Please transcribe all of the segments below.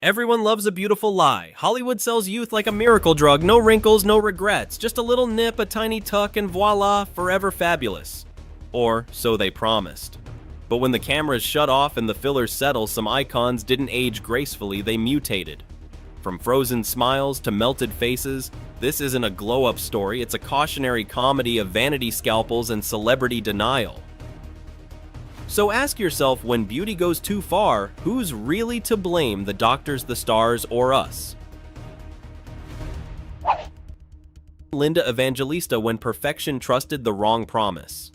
Everyone loves a beautiful lie. Hollywood sells youth like a miracle drug. No wrinkles, no regrets. Just a little nip, a tiny tuck, and voila, forever fabulous. Or so they promised. But when the cameras shut off and the fillers settle, some icons didn't age gracefully, they mutated. From frozen smiles to melted faces, this isn't a glow-up story, it's a cautionary comedy of vanity scalpels and celebrity denial. So ask yourself, when beauty goes too far, who's really to blame, the doctors, the stars, or us? Linda Evangelista when perfection trusted the wrong promise.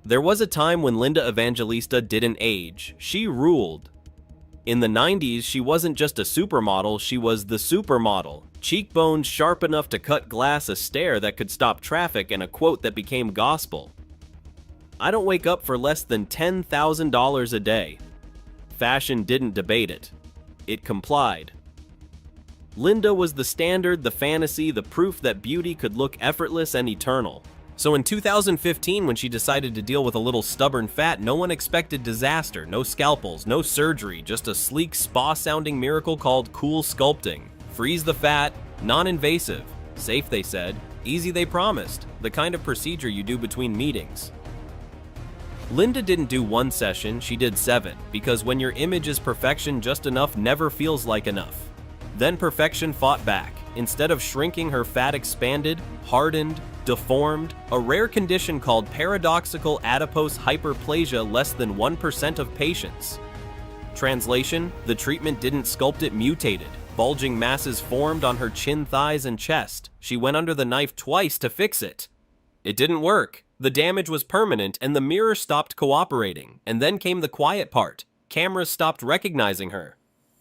There was a time when Linda Evangelista didn't age. She ruled. In the 90s, she wasn't just a supermodel, she was the supermodel. Cheekbones sharp enough to cut glass, a stare that could stop traffic, and a quote that became gospel. I don't wake up for less than $10,000 a day. Fashion didn't debate it. It complied. Linda was the standard, the fantasy, the proof that beauty could look effortless and eternal. So in 2015, when she decided to deal with a little stubborn fat, no one expected disaster, no scalpels, no surgery, just a sleek spa-sounding miracle called cool sculpting. Freeze the fat, non-invasive, safe they said, easy they promised, the kind of procedure you do between meetings. Linda didn't do one session, she did 7, because when your image is perfection, just enough never feels like enough. Then perfection fought back. Instead of shrinking, her fat expanded, hardened, deformed, a rare condition called paradoxical adipose hyperplasia, less than 1% of patients. Translation, the treatment didn't sculpt, it mutated. Bulging masses formed on her chin, thighs, and chest. She went under the knife twice to fix it. It didn't work. The damage was permanent, and the mirror stopped cooperating. And then came the quiet part. Cameras stopped recognizing her.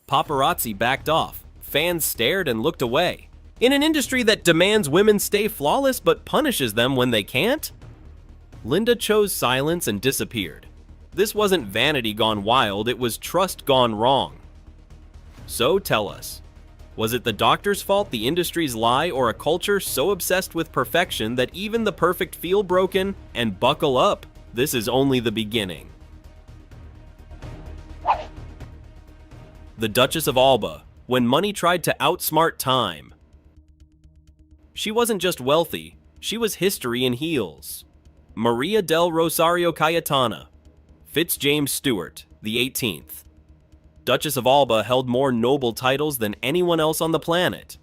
Paparazzi backed off. Fans stared and looked away. In an industry that demands women stay flawless but punishes them when they can't? Linda chose silence and disappeared. This wasn't vanity gone wild, it was trust gone wrong. So tell us, was it the doctor's fault, the industry's lie, or a culture so obsessed with perfection that even the perfect feel broken? And buckle up, this is only the beginning. The Duchess of Alba, when money tried to outsmart time. She wasn't just wealthy, she was history in heels. Maria del Rosario Cayetana, Fitzjames Stewart, the 18th. Duchess of Alba held more noble titles than anyone else on the planet.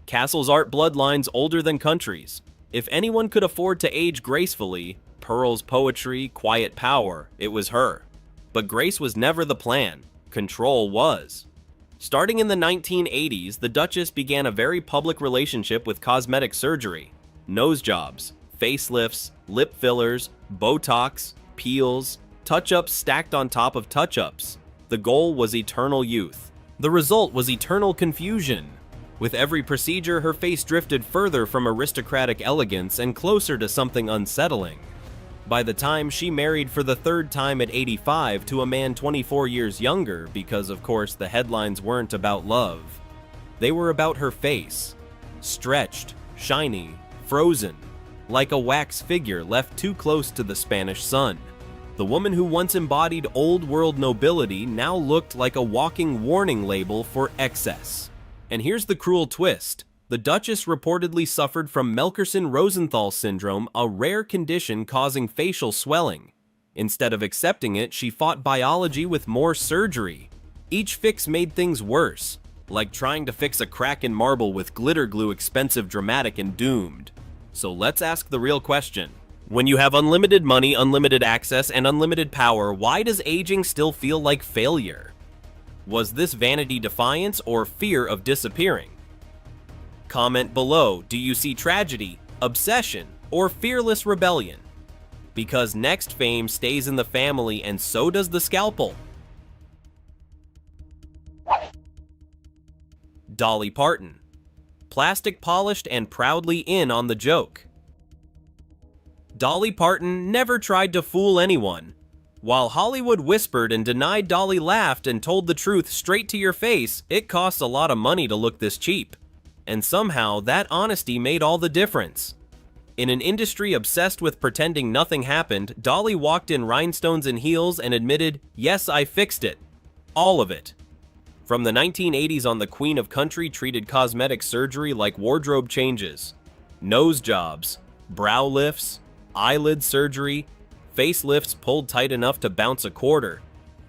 Castles art bloodlines older than countries. If anyone could afford to age gracefully, pearls, poetry, quiet power, it was her. But grace was never the plan. Control was. Starting in the 1980s, the Duchess began a very public relationship with cosmetic surgery. Nose jobs, facelifts, lip fillers, Botox, peels, touch-ups stacked on top of touch-ups. The goal was eternal youth. The result was eternal confusion. With every procedure, her face drifted further from aristocratic elegance and closer to something unsettling. By the time she married for the third time at 85 to a man 24 years younger, because of course the headlines weren't about love. They were about her face. Stretched, shiny, frozen, like a wax figure left too close to the Spanish sun. The woman who once embodied old-world nobility now looked like a walking warning label for excess. And here's the cruel twist. The Duchess reportedly suffered from Melkerson-Rosenthal syndrome, a rare condition causing facial swelling. Instead of accepting it, she fought biology with more surgery. Each fix made things worse, like trying to fix a crack in marble with glitter glue, expensive, dramatic, and doomed. So let's ask the real question. When you have unlimited money, unlimited access, and unlimited power, why does aging still feel like failure? Was this vanity defiance or fear of disappearing? Comment below, do you see tragedy, obsession, or fearless rebellion? Because next fame stays in the family and so does the scalpel. Dolly Parton. Plastic polished and proudly in on the joke. Dolly Parton never tried to fool anyone. While Hollywood whispered and denied, Dolly laughed and told the truth straight to your face. It costs a lot of money to look this cheap. And somehow, that honesty made all the difference. In an industry obsessed with pretending nothing happened, Dolly walked in rhinestones and heels and admitted, "Yes, I fixed it. All of it." From the 1980s on, the Queen of Country treated cosmetic surgery like wardrobe changes. Nose jobs, brow lifts, eyelid surgery, facelifts pulled tight enough to bounce a quarter,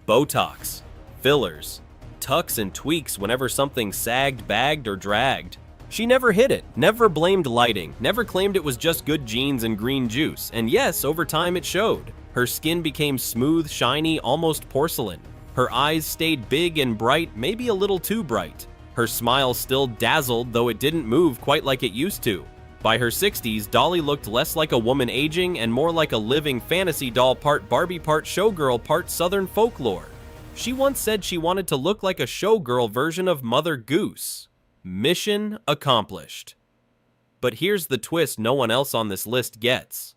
Botox, fillers, tucks and tweaks whenever something sagged, bagged, or dragged. She never hid it, never blamed lighting, never claimed it was just good genes and green juice, and yes, over time it showed. Her skin became smooth, shiny, almost porcelain. Her eyes stayed big and bright, maybe a little too bright. Her smile still dazzled, though it didn't move quite like it used to. By her 60s, Dolly looked less like a woman aging and more like a living fantasy doll, part Barbie, part showgirl, part Southern folklore. She once said she wanted to look like a showgirl version of Mother Goose. Mission accomplished. But here's the twist no one else on this list gets.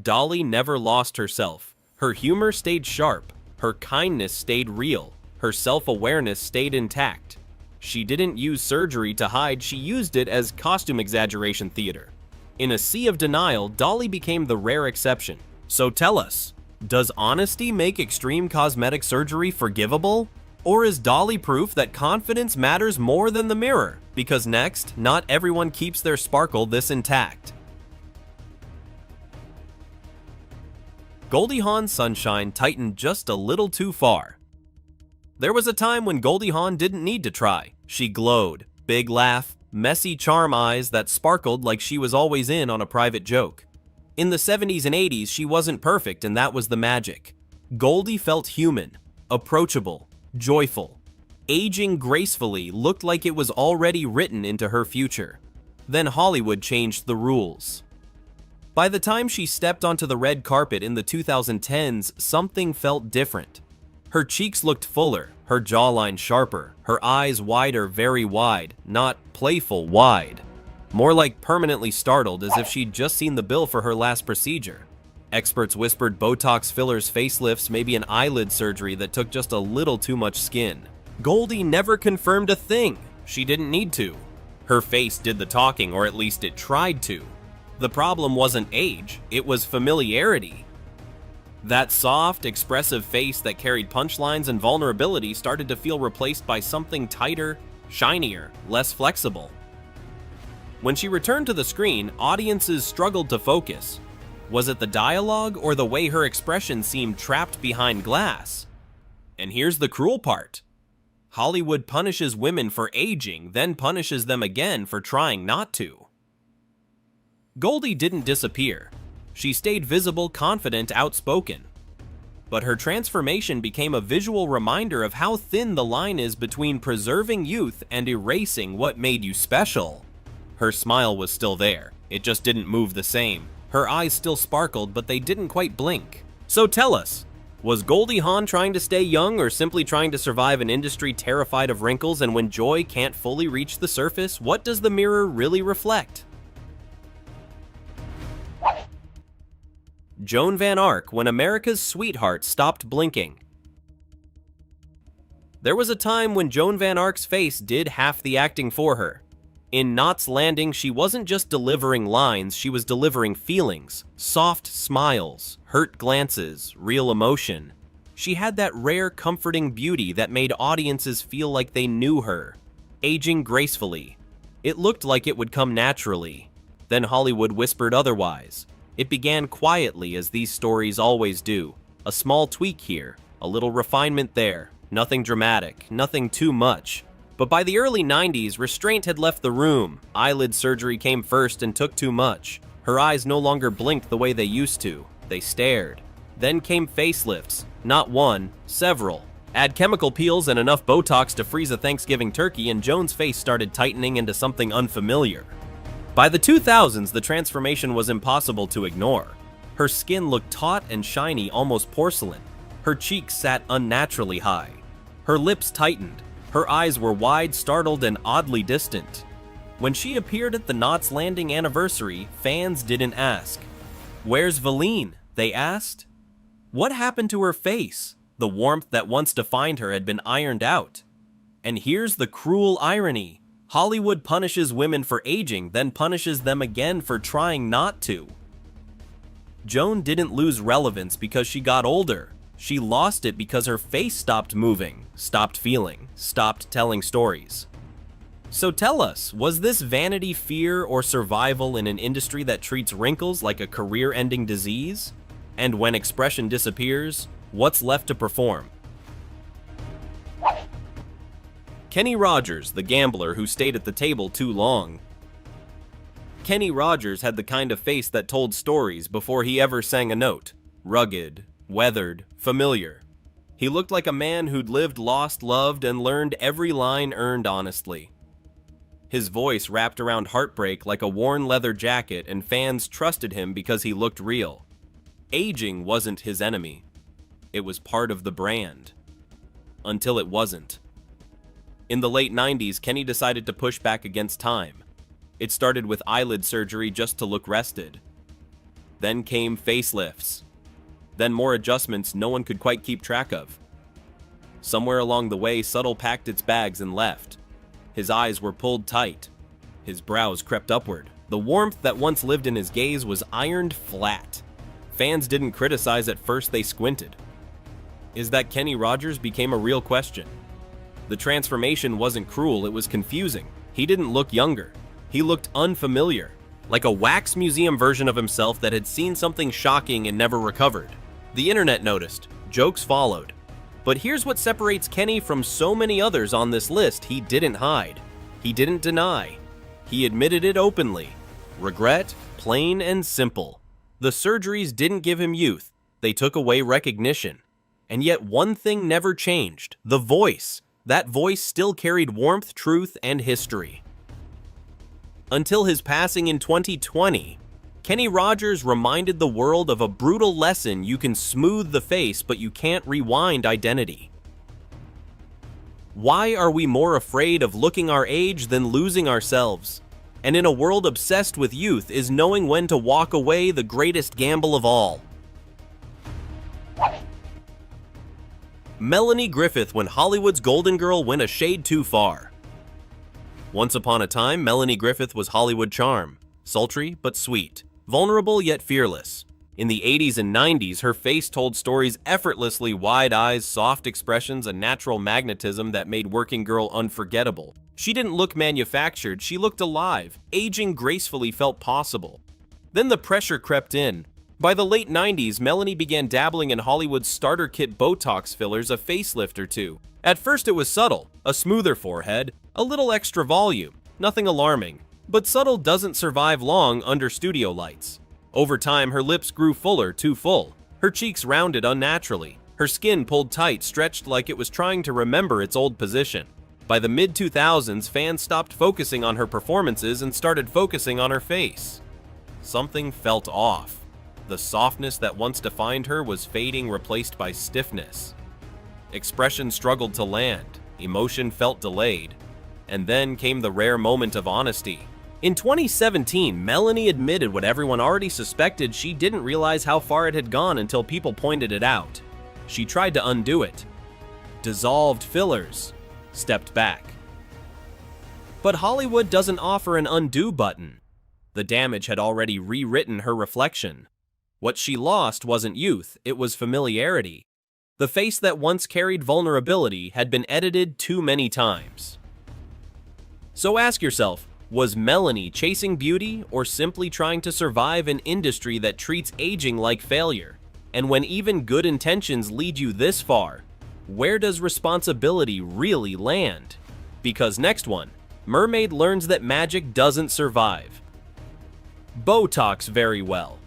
Dolly never lost herself. Her humor stayed sharp. Her kindness stayed real. Her self-awareness stayed intact. She didn't use surgery to hide, she used it as costume exaggeration theater. In a sea of denial, Dolly became the rare exception. So tell us, does honesty make extreme cosmetic surgery forgivable? Or is Dolly proof that confidence matters more than the mirror? Because next, not everyone keeps their sparkle this intact. Goldie Hawn's sunshine tightened just a little too far. There was a time when Goldie Hawn didn't need to try. She glowed, big laugh, messy charm eyes that sparkled like she was always in on a private joke. In the 70s and 80s, she wasn't perfect, and that was the magic. Goldie felt human, approachable, joyful. Aging gracefully looked like it was already written into her future. Then Hollywood changed the rules. By the time she stepped onto the red carpet in the 2010s, something felt different. Her cheeks looked fuller, her jawline sharper, her eyes wider, very wide, not playful wide. More like permanently startled, as if she'd just seen the bill for her last procedure. Experts whispered Botox fillers, facelifts, maybe an eyelid surgery that took just a little too much skin. Goldie never confirmed a thing. She didn't need to. Her face did the talking, or at least it tried to. The problem wasn't age, it was familiarity. That soft, expressive face that carried punchlines and vulnerability started to feel replaced by something tighter, shinier, less flexible. When she returned to the screen, audiences struggled to focus. Was it the dialogue or the way her expression seemed trapped behind glass? And here's the cruel part. Hollywood punishes women for aging, then punishes them again for trying not to. Goldie didn't disappear. She stayed visible, confident, outspoken. But her transformation became a visual reminder of how thin the line is between preserving youth and erasing what made you special. Her smile was still there. It just didn't move the same. Her eyes still sparkled, but they didn't quite blink. So tell us, was Goldie Hawn trying to stay young or simply trying to survive an industry terrified of wrinkles? And when joy can't fully reach the surface, what does the mirror really reflect? Joan Van Ark, when America's sweetheart stopped blinking. There was a time when Joan Van Ark's face did half the acting for her. In Knots Landing, she wasn't just delivering lines, she was delivering feelings, soft smiles, hurt glances, real emotion. She had that rare, comforting beauty that made audiences feel like they knew her. Aging gracefully. It looked like it would come naturally. Then Hollywood whispered otherwise. It began quietly, as these stories always do. A small tweak here, a little refinement there. Nothing dramatic, nothing too much. But by the early 90s, restraint had left the room. Eyelid surgery came first and took too much. Her eyes no longer blinked the way they used to. They stared. Then came facelifts. Not one, several. Add chemical peels and enough Botox to freeze a Thanksgiving turkey, and Joan's face started tightening into something unfamiliar. By the 2000s, the transformation was impossible to ignore. Her skin looked taut and shiny, almost porcelain. Her cheeks sat unnaturally high. Her lips tightened. Her eyes were wide, startled, and oddly distant. When she appeared at the Knots Landing anniversary, fans didn't ask. "Where's Valine?" they asked. What happened to her face? The warmth that once defined her had been ironed out. And here's the cruel irony. Hollywood punishes women for aging, then punishes them again for trying not to. Joan didn't lose relevance because she got older. She lost it because her face stopped moving, stopped feeling, stopped telling stories. So tell us, was this vanity, fear, or survival in an industry that treats wrinkles like a career-ending disease? And when expression disappears, what's left to perform? Kenny Rogers, the gambler who stayed at the table too long. Kenny Rogers had the kind of face that told stories before he ever sang a note. Rugged, weathered, familiar. He looked like a man who'd lived, lost, loved, and learned every line earned honestly. His voice wrapped around heartbreak like a worn leather jacket, and fans trusted him because he looked real. Aging wasn't his enemy. It was part of the brand. Until it wasn't. In the late 90s, Kenny decided to push back against time. It started with eyelid surgery just to look rested. Then came facelifts. Then more adjustments no one could quite keep track of. Somewhere along the way, Subtle packed its bags and left. His eyes were pulled tight. His brows crept upward. The warmth that once lived in his gaze was ironed flat. Fans didn't criticize at first, they squinted. Is that Kenny Rogers became a real question. The transformation wasn't cruel, it was confusing. He didn't look younger. He looked unfamiliar, like a wax museum version of himself that had seen something shocking and never recovered. The internet noticed. Jokes followed. But here's what separates Kenny from so many others on this list: he didn't hide. He didn't deny. He admitted it openly. Regret, plain and simple. The surgeries didn't give him youth. They took away recognition. And yet one thing never changed: the voice. That voice still carried warmth, truth, and history. Until his passing in 2020, Kenny Rogers reminded the world of a brutal lesson: you can smooth the face, but you can't rewind identity. Why are we more afraid of looking our age than losing ourselves? And in a world obsessed with youth, is knowing when to walk away the greatest gamble of all? Melanie Griffith when Hollywood's Golden Girl went a shade too far. Once upon a time, Melanie Griffith was Hollywood charm. Sultry but sweet. Vulnerable yet fearless. In the 80s and 90s, her face told stories effortlessly: wide eyes, soft expressions, a natural magnetism that made Working Girl unforgettable. She didn't look manufactured, she looked alive. Aging gracefully felt possible. Then the pressure crept in. By the late 90s, Melanie began dabbling in Hollywood's starter kit Botox fillers, a facelift or two. At first it was subtle, a smoother forehead, a little extra volume, nothing alarming. But subtle doesn't survive long under studio lights. Over time, her lips grew fuller, too full. Her cheeks rounded unnaturally. Her skin pulled tight, stretched like it was trying to remember its old position. By the mid-2000s, fans stopped focusing on her performances and started focusing on her face. Something felt off. The softness that once defined her was fading, replaced by stiffness. Expression struggled to land. Emotion felt delayed. And then came the rare moment of honesty. In 2017, Melanie admitted what everyone already suspected: she didn't realize how far it had gone until people pointed it out. She tried to undo it. Dissolved fillers. Stepped back. But Hollywood doesn't offer an undo button. The damage had already rewritten her reflection. What she lost wasn't youth, it was familiarity. The face that once carried vulnerability had been edited too many times. So ask yourself, was Melanie chasing beauty or simply trying to survive an industry that treats aging like failure? And when even good intentions lead you this far, where does responsibility really land? Because next one, Mermaid learns that magic doesn't survive. Botox very well.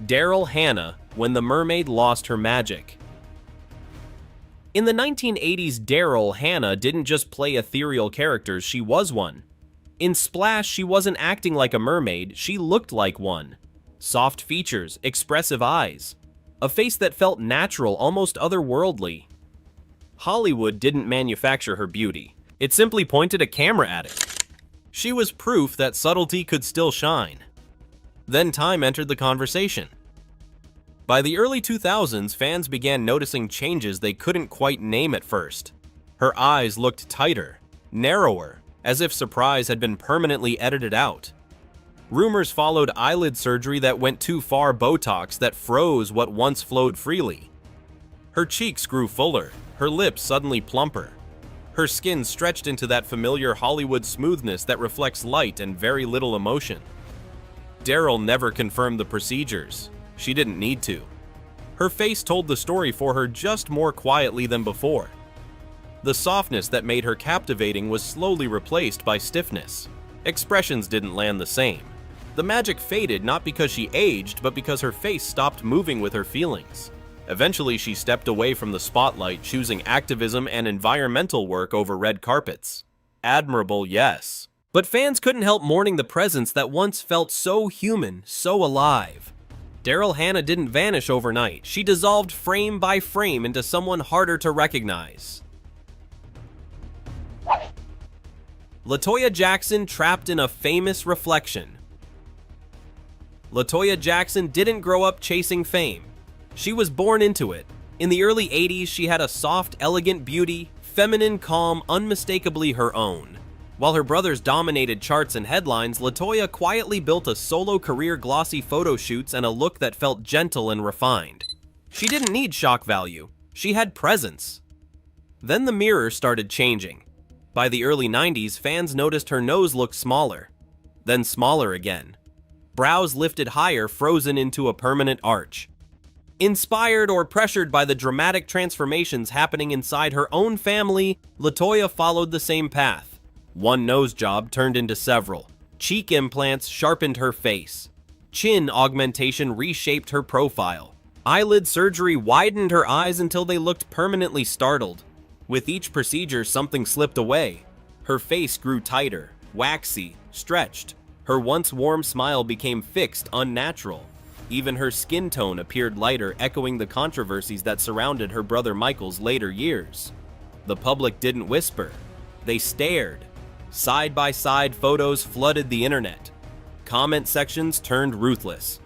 Daryl Hannah when the mermaid lost her magic. In the 1980s, Daryl Hannah didn't just play ethereal characters, she was one. In Splash, she wasn't acting like a mermaid, she looked like one. Soft features, expressive eyes. A face that felt natural, almost otherworldly. Hollywood didn't manufacture her beauty. It simply pointed a camera at it. She was proof that subtlety could still shine. Then time entered the conversation. By the early 2000s, fans began noticing changes they couldn't quite name at first. Her eyes looked tighter, narrower, as if surprise had been permanently edited out. Rumors followed eyelid surgery that went too far, Botox that froze what once flowed freely. Her cheeks grew fuller, her lips suddenly plumper. Her skin stretched into that familiar Hollywood smoothness that reflects light and very little emotion. Daryl never confirmed the procedures. She didn't need to. Her face told the story for her just more quietly than before. The softness that made her captivating was slowly replaced by stiffness. Expressions didn't land the same. The magic faded not because she aged, but because her face stopped moving with her feelings. Eventually, she stepped away from the spotlight, choosing activism and environmental work over red carpets. Admirable, yes. But fans couldn't help mourning the presence that once felt so human, so alive. Daryl Hannah didn't vanish overnight. She dissolved frame by frame into someone harder to recognize. LaToya Jackson trapped in a famous reflection. LaToya Jackson didn't grow up chasing fame. She was born into it. In the early 80s, she had a soft, elegant beauty, feminine calm, unmistakably her own. While her brothers dominated charts and headlines, LaToya quietly built a solo career, glossy photo shoots, and a look that felt gentle and refined. She didn't need shock value. She had presence. Then the mirror started changing. By the early 90s, fans noticed her nose looked smaller, then smaller again. Brows lifted higher, frozen into a permanent arch. Inspired or pressured by the dramatic transformations happening inside her own family, LaToya followed the same path. One nose job turned into several. Cheek implants sharpened her face. Chin augmentation reshaped her profile. Eyelid surgery widened her eyes until they looked permanently startled. With each procedure, something slipped away. Her face grew tighter, waxy, stretched. Her once warm smile became fixed, unnatural. Even her skin tone appeared lighter, echoing the controversies that surrounded her brother Michael's later years. The public didn't whisper. They stared. Side-by-side photos flooded the internet. Comment sections turned ruthless.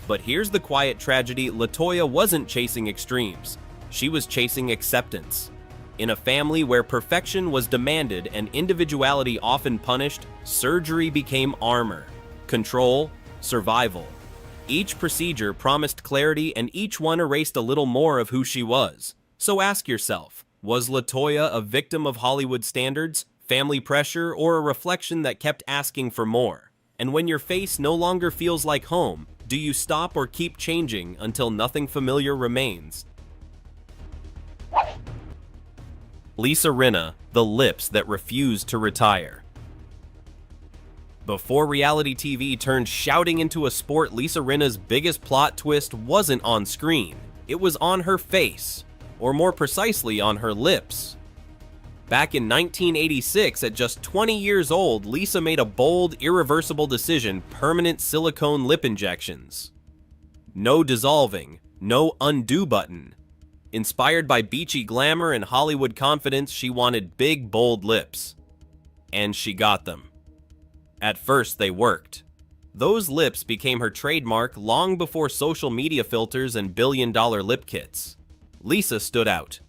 But here's the quiet tragedy: LaToya wasn't chasing extremes. She was chasing acceptance. In a family where perfection was demanded and individuality often punished, surgery became armor, control, survival. Each procedure promised clarity, and each one erased a little more of who she was. So ask yourself, was LaToya a victim of Hollywood standards, family pressure, or a reflection that kept asking for more? And when your face no longer feels like home, do you stop or keep changing until nothing familiar remains? Lisa Rinna, the lips that refused to retire. Before reality TV turned shouting into a sport, Lisa Rinna's biggest plot twist wasn't on screen. It was on her face, or more precisely, on her lips. Back in 1986, at just 20 years old, Lisa made a bold, irreversible decision: permanent silicone lip injections. No dissolving, no undo button. Inspired by beachy glamour and Hollywood confidence, she wanted big, bold lips. And she got them. At first, they worked. Those lips became her trademark long before social media filters and billion-dollar lip kits. Lisa stood out.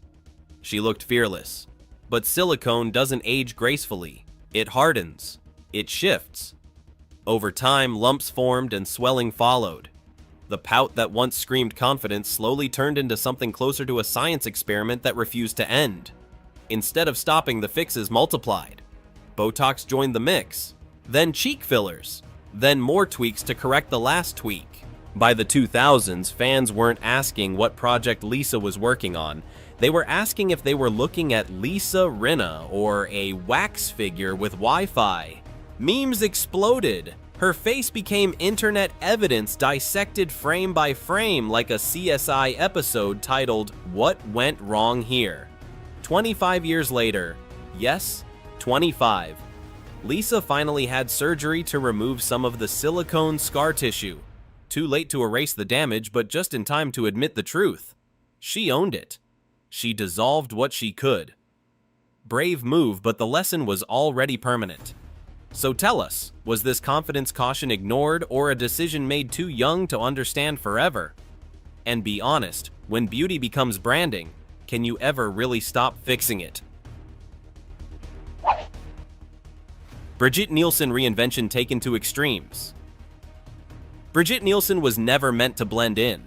She looked fearless. But silicone doesn't age gracefully. It hardens. It shifts. Over time, lumps formed and swelling followed. The pout that once screamed confidence slowly turned into something closer to a science experiment that refused to end. Instead of stopping, the fixes multiplied. Botox joined the mix. Then cheek fillers. Then more tweaks to correct the last tweak. By the 2000s, fans weren't asking what project Lisa was working on. They were asking if they were looking at Lisa Rinna or a wax figure with Wi-Fi. Memes exploded. Her face became internet evidence, dissected frame by frame like a CSI episode titled, "What Went Wrong Here?" 25 years later, yes, 25, Lisa finally had surgery to remove some of the silicone scar tissue. Too late to erase the damage, but just in time to admit the truth. She owned it. She dissolved what she could. Brave move, but the lesson was already permanent. So tell us, was this confidence caution ignored or a decision made too young to understand forever? And be honest, when beauty becomes branding, can you ever really stop fixing it? Brigitte Nielsen reinvention taken to extremes. Brigitte Nielsen was never meant to blend in.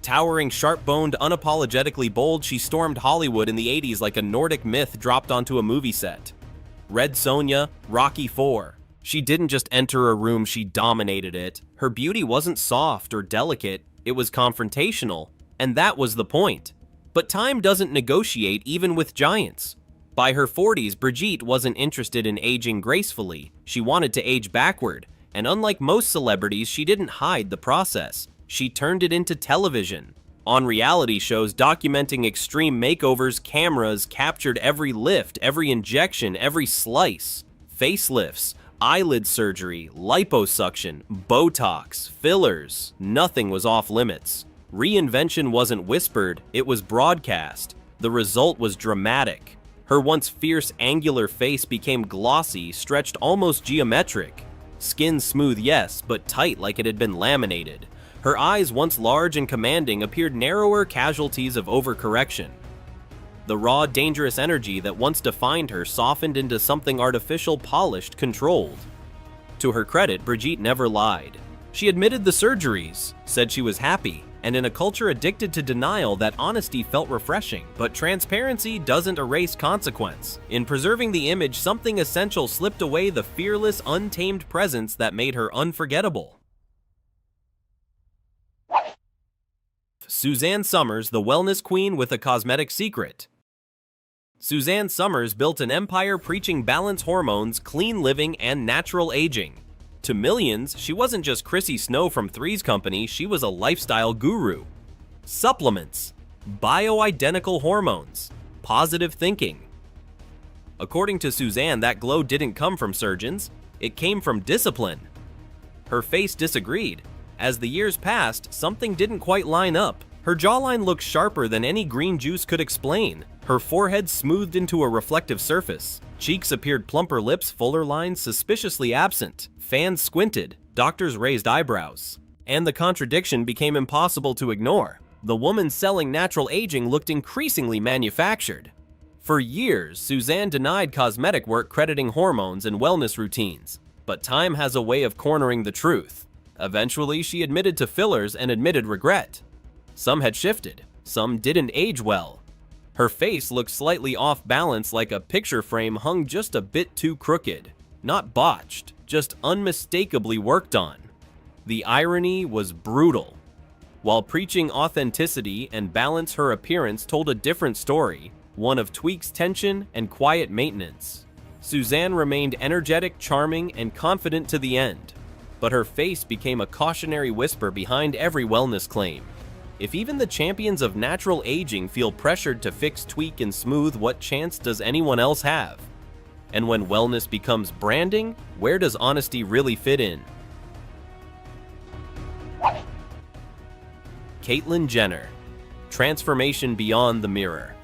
Towering, sharp-boned, unapologetically bold, she stormed Hollywood in the 80s like a Nordic myth dropped onto a movie set. Red Sonja, Rocky IV. She didn't just enter a room, she dominated it. Her beauty wasn't soft or delicate, it was confrontational, and that was the point. But time doesn't negotiate even with giants. By her 40s, Brigitte wasn't interested in aging gracefully, she wanted to age backward, and unlike most celebrities, she didn't hide the process. She turned it into television. On reality shows documenting extreme makeovers, cameras captured every lift, every injection, every slice. Facelifts, eyelid surgery, liposuction, Botox, fillers, nothing was off limits. Reinvention wasn't whispered, it was broadcast. The result was dramatic. Her once fierce, angular face became glossy, stretched almost geometric. Skin smooth, yes, but tight like it had been laminated. Her eyes, once large and commanding, appeared narrower, casualties of overcorrection. The raw, dangerous energy that once defined her softened into something artificial, polished, controlled. To her credit, Brigitte never lied. She admitted the surgeries, said she was happy, and in a culture addicted to denial, that honesty felt refreshing. But transparency doesn't erase consequence. In preserving the image, something essential slipped away, the fearless, untamed presence that made her unforgettable. Suzanne Somers, the wellness queen with a cosmetic secret. Suzanne Somers built an empire preaching balanced hormones, clean living, and natural aging. To millions, she wasn't just Chrissy Snow from Three's Company, she was a lifestyle guru. Supplements, bioidentical hormones, positive thinking. According to Suzanne, that glow didn't come from surgeons, it came from discipline. Her face disagreed. As the years passed, something didn't quite line up. Her jawline looked sharper than any green juice could explain. Her forehead smoothed into a reflective surface. Cheeks appeared plumper, lips, fuller lines suspiciously absent. Fans squinted, doctors raised eyebrows. And the contradiction became impossible to ignore. The woman selling natural aging looked increasingly manufactured. For years, Suzanne denied cosmetic work, crediting hormones and wellness routines. But time has a way of cornering the truth. Eventually, she admitted to fillers and admitted regret. Some had shifted, some didn't age well. Her face looked slightly off balance, like a picture frame hung just a bit too crooked. Not botched, just unmistakably worked on. The irony was brutal. While preaching authenticity and balance, her appearance told a different story, one of tweaks, tension, and quiet maintenance. Suzanne remained energetic, charming, and confident to the end. But her face became a cautionary whisper behind every wellness claim. If even the champions of natural aging feel pressured to fix, tweak, and smooth, what chance does anyone else have? And when wellness becomes branding, where does honesty really fit in? Caitlyn Jenner. Transformation beyond the mirror.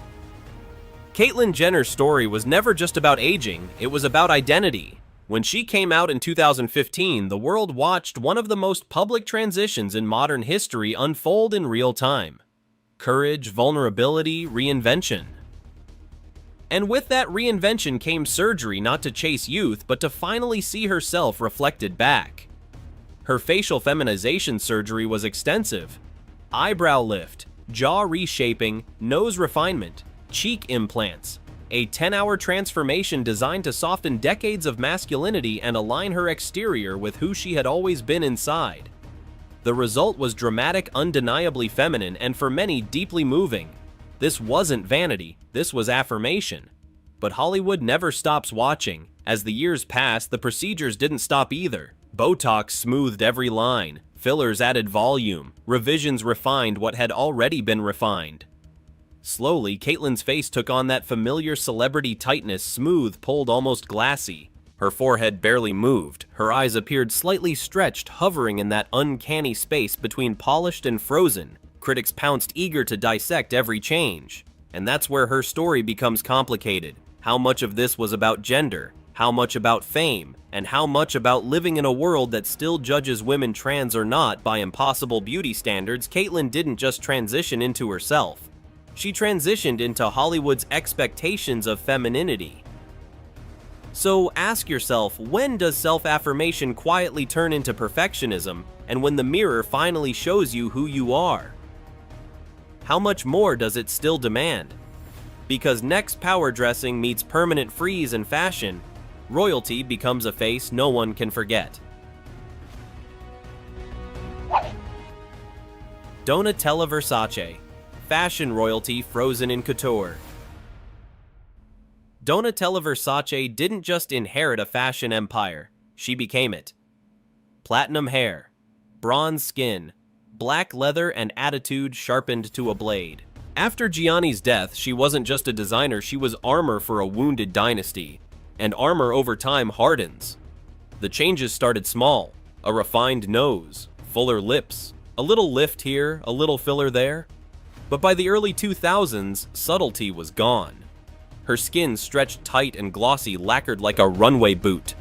Caitlyn Jenner's story was never just about aging, it was about identity. When she came out in 2015, the world watched one of the most public transitions in modern history unfold in real time. Courage, vulnerability, reinvention. And with that reinvention came surgery, not to chase youth, but to finally see herself reflected back. Her facial feminization surgery was extensive. Eyebrow lift, jaw reshaping, nose refinement, cheek implants. A 10-hour transformation designed to soften decades of masculinity and align her exterior with who she had always been inside. The result was dramatic, undeniably feminine, and for many, deeply moving. This wasn't vanity, this was affirmation. But Hollywood never stops watching. As the years passed, the procedures didn't stop either. Botox smoothed every line, fillers added volume, revisions refined what had already been refined. Slowly, Caitlyn's face took on that familiar celebrity tightness, smooth, pulled, almost glassy. Her forehead barely moved, her eyes appeared slightly stretched, hovering in that uncanny space between polished and frozen. Critics pounced, eager to dissect every change. And that's where her story becomes complicated. How much of this was about gender? How much about fame? And how much about living in a world that still judges women, trans or not, by impossible beauty standards? Caitlyn didn't just transition into herself. She transitioned into Hollywood's expectations of femininity. So ask yourself, when does self-affirmation quietly turn into perfectionism? And when the mirror finally shows you who you are, how much more does it still demand? Because next power dressing meets permanent freeze in fashion, royalty becomes a face no one can forget. Donatella Versace, fashion royalty frozen in couture. Donatella Versace didn't just inherit a fashion empire, she became it. Platinum hair, bronze skin, black leather, and attitude sharpened to a blade. After Gianni's death, she wasn't just a designer, she was armor for a wounded dynasty. And armor over time hardens. The changes started small: a refined nose, fuller lips, a little lift here, a little filler there. But by the early 2000s, subtlety was gone. Her skin stretched tight and glossy, lacquered like a runway boot.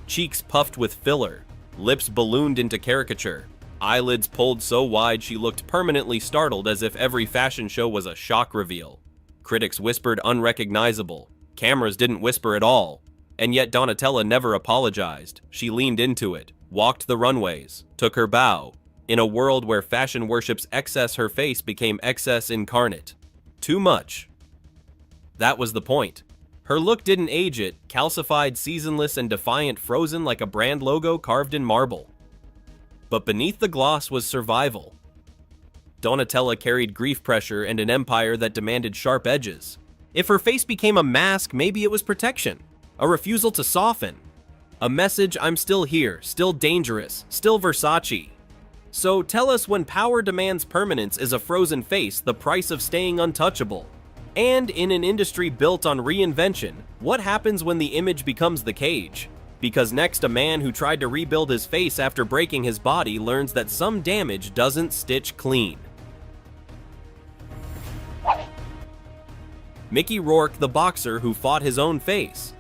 Cheeks puffed with filler, lips ballooned into caricature, eyelids pulled so wide she looked permanently startled, as if every fashion show was a shock reveal. Critics whispered unrecognizable. Cameras didn't whisper at all. And yet Donatella never apologized. She leaned into it, walked the runways, took her bow. In a world where fashion worships excess, her face became excess incarnate. Too much. That was the point. Her look didn't age it, calcified, seasonless, and defiant, frozen like a brand logo carved in marble. But beneath the gloss was survival. Donatella carried grief pressure and an empire that demanded sharp edges. If her face became a mask, maybe it was protection, a refusal to soften, a message: I'm still here, still dangerous, still Versace. So tell us, when power demands permanence, is a frozen face the price of staying untouchable? And in an industry built on reinvention, what happens when the image becomes the cage? Because next, a man who tried to rebuild his face after breaking his body learns that some damage doesn't stitch clean. Mickey Rourke, the boxer who fought his own face.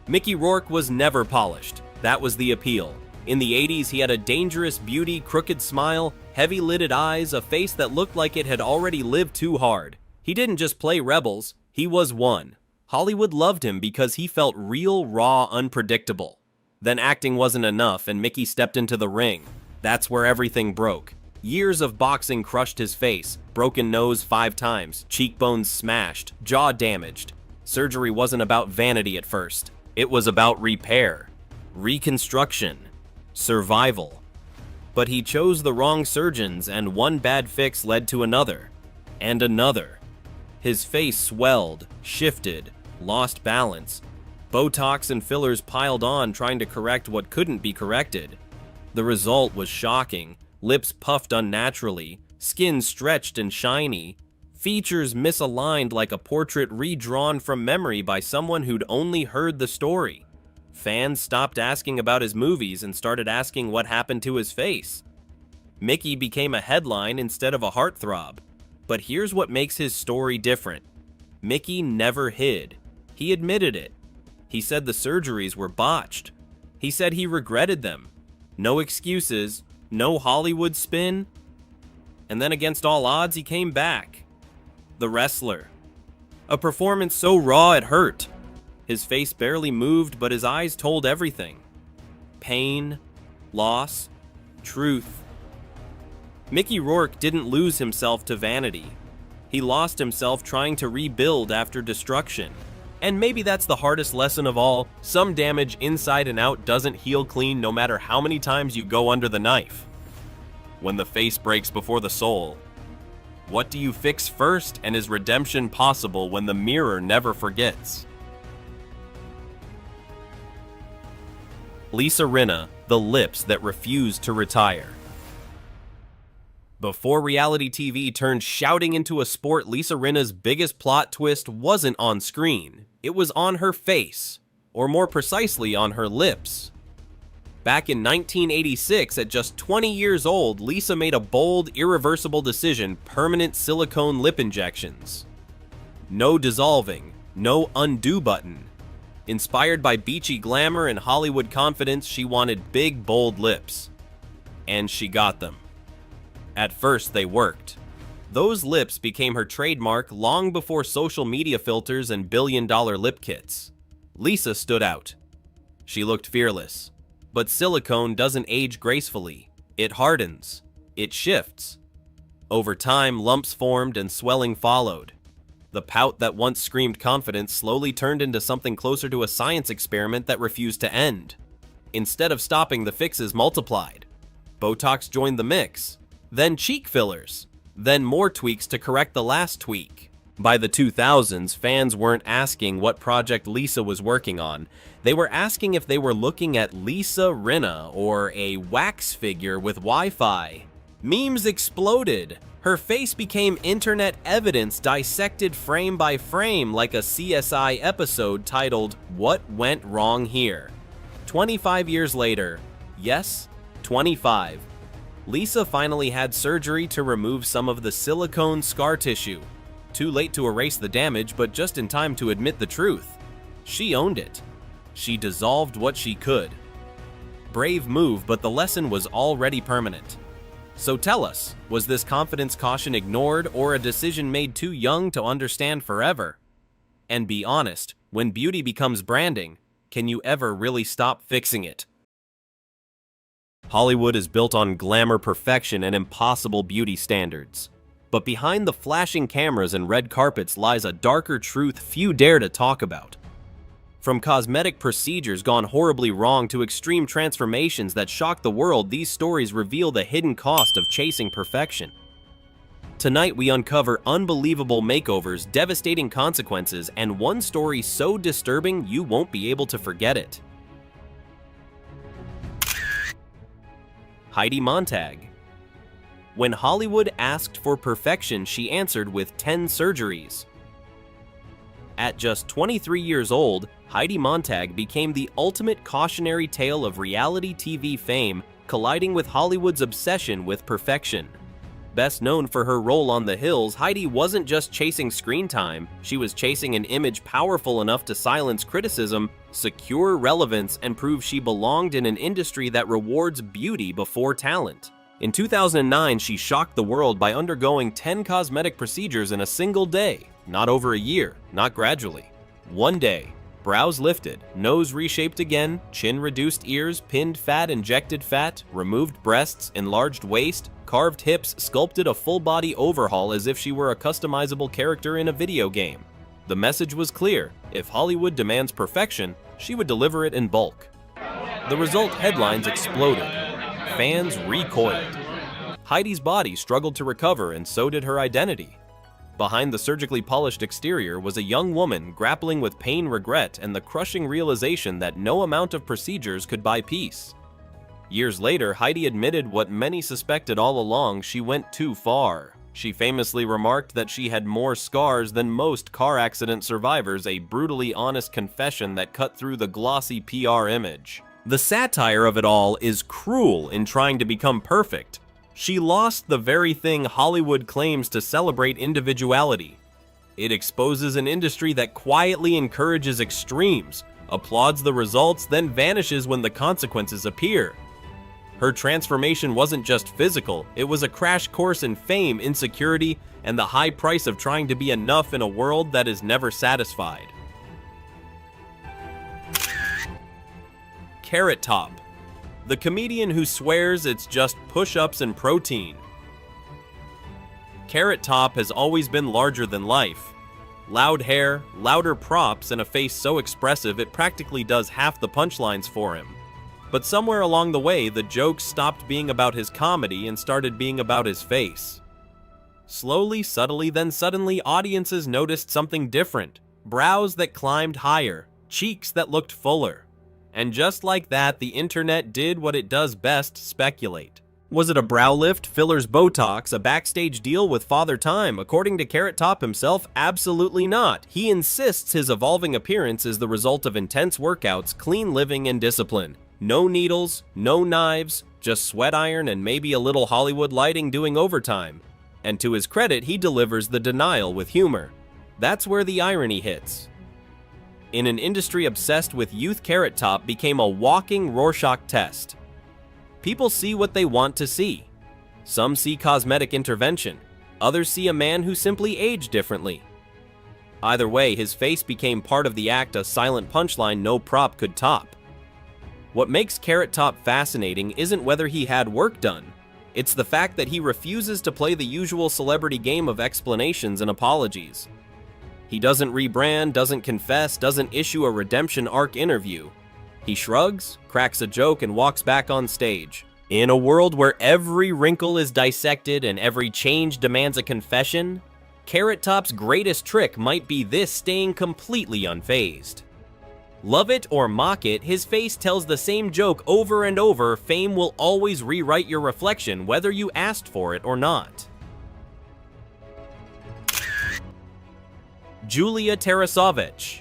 Mickey Rourke was never polished. That was the appeal. In the 80s, he had a dangerous beauty, crooked smile, heavy-lidded eyes, a face that looked like it had already lived too hard. He didn't just play rebels, he was one. Hollywood loved him because he felt real, raw, unpredictable. Then acting wasn't enough, and Mickey stepped into the ring. That's where everything broke. Years of boxing crushed his face, broken nose 5 times, cheekbones smashed, jaw damaged. Surgery wasn't about vanity at first. It was about repair, reconstruction, survival. But he chose the wrong surgeons, and one bad fix led to another, and another. His face swelled, shifted, lost balance. Botox and fillers piled on, trying to correct what couldn't be corrected. The result was shocking. Lips puffed unnaturally, skin stretched and shiny, features misaligned like a portrait redrawn from memory by someone who'd only heard the story. Fans stopped asking about his movies and started asking what happened to his face. Mickey became a headline instead of a heartthrob. But here's what makes his story different. Mickey never hid. He admitted it. He said the surgeries were botched. He said he regretted them. No excuses, no Hollywood spin. And then, against all odds, he came back. The wrestler. A performance so raw it hurt. His face barely moved, but his eyes told everything. Pain, loss, truth. Mickey Rourke didn't lose himself to vanity. He lost himself trying to rebuild after destruction. And maybe that's the hardest lesson of all. Some damage inside and out doesn't heal clean, no matter how many times you go under the knife. When the face breaks before the soul, what do you fix first, and is redemption possible when the mirror never forgets? Lisa Rinna, the lips that refused to retire. Before reality TV turned shouting into a sport, Lisa Rinna's biggest plot twist wasn't on screen. It was on her face, or more precisely on her lips. Back in 1986, at just 20 years old, Lisa made a bold, irreversible decision: permanent silicone lip injections. No dissolving, no undo button. Inspired by beachy glamour and Hollywood confidence, she wanted big, bold lips. And she got them. At first, they worked. Those lips became her trademark long before social media filters and billion-dollar lip kits. Lisa stood out. She looked fearless. But silicone doesn't age gracefully. It hardens. It shifts. Over time, lumps formed and swelling followed. The pout that once screamed confidence slowly turned into something closer to a science experiment that refused to end. Instead of stopping, the fixes multiplied. Botox joined the mix, then cheek fillers, then more tweaks to correct the last tweak. By the 2000s, fans weren't asking what project Lisa was working on. They were asking if they were looking at Lisa Rinna or a wax figure with Wi-Fi. Memes exploded. Her face became internet evidence dissected frame by frame like a CSI episode titled, "What Went Wrong Here?" 25 years later, yes, 25, Lisa finally had surgery to remove some of the silicone scar tissue. Too late to erase the damage, but just in time to admit the truth. She owned it. She dissolved what she could. Brave move, but the lesson was already permanent. So tell us, was this confidence caution ignored or a decision made too young to understand forever? And be honest, when beauty becomes branding, can you ever really stop fixing it? Hollywood is built on glamour perfection and impossible beauty standards. But behind the flashing cameras and red carpets lies a darker truth few dare to talk about. From cosmetic procedures gone horribly wrong to extreme transformations that shock the world, these stories reveal the hidden cost of chasing perfection. Tonight we uncover unbelievable makeovers, devastating consequences, and one story so disturbing you won't be able to forget it. Heidi Montag. When Hollywood asked for perfection, she answered with 10 surgeries. At just 23 years old, Heidi Montag became the ultimate cautionary tale of reality TV fame, colliding with Hollywood's obsession with perfection. Best known for her role on The Hills, Heidi wasn't just chasing screen time, she was chasing an image powerful enough to silence criticism, secure relevance, and prove she belonged in an industry that rewards beauty before talent. In 2009, she shocked the world by undergoing 10 cosmetic procedures in a single day. Not over a year, not gradually. One day. Brows lifted, nose reshaped again, chin reduced ears, pinned fat, injected fat, removed breasts, enlarged waist, carved hips, sculpted a full-body overhaul as if she were a customizable character in a video game. The message was clear: if Hollywood demands perfection, she would deliver it in bulk. The result: headlines exploded. Fans recoiled. Heidi's body struggled to recover, and so did her identity. Behind the surgically polished exterior was a young woman grappling with pain, regret, and the crushing realization that no amount of procedures could buy peace. Years later, Heidi admitted what many suspected all along: she went too far. She famously remarked that she had more scars than most car accident survivors, a brutally honest confession that cut through the glossy PR image. The satire of it all is cruel in trying to become perfect. She lost the very thing Hollywood claims to celebrate: individuality. It exposes an industry that quietly encourages extremes, applauds the results, then vanishes when the consequences appear. Her transformation wasn't just physical, it was a crash course in fame, insecurity, and the high price of trying to be enough in a world that is never satisfied. Carrot Top. The comedian who swears it's just push-ups and protein. Carrot Top has always been larger than life. Loud hair, louder props, and a face so expressive it practically does half the punchlines for him. But somewhere along the way, the jokes stopped being about his comedy and started being about his face. Slowly, subtly, then suddenly, audiences noticed something different. Brows that climbed higher, cheeks that looked fuller. And just like that, the internet did what it does best: speculate. Was it a brow lift, fillers, Botox, a backstage deal with Father Time? According to Carrot Top himself, absolutely not. He insists his evolving appearance is the result of intense workouts, clean living, and discipline. No needles, no knives, just sweat iron and maybe a little Hollywood lighting doing overtime. And to his credit, he delivers the denial with humor. That's where the irony hits. In an industry obsessed with youth, Carrot Top became a walking Rorschach test. People see what they want to see. Some see cosmetic intervention. Others see a man who simply aged differently. Either way, his face became part of the act, a silent punchline no prop could top. What makes Carrot Top fascinating isn't whether he had work done. It's the fact that he refuses to play the usual celebrity game of explanations and apologies. He doesn't rebrand, doesn't confess, doesn't issue a redemption arc interview. He shrugs, cracks a joke, and walks back on stage. In a world where every wrinkle is dissected and every change demands a confession, Carrot Top's greatest trick might be this staying completely unfazed. Love it or mock it, his face tells the same joke over and over. Fame will always rewrite your reflection whether you asked for it or not. Julia Tarasovich.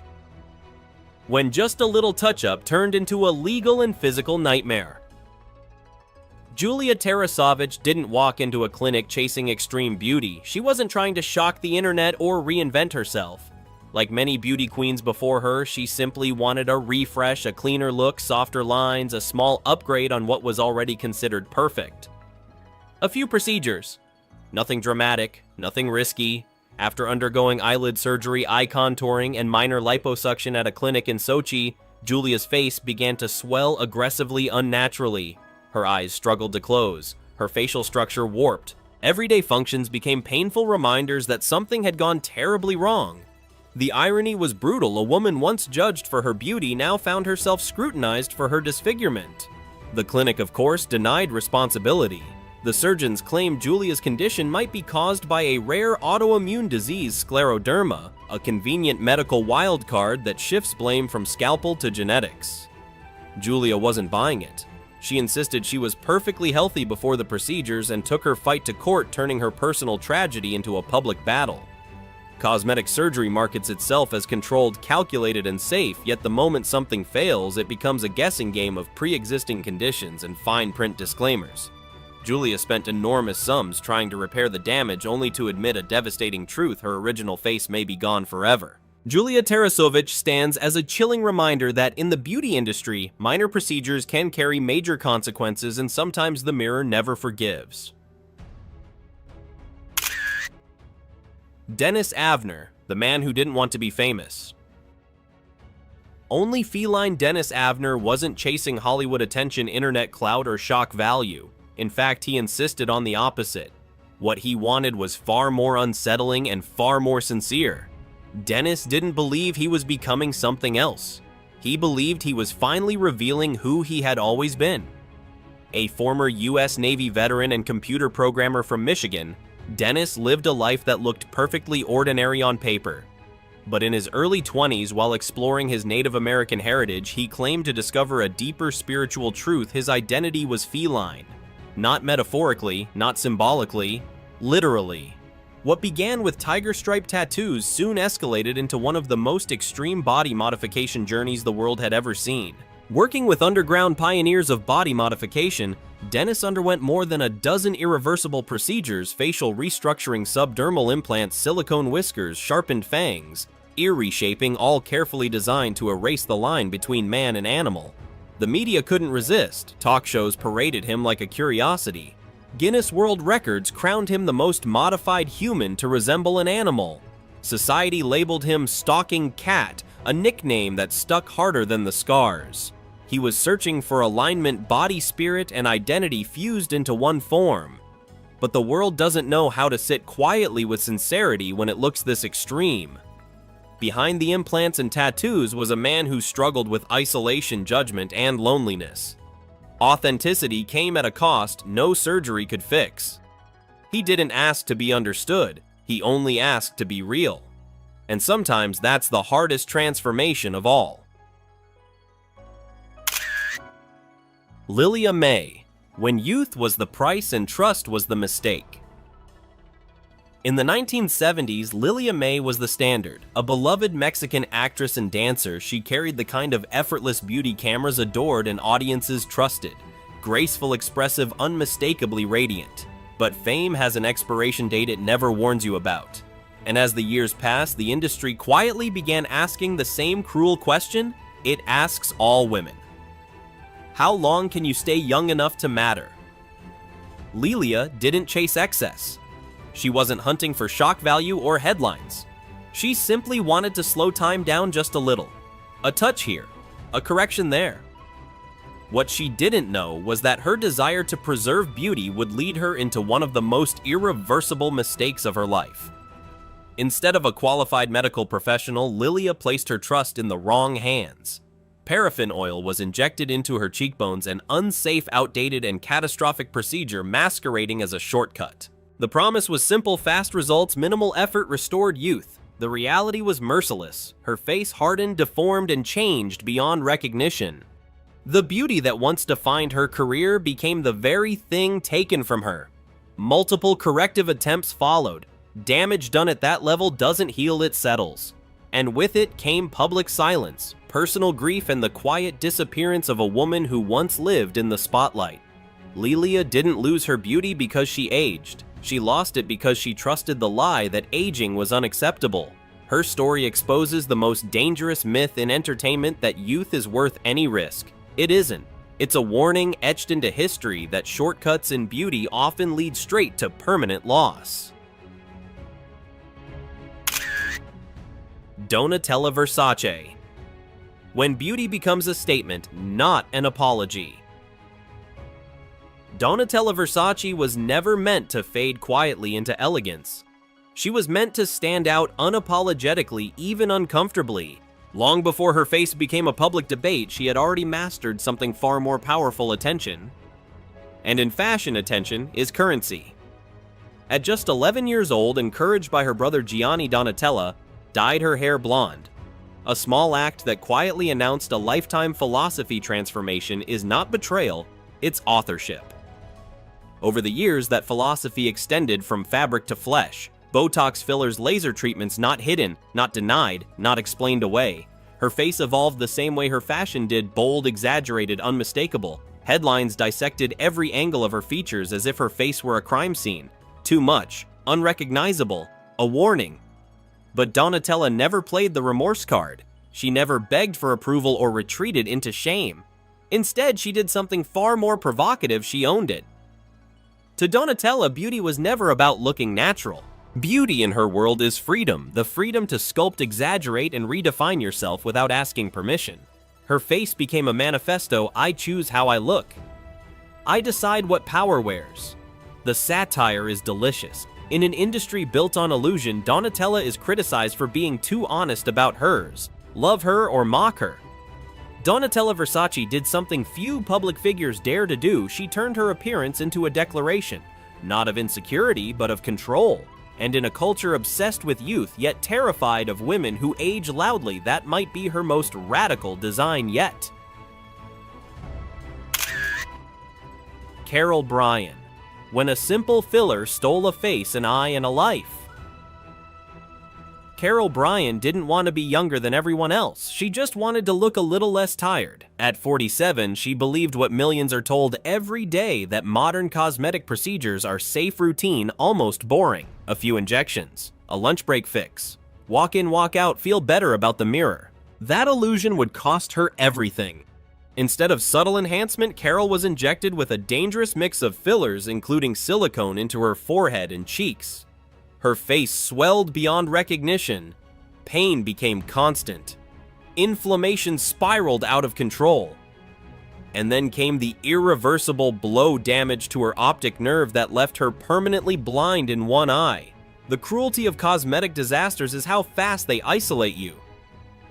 When just a little touch-up turned into a legal and physical nightmare. Julia Tarasovich didn't walk into a clinic chasing extreme beauty. She wasn't trying to shock the internet or reinvent herself. Like many beauty queens before her, she simply wanted a refresh, a cleaner look, softer lines, a small upgrade on what was already considered perfect. A few procedures. Nothing dramatic, nothing risky. After undergoing eyelid surgery, eye contouring, and minor liposuction at a clinic in Sochi, Julia's face began to swell aggressively unnaturally. Her eyes struggled to close. Her facial structure warped. Everyday functions became painful reminders that something had gone terribly wrong. The irony was brutal. A woman once judged for her beauty now found herself scrutinized for her disfigurement. The clinic, of course, denied responsibility. The surgeons claimed Julia's condition might be caused by a rare autoimmune disease, scleroderma, a convenient medical wildcard that shifts blame from scalpel to genetics. Julia wasn't buying it. She insisted she was perfectly healthy before the procedures and took her fight to court, turning her personal tragedy into a public battle. Cosmetic surgery markets itself as controlled, calculated, and safe, yet the moment something fails, it becomes a guessing game of pre-existing conditions and fine print disclaimers. Julia spent enormous sums trying to repair the damage, only to admit a devastating truth: her original face may be gone forever. Julia Tarasovich stands as a chilling reminder that in the beauty industry, minor procedures can carry major consequences, and sometimes the mirror never forgives. Dennis Avner, the man who didn't want to be famous. Only feline Dennis Avner wasn't chasing Hollywood attention, internet clout, or shock value. In fact, he insisted on the opposite. What he wanted was far more unsettling and far more sincere. Dennis didn't believe he was becoming something else. He believed he was finally revealing who he had always been. A former US Navy veteran and computer programmer from Michigan, Dennis lived a life that looked perfectly ordinary on paper. But in his early 20s, while exploring his Native American heritage, he claimed to discover a deeper spiritual truth: his identity was feline. Not metaphorically, not symbolically, literally. What began with tiger-striped tattoos soon escalated into one of the most extreme body modification journeys the world had ever seen. Working with underground pioneers of body modification, Dennis underwent more than a dozen irreversible procedures: facial restructuring, subdermal implants, silicone whiskers, sharpened fangs, ear reshaping, all carefully designed to erase the line between man and animal. The media couldn't resist. Talk shows paraded him like a curiosity. Guinness World Records crowned him the most modified human to resemble an animal. Society labeled him stalking cat, a nickname that stuck harder than the scars. He was searching for alignment, body, spirit, and identity fused into one form. But the world doesn't know how to sit quietly with sincerity when it looks this extreme. Behind the implants and tattoos was a man who struggled with isolation, judgment, and loneliness. Authenticity came at a cost no surgery could fix. He didn't ask to be understood, he only asked to be real. And sometimes that's the hardest transformation of all. Lilia May, when youth was the price and trust was the mistake. In the 1970s, Lilia May was the standard. A beloved Mexican actress and dancer, she carried the kind of effortless beauty cameras adored and audiences trusted. Graceful, expressive, unmistakably radiant. But fame has an expiration date it never warns you about. And as the years passed, the industry quietly began asking the same cruel question it asks all women. How long can you stay young enough to matter? Lilia didn't chase excess. She wasn't hunting for shock value or headlines. She simply wanted to slow time down just a little. A touch here, a correction there. What she didn't know was that her desire to preserve beauty would lead her into one of the most irreversible mistakes of her life. Instead of a qualified medical professional, Lilia placed her trust in the wrong hands. Paraffin oil was injected into her cheekbones, an unsafe, outdated, and catastrophic procedure masquerading as a shortcut. The promise was simple: fast results, minimal effort, restored youth. The reality was merciless. Her face hardened, deformed, and changed beyond recognition. The beauty that once defined her career became the very thing taken from her. Multiple corrective attempts followed. Damage done at that level doesn't heal, it settles. And with it came public silence, personal grief, and the quiet disappearance of a woman who once lived in the spotlight. Lilia didn't lose her beauty because she aged. She lost it because she trusted the lie that aging was unacceptable. Her story exposes the most dangerous myth in entertainment: that youth is worth any risk. It isn't. It's a warning etched into history that shortcuts in beauty often lead straight to permanent loss. Donatella Versace. When beauty becomes a statement, not an apology. Donatella Versace was never meant to fade quietly into elegance. She was meant to stand out unapologetically, even uncomfortably. Long before her face became a public debate, she had already mastered something far more powerful: attention. And in fashion, attention is currency. At just 11 years old, encouraged by her brother Gianni, Donatella dyed her hair blonde. A small act that quietly announced a lifetime philosophy transformation is not betrayal, it's authorship. Over the years, that philosophy extended from fabric to flesh. Botox fillers, laser treatments, not hidden, not denied, not explained away. Her face evolved the same way her fashion did: bold, exaggerated, unmistakable. Headlines dissected every angle of her features as if her face were a crime scene. Too much, unrecognizable, a warning. But Donatella never played the remorse card. She never begged for approval or retreated into shame. Instead, she did something far more provocative: she owned it. To Donatella, beauty was never about looking natural. Beauty in her world is freedom, the freedom to sculpt, exaggerate, and redefine yourself without asking permission. Her face became a manifesto: I choose how I look. I decide what power wears. The satire is delicious. In an industry built on illusion, Donatella is criticized for being too honest about hers. Love her or mock her. Donatella Versace did something few public figures dare to do. She turned her appearance into a declaration, not of insecurity, but of control. And in a culture obsessed with youth, yet terrified of women who age loudly, that might be her most radical design yet. Carol Bryan. When a simple filler stole a face, an eye, and a life. Carol Bryan didn't want to be younger than everyone else. She just wanted to look a little less tired. At 47, she believed what millions are told every day, that modern cosmetic procedures are safe, routine, almost boring. A few injections, a lunch break fix. Walk in, walk out, feel better about the mirror. That illusion would cost her everything. Instead of subtle enhancement, Carol was injected with a dangerous mix of fillers, including silicone, into her forehead and cheeks. Her face swelled beyond recognition. Pain became constant. Inflammation spiraled out of control. And then came the irreversible blow: damage to her optic nerve that left her permanently blind in one eye. The cruelty of cosmetic disasters is how fast they isolate you.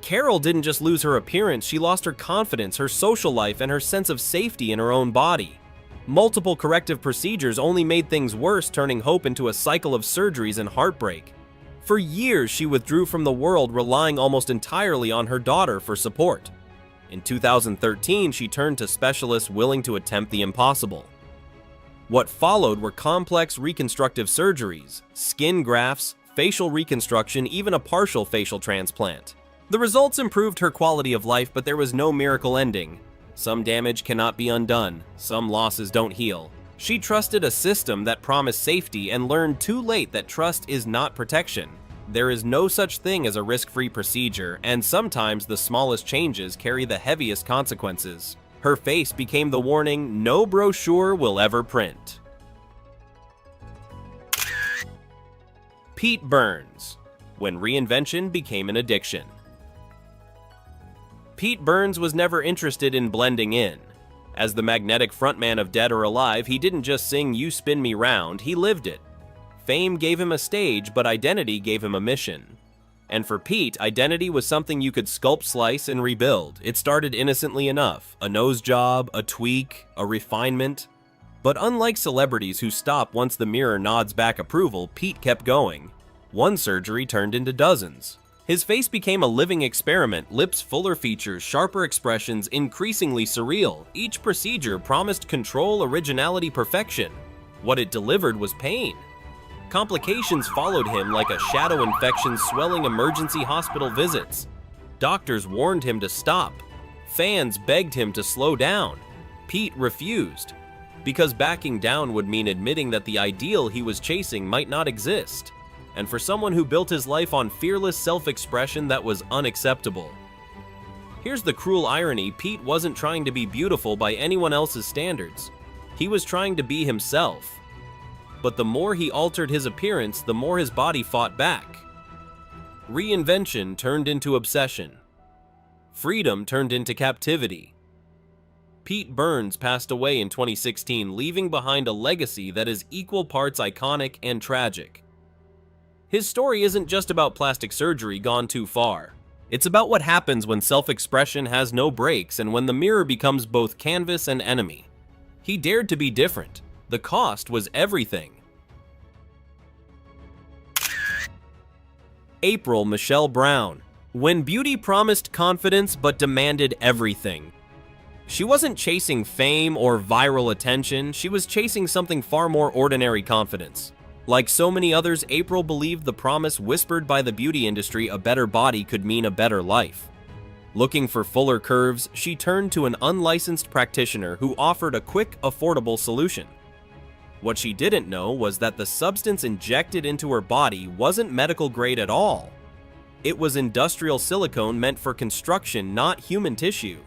Carol didn't just lose her appearance, she lost her confidence, her social life, and her sense of safety in her own body. Multiple corrective procedures only made things worse, turning hope into a cycle of surgeries and heartbreak. For years, she withdrew from the world, relying almost entirely on her daughter for support. In 2013, she turned to specialists willing to attempt the impossible. What followed were complex reconstructive surgeries, skin grafts, facial reconstruction, even a partial facial transplant. The results improved her quality of life, but there was no miracle ending. Some damage cannot be undone, some losses don't heal. She trusted a system that promised safety and learned too late that trust is not protection. There is no such thing as a risk-free procedure, and sometimes the smallest changes carry the heaviest consequences. Her face became the warning no brochure will ever print. Pete Burns. When reinvention became an addiction. Pete Burns was never interested in blending in. As the magnetic frontman of Dead or Alive, he didn't just sing "You Spin Me Round," he lived it. Fame gave him a stage, but identity gave him a mission. And for Pete, identity was something you could sculpt, slice, and rebuild. It started innocently enough. A nose job, a tweak, a refinement. But unlike celebrities who stop once the mirror nods back approval, Pete kept going. One surgery turned into dozens. His face became a living experiment, lips fuller features, sharper expressions, increasingly surreal. Each procedure promised control, originality, perfection. What it delivered was pain. Complications followed him like a shadow infection, swelling emergency hospital visits. Doctors warned him to stop. Fans begged him to slow down. Pete refused, because backing down would mean admitting that the ideal he was chasing might not exist. And for someone who built his life on fearless self-expression, that was unacceptable. Here's the cruel irony: Pete wasn't trying to be beautiful by anyone else's standards. He was trying to be himself. But the more he altered his appearance, the more his body fought back. Reinvention turned into obsession. Freedom turned into captivity. Pete Burns passed away in 2016, leaving behind a legacy that is equal parts iconic and tragic. His story isn't just about plastic surgery gone too far. It's about what happens when self-expression has no brakes and when the mirror becomes both canvas and enemy. He dared to be different. The cost was everything. April Michelle Brown. When beauty promised confidence but demanded everything. She wasn't chasing fame or viral attention, she was chasing something far more ordinary: confidence. Like so many others, April believed the promise whispered by the beauty industry a better body could mean a better life. Looking for fuller curves, she turned to an unlicensed practitioner who offered a quick, affordable solution. What she didn't know was that the substance injected into her body wasn't medical grade at all. It was industrial silicone meant for construction, not human tissue.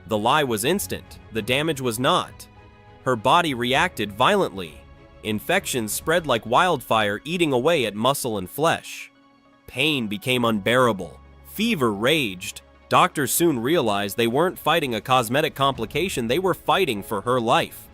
The lie was instant, the damage was not. Her body reacted violently. Infections spread like wildfire, eating away at muscle and flesh. Pain became unbearable. Fever raged. Doctors soon realized they weren't fighting a cosmetic complication, they were fighting for her life.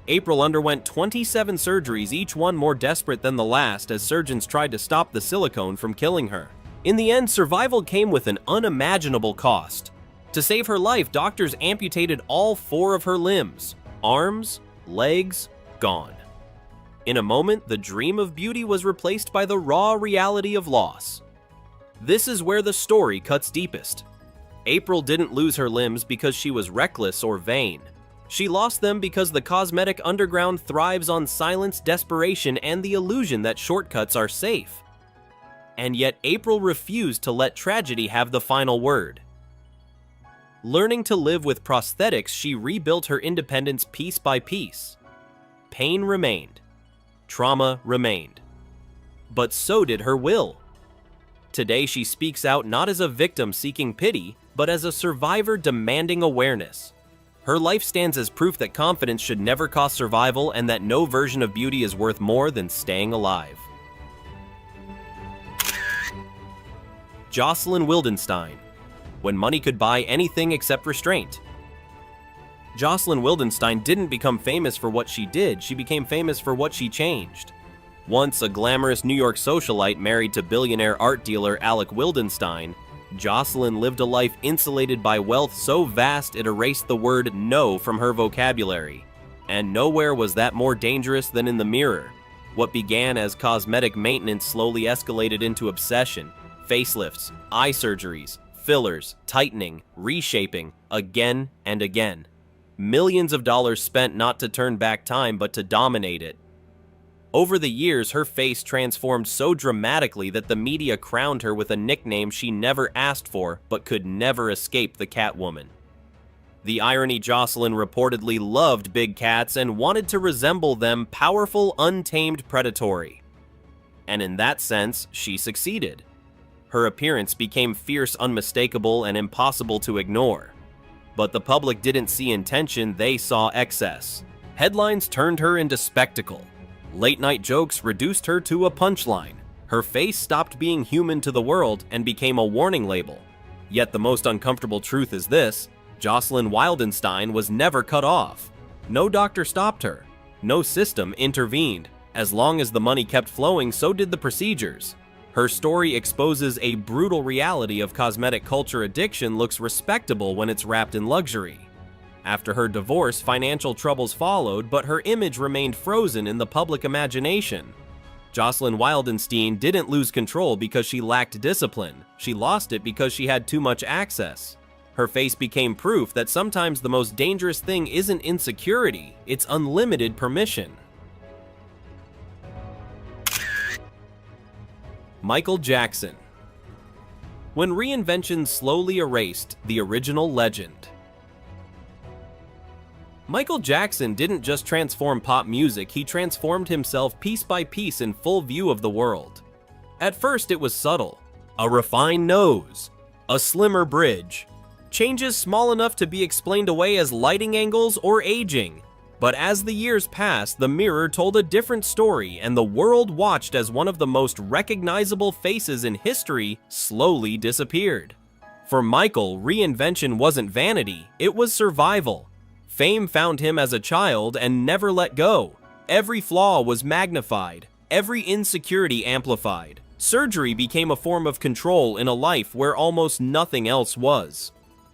April underwent 27 surgeries, each one more desperate than the last, as surgeons tried to stop the silicone from killing her. In the end, survival came with an unimaginable cost. To save her life, doctors amputated all 4 of her limbs. Arms, legs, gone. In a moment, the dream of beauty was replaced by the raw reality of loss. This is where the story cuts deepest. April didn't lose her limbs because she was reckless or vain. She lost them because the cosmetic underground thrives on silence, desperation, and the illusion that shortcuts are safe. And yet April refused to let tragedy have the final word. Learning to live with prosthetics, she rebuilt her independence piece by piece. Pain remained. Trauma remained. But so did her will. Today she speaks out not as a victim seeking pity, but as a survivor demanding awareness. Her life stands as proof that confidence should never cost survival and that no version of beauty is worth more than staying alive. Jocelyn Wildenstein. When money could buy anything except restraint. Jocelyn Wildenstein didn't become famous for what she did, she became famous for what she changed. Once a glamorous New York socialite married to billionaire art dealer Alec Wildenstein, Jocelyn lived a life insulated by wealth so vast it erased the word no from her vocabulary. And nowhere was that more dangerous than in the mirror. What began as cosmetic maintenance slowly escalated into obsession, facelifts, eye surgeries, fillers, tightening, reshaping, again and again. Millions of dollars spent not to turn back time but to dominate it. Over the years, her face transformed so dramatically that the media crowned her with a nickname she never asked for but could never escape: the Catwoman. The irony: Jocelyn reportedly loved big cats and wanted to resemble them, powerful, untamed, predatory. And in that sense, she succeeded. Her appearance became fierce, unmistakable, and impossible to ignore. But the public didn't see intention, they saw excess. Headlines turned her into spectacle. Late-night jokes reduced her to a punchline. Her face stopped being human to the world and became a warning label. Yet the most uncomfortable truth is this: Jocelyn Wildenstein was never cut off. No doctor stopped her. No system intervened. As long as the money kept flowing, so did the procedures. Her story exposes a brutal reality of cosmetic culture. Addiction looks respectable when it's wrapped in luxury. After her divorce, financial troubles followed, but her image remained frozen in the public imagination. Jocelyn Wildenstein didn't lose control because she lacked discipline. She lost it because she had too much access. Her face became proof that sometimes the most dangerous thing isn't insecurity, it's unlimited permission. Michael Jackson. When reinvention slowly erased the original legend. Michael Jackson didn't just transform pop music, he transformed himself piece by piece in full view of the world. At first it was subtle. A refined nose, a slimmer bridge, changes small enough to be explained away as lighting angles or aging. But as the years passed, the mirror told a different story, and the world watched as one of the most recognizable faces in history slowly disappeared. For Michael, reinvention wasn't vanity, it was survival. Fame found him as a child and never let go. Every flaw was magnified, every insecurity amplified. Surgery became a form of control in a life where almost nothing else was.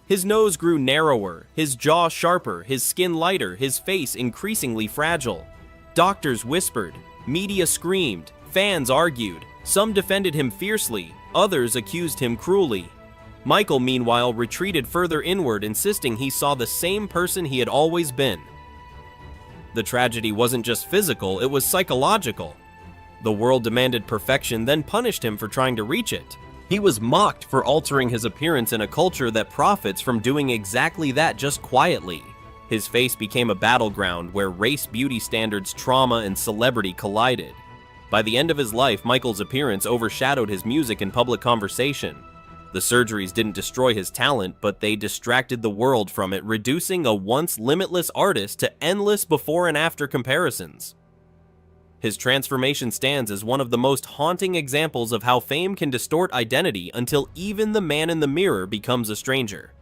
His nose grew narrower, his jaw sharper, his skin lighter, his face increasingly fragile. Doctors whispered, media screamed, fans argued. Some defended him fiercely, others accused him cruelly. Michael, meanwhile, retreated further inward, insisting he saw the same person he had always been. The tragedy wasn't just physical, it was psychological. The world demanded perfection, then punished him for trying to reach it. He was mocked for altering his appearance in a culture that profits from doing exactly that just quietly. His face became a battleground where race, beauty standards, trauma, and celebrity collided. By the end of his life, Michael's appearance overshadowed his music and public conversation. The surgeries didn't destroy his talent, but they distracted the world from it, reducing a once limitless artist to endless before and after comparisons. His transformation stands as one of the most haunting examples of how fame can distort identity until even the man in the mirror becomes a stranger.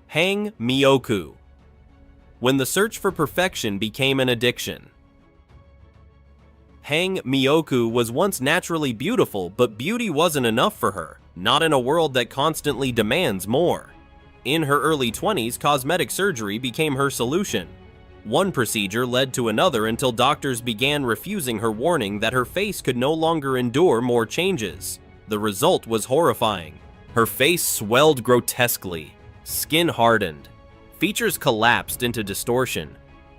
Hang Myoku. When the search for perfection became an addiction. Hang Myoku was once naturally beautiful, but beauty wasn't enough for her, not in a world that constantly demands more. In her early 20s, cosmetic surgery became her solution. One procedure led to another until doctors began refusing her warning that her face could no longer endure more changes. The result was horrifying. Her face swelled grotesquely, skin hardened, features collapsed into distortion.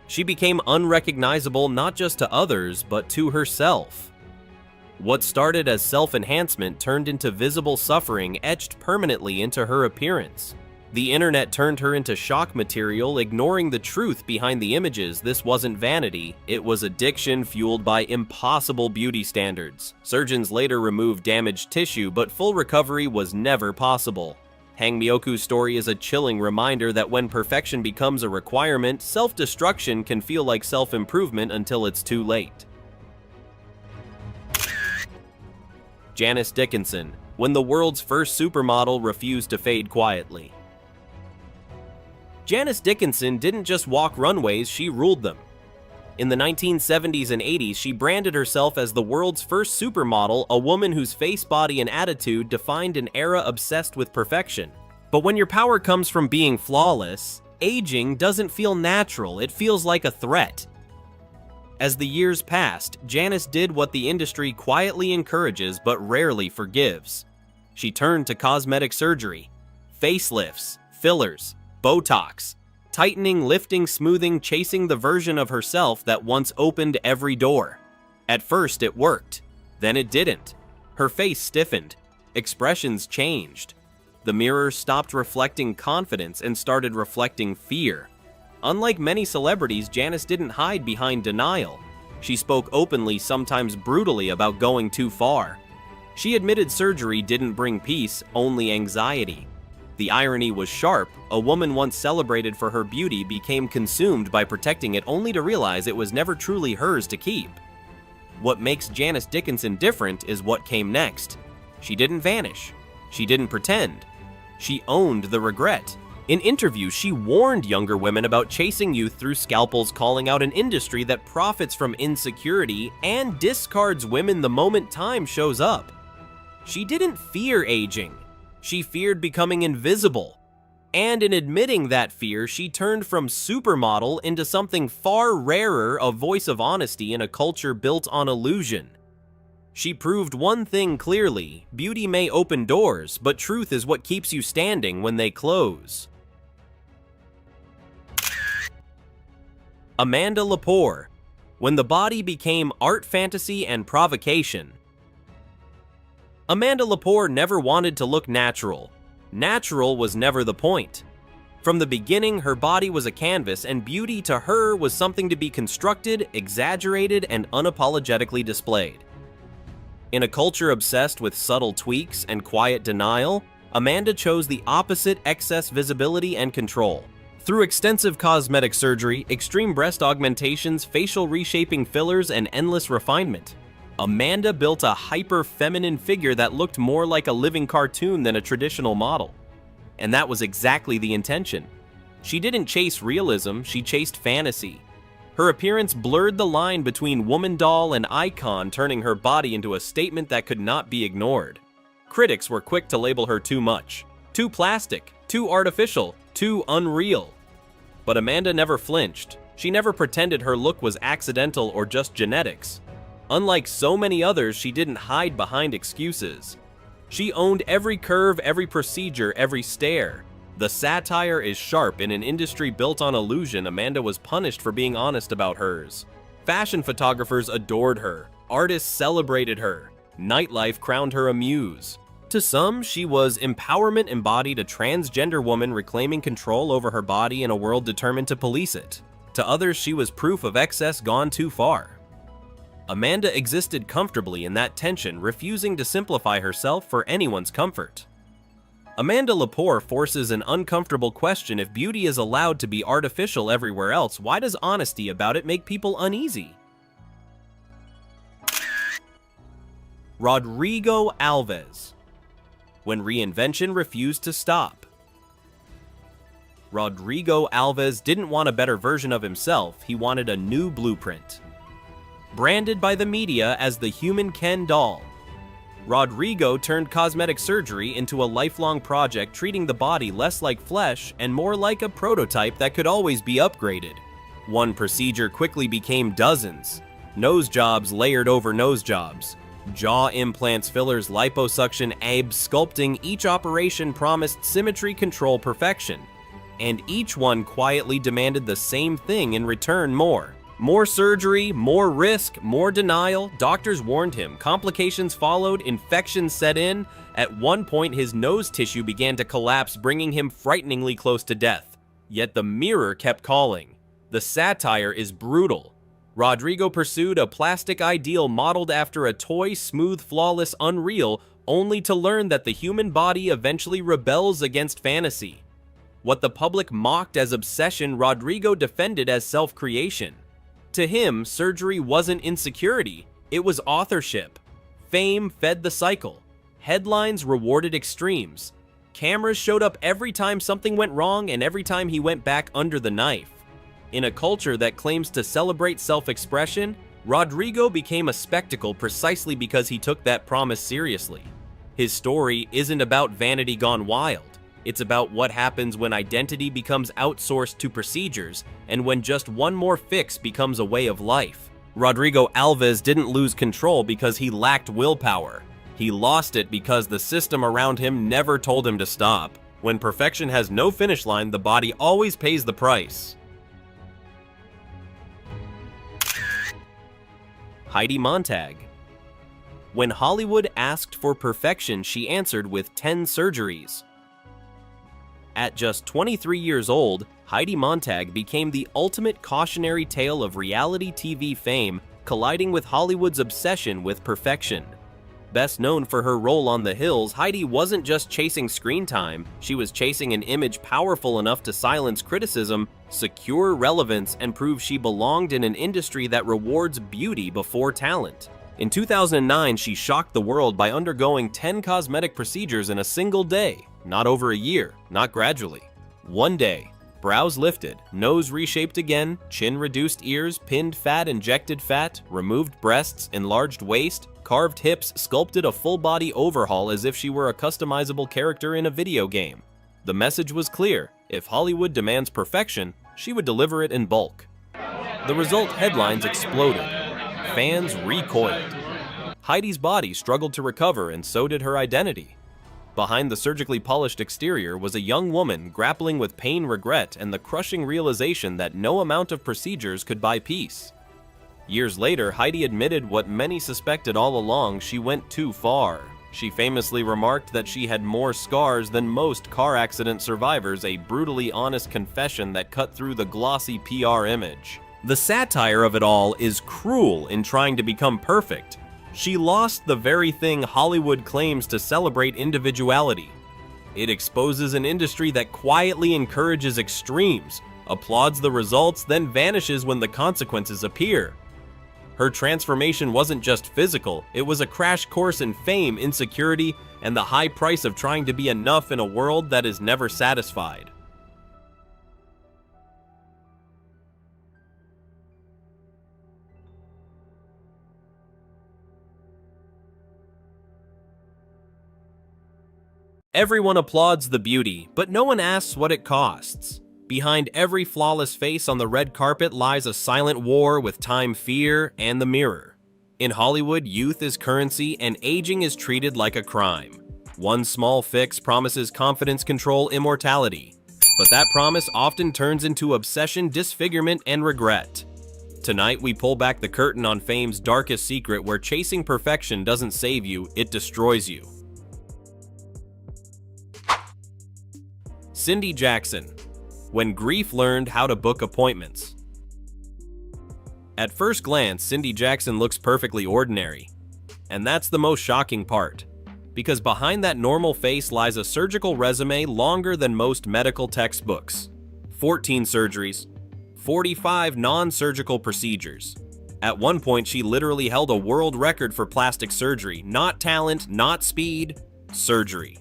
She became unrecognizable not just to others, but to herself. What started as self-enhancement turned into visible suffering etched permanently into her appearance. The internet turned her into shock material, ignoring the truth behind the images. This wasn't vanity, it was addiction fueled by impossible beauty standards. Surgeons later removed damaged tissue, but full recovery was never possible. Hang Myoku's story is a chilling reminder that when perfection becomes a requirement, self-destruction can feel like self-improvement until it's too late. Janice Dickinson, when the world's first supermodel refused to fade quietly. Janice Dickinson didn't just walk runways, she ruled them. In the 1970s and 80s, she branded herself as the world's first supermodel, a woman whose face, body, and attitude defined an era obsessed with perfection. But when your power comes from being flawless, aging doesn't feel natural, it feels like a threat. As the years passed, Janice did what the industry quietly encourages but rarely forgives. She turned to cosmetic surgery, facelifts, fillers, Botox, tightening, lifting, smoothing, chasing the version of herself that once opened every door. At first it worked, then it didn't. Her face stiffened, expressions changed. The mirror stopped reflecting confidence and started reflecting fear. Unlike many celebrities, Janice didn't hide behind denial. She spoke openly, sometimes brutally, about going too far. She admitted surgery didn't bring peace, only anxiety. The irony was sharp. A woman once celebrated for her beauty became consumed by protecting it only to realize it was never truly hers to keep. What makes Janice Dickinson different is what came next. She didn't vanish. She didn't pretend. She owned the regret. In interviews, she warned younger women about chasing youth through scalpels, calling out an industry that profits from insecurity and discards women the moment time shows up. She didn't fear aging. She feared becoming invisible. And in admitting that fear, she turned from supermodel into something far rarer, a voice of honesty in a culture built on illusion. She proved one thing clearly: beauty may open doors, but truth is what keeps you standing when they close. Amanda Lepore, when the body became art fantasy and provocation. Amanda Lepore never wanted to look natural. Natural was never the point. From the beginning, her body was a canvas, and beauty to her was something to be constructed, exaggerated, and unapologetically displayed. In a culture obsessed with subtle tweaks and quiet denial, Amanda chose the opposite: excess visibility and control. Through extensive cosmetic surgery, extreme breast augmentations, facial reshaping fillers, and endless refinement, Amanda built a hyper-feminine figure that looked more like a living cartoon than a traditional model. And that was exactly the intention. She didn't chase realism, she chased fantasy. Her appearance blurred the line between woman doll and icon, turning her body into a statement that could not be ignored. Critics were quick to label her too much, too plastic, too artificial, too unreal. But Amanda never flinched. She never pretended her look was accidental or just genetics. Unlike so many others, she didn't hide behind excuses. She owned every curve, every procedure, every stare. The satire is sharp. In an industry built on illusion, Amanda was punished for being honest about hers. Fashion photographers adored her. Artists celebrated her. Nightlife crowned her a muse. To some, she was empowerment embodied, a transgender woman reclaiming control over her body in a world determined to police it. To others, she was proof of excess gone too far. Amanda existed comfortably in that tension, refusing to simplify herself for anyone's comfort. Amanda Lepore forces an uncomfortable question: if beauty is allowed to be artificial everywhere else, why does honesty about it make people uneasy? Rodrigo Alves, when reinvention refused to stop. Rodrigo Alves didn't want a better version of himself, he wanted a new blueprint. Branded by the media as the human Ken doll, Rodrigo turned cosmetic surgery into a lifelong project, treating the body less like flesh and more like a prototype that could always be upgraded. One procedure quickly became dozens. Nose jobs layered over nose jobs. Jaw implants, fillers, liposuction, abs, sculpting. Each operation promised symmetry, control, perfection. And each one quietly demanded the same thing in return: more. More surgery, more risk, more denial. Doctors warned him. Complications followed, infections set in. At one point, his nose tissue began to collapse, bringing him frighteningly close to death. Yet the mirror kept calling. The satire is brutal. Rodrigo pursued a plastic ideal modeled after a toy, smooth, flawless, unreal, only to learn that the human body eventually rebels against fantasy. What the public mocked as obsession, Rodrigo defended as self-creation. To him, surgery wasn't insecurity, it was authorship. Fame fed the cycle. Headlines rewarded extremes. Cameras showed up every time something went wrong and every time he went back under the knife. In a culture that claims to celebrate self-expression, Rodrigo became a spectacle precisely because he took that promise seriously. His story isn't about vanity gone wild. It's about what happens when identity becomes outsourced to procedures and when just one more fix becomes a way of life. Rodrigo Alves didn't lose control because he lacked willpower. He lost it because the system around him never told him to stop. When perfection has no finish line, the body always pays the price. Heidi Montag. When Hollywood asked for perfection, she answered with 10 surgeries. At just 23 years old, Heidi Montag became the ultimate cautionary tale of reality TV fame, colliding with Hollywood's obsession with perfection. Best known for her role on The Hills, Heidi wasn't just chasing screen time, she was chasing an image powerful enough to silence criticism, secure relevance, and prove she belonged in an industry that rewards beauty before talent. In 2009, she shocked the world by undergoing 10 cosmetic procedures in a single day. Not over a year, not gradually. One day. Brows lifted, nose reshaped again, chin reduced ears, pinned fat, injected fat, removed breasts, enlarged waist, carved hips, sculpted a full-body overhaul as if she were a customizable character in a video game. The message was clear: if Hollywood demands perfection, she would deliver it in bulk. The result headlines exploded. Fans recoiled. Heidi's body struggled to recover, and so did her identity. Behind the surgically polished exterior was a young woman grappling with pain, regret, and the crushing realization that no amount of procedures could buy peace. Years later, Heidi admitted what many suspected all along: she went too far. She famously remarked that she had more scars than most car accident survivors, a brutally honest confession that cut through the glossy PR image. The satire of it all is cruel in trying to become perfect. She lost the very thing Hollywood claims to celebrate: individuality. It exposes an industry that quietly encourages extremes, applauds the results, then vanishes when the consequences appear. Her transformation wasn't just physical, it was a crash course in fame, insecurity, and the high price of trying to be enough in a world that is never satisfied. Everyone applauds the beauty, but no one asks what it costs. Behind every flawless face on the red carpet lies a silent war with time, fear, and the mirror. In Hollywood, youth is currency and aging is treated like a crime. One small fix promises confidence, control, immortality. But that promise often turns into obsession, disfigurement, and regret. Tonight, we pull back the curtain on fame's darkest secret, where chasing perfection doesn't save you, it destroys you. Cindy Jackson. When grief learned how to book appointments. At first glance, Cindy Jackson looks perfectly ordinary. And that's the most shocking part. Because behind that normal face lies a surgical resume longer than most medical textbooks. 14 surgeries, 45 non-surgical procedures. At one point, she literally held a world record for plastic surgery. Not talent, not speed, surgery.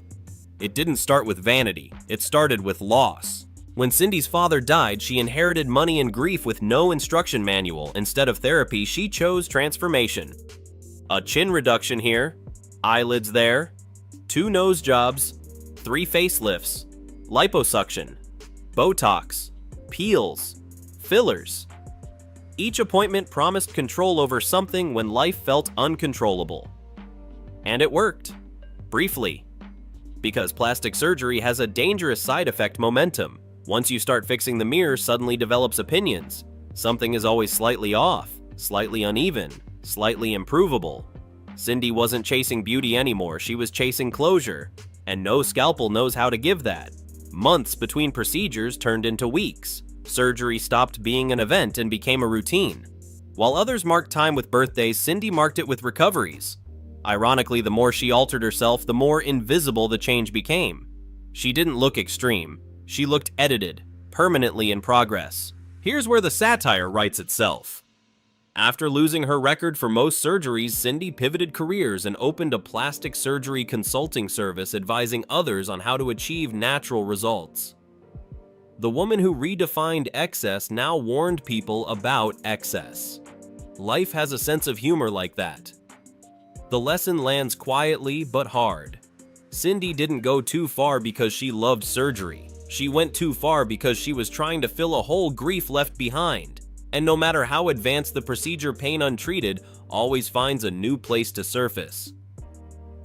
It didn't start with vanity, it started with loss. When Cindy's father died, she inherited money and grief with no instruction manual. Instead of therapy, she chose transformation. A chin reduction here, eyelids there, 2 nose jobs, 3 facelifts, liposuction, Botox, peels, fillers. Each appointment promised control over something when life felt uncontrollable. And it worked. Briefly. Because plastic surgery has a dangerous side effect: momentum. Once you start fixing the mirror, suddenly develops opinions. Something is always slightly off, slightly uneven, slightly improvable. Cindy wasn't chasing beauty anymore, she was chasing closure. And no scalpel knows how to give that. Months between procedures turned into weeks. Surgery stopped being an event and became a routine. While others marked time with birthdays, Cindy marked it with recoveries. Ironically, the more she altered herself, the more invisible the change became. She didn't look extreme. She looked edited, permanently in progress. Here's where the satire writes itself. After losing her record for most surgeries, Cindy pivoted careers and opened a plastic surgery consulting service advising others on how to achieve natural results. The woman who redefined excess now warned people about excess. Life has a sense of humor like that. The lesson lands quietly but hard. Cindy didn't go too far because she loved surgery. She went too far because she was trying to fill a hole grief left behind. And no matter how advanced the procedure, pain untreated always finds a new place to surface.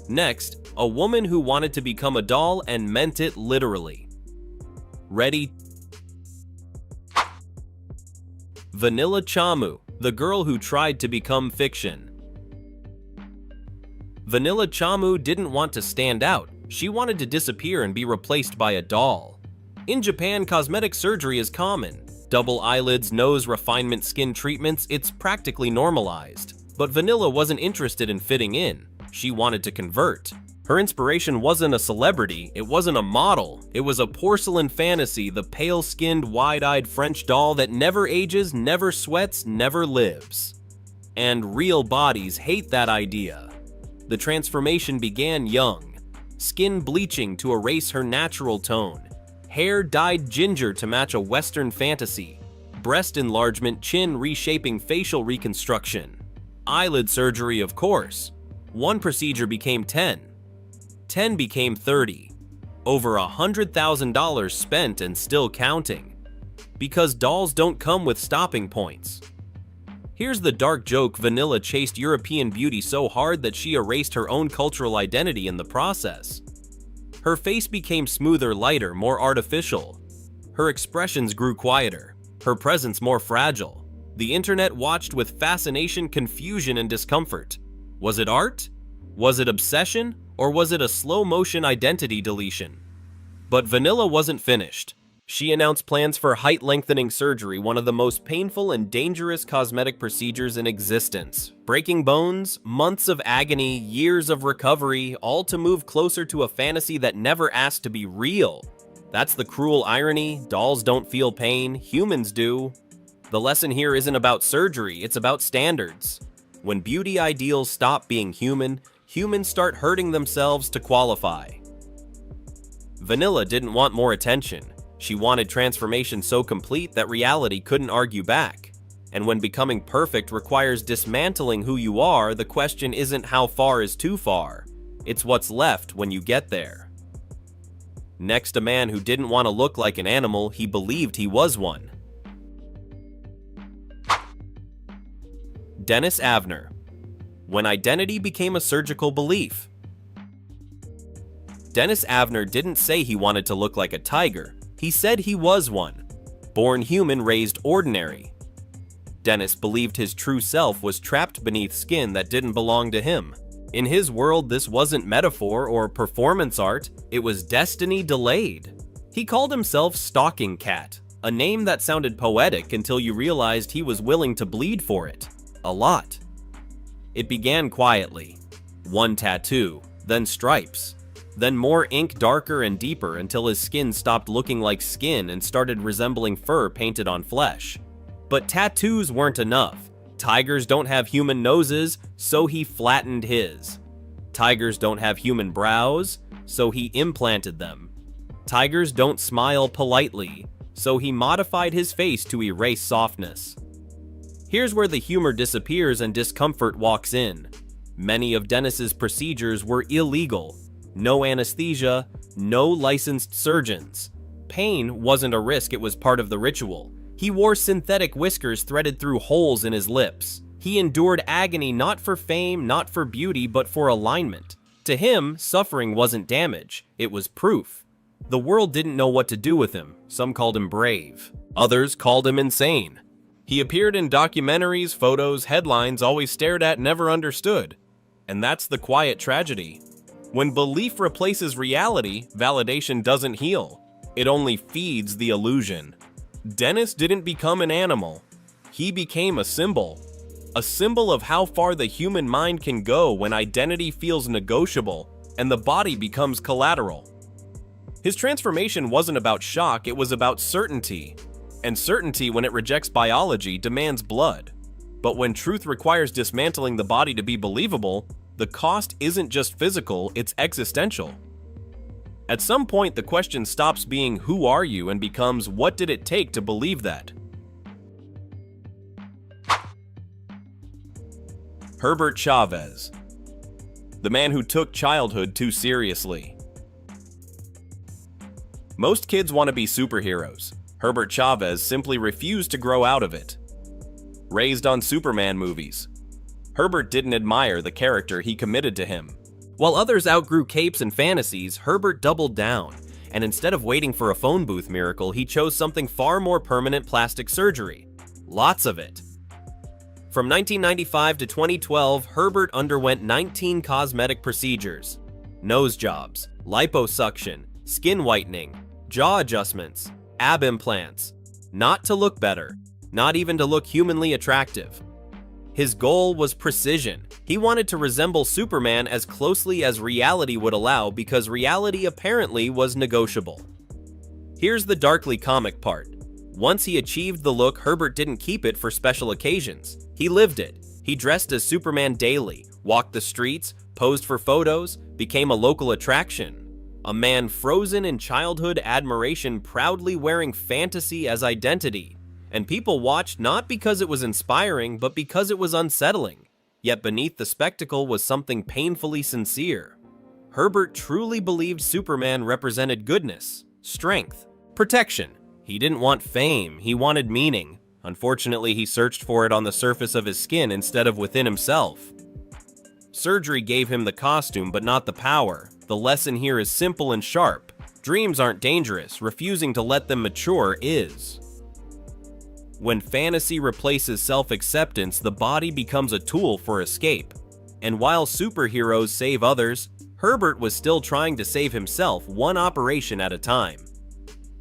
Next, a woman who wanted to become a doll and meant it literally. Ready? Vanilla Chamu, the girl who tried to become fiction. Vanilla Chamu didn't want to stand out. She wanted to disappear and be replaced by a doll. In Japan, cosmetic surgery is common. Double eyelids, nose refinement, skin treatments, it's practically normalized. But Vanilla wasn't interested in fitting in. She wanted to convert. Her inspiration wasn't a celebrity, it wasn't a model. It was a porcelain fantasy, the pale-skinned, wide-eyed French doll that never ages, never sweats, never lives. And real bodies hate that idea. The transformation began young. Skin bleaching to erase her natural tone. Hair dyed ginger to match a Western fantasy. Breast enlargement, chin reshaping, facial reconstruction. Eyelid surgery, of course. One procedure became 10. 10 became 30. Over $100,000 spent and still counting. Because dolls don't come with stopping points. Here's the dark joke: Vanilla chased European beauty so hard that she erased her own cultural identity in the process. Her face became smoother, lighter, more artificial. Her expressions grew quieter, her presence more fragile. The internet watched with fascination, confusion, and discomfort. Was it art? Was it obsession? Or was it a slow-motion identity deletion? But Vanilla wasn't finished. She announced plans for height-lengthening surgery, one of the most painful and dangerous cosmetic procedures in existence. Breaking bones, months of agony, years of recovery, all to move closer to a fantasy that never asked to be real. That's the cruel irony. Dolls don't feel pain, humans do. The lesson here isn't about surgery, it's about standards. When beauty ideals stop being human, humans start hurting themselves to qualify. Vanilla didn't want more attention. She wanted transformation so complete that reality couldn't argue back. And when becoming perfect requires dismantling who you are, the question isn't how far is too far. It's what's left when you get there. Next, a man who didn't want to look like an animal, he believed he was one. Dennis Avner. When identity became a surgical belief. Dennis Avner didn't say he wanted to look like a tiger. He said he was one. Born human, raised ordinary. Dennis believed his true self was trapped beneath skin that didn't belong to him. In his world, this wasn't metaphor or performance art, it was destiny delayed. He called himself Stalking Cat, a name that sounded poetic until you realized he was willing to bleed for it. A lot. It began quietly. One tattoo, then stripes. Then more ink, darker and deeper, until his skin stopped looking like skin and started resembling fur painted on flesh. But tattoos weren't enough. Tigers don't have human noses, so he flattened his. Tigers don't have human brows, so he implanted them. Tigers don't smile politely, so he modified his face to erase softness. Here's where the humor disappears and discomfort walks in. Many of Dennis's procedures were illegal. No anesthesia, no licensed surgeons. Pain wasn't a risk, it was part of the ritual. He wore synthetic whiskers threaded through holes in his lips. He endured agony not for fame, not for beauty, but for alignment. To him, suffering wasn't damage, it was proof. The world didn't know what to do with him. Some called him brave. Others called him insane. He appeared in documentaries, photos, headlines, always stared at, never understood. And that's the quiet tragedy. When belief replaces reality, validation doesn't heal. It only feeds the illusion. Dennis didn't become an animal. He became a symbol. A symbol of how far the human mind can go when identity feels negotiable and the body becomes collateral. His transformation wasn't about shock, it was about certainty. And certainty, when it rejects biology, demands blood. But when truth requires dismantling the body to be believable, the cost isn't just physical, it's existential. At some point, the question stops being "who are you?" and becomes "what did it take to believe that?" Herbert Chavez. The man who took childhood too seriously. Most kids want to be superheroes. Herbert Chavez simply refused to grow out of it. Raised on Superman movies, Herbert didn't admire the character he committed to him. While others outgrew capes and fantasies, Herbert doubled down, and instead of waiting for a phone booth miracle, he chose something far more permanent: plastic surgery. Lots of it. From 1995 to 2012, Herbert underwent 19 cosmetic procedures: nose jobs, liposuction, skin whitening, jaw adjustments, ab implants. Not to look better, not even to look humanly attractive. His goal was precision. He wanted to resemble Superman as closely as reality would allow, because reality apparently was negotiable. Here's the darkly comic part. Once he achieved the look, Herbert didn't keep it for special occasions. He lived it. He dressed as Superman daily, walked the streets, posed for photos, became a local attraction. A man frozen in childhood admiration, proudly wearing fantasy as identity. And people watched not because it was inspiring, but because it was unsettling. Yet beneath the spectacle was something painfully sincere. Herbert truly believed Superman represented goodness, strength, protection. He didn't want fame, he wanted meaning. Unfortunately, he searched for it on the surface of his skin instead of within himself. Surgery gave him the costume, but not the power. The lesson here is simple and sharp. Dreams aren't dangerous, refusing to let them mature is. When fantasy replaces self-acceptance, the body becomes a tool for escape. And while superheroes save others, Herbert was still trying to save himself one operation at a time.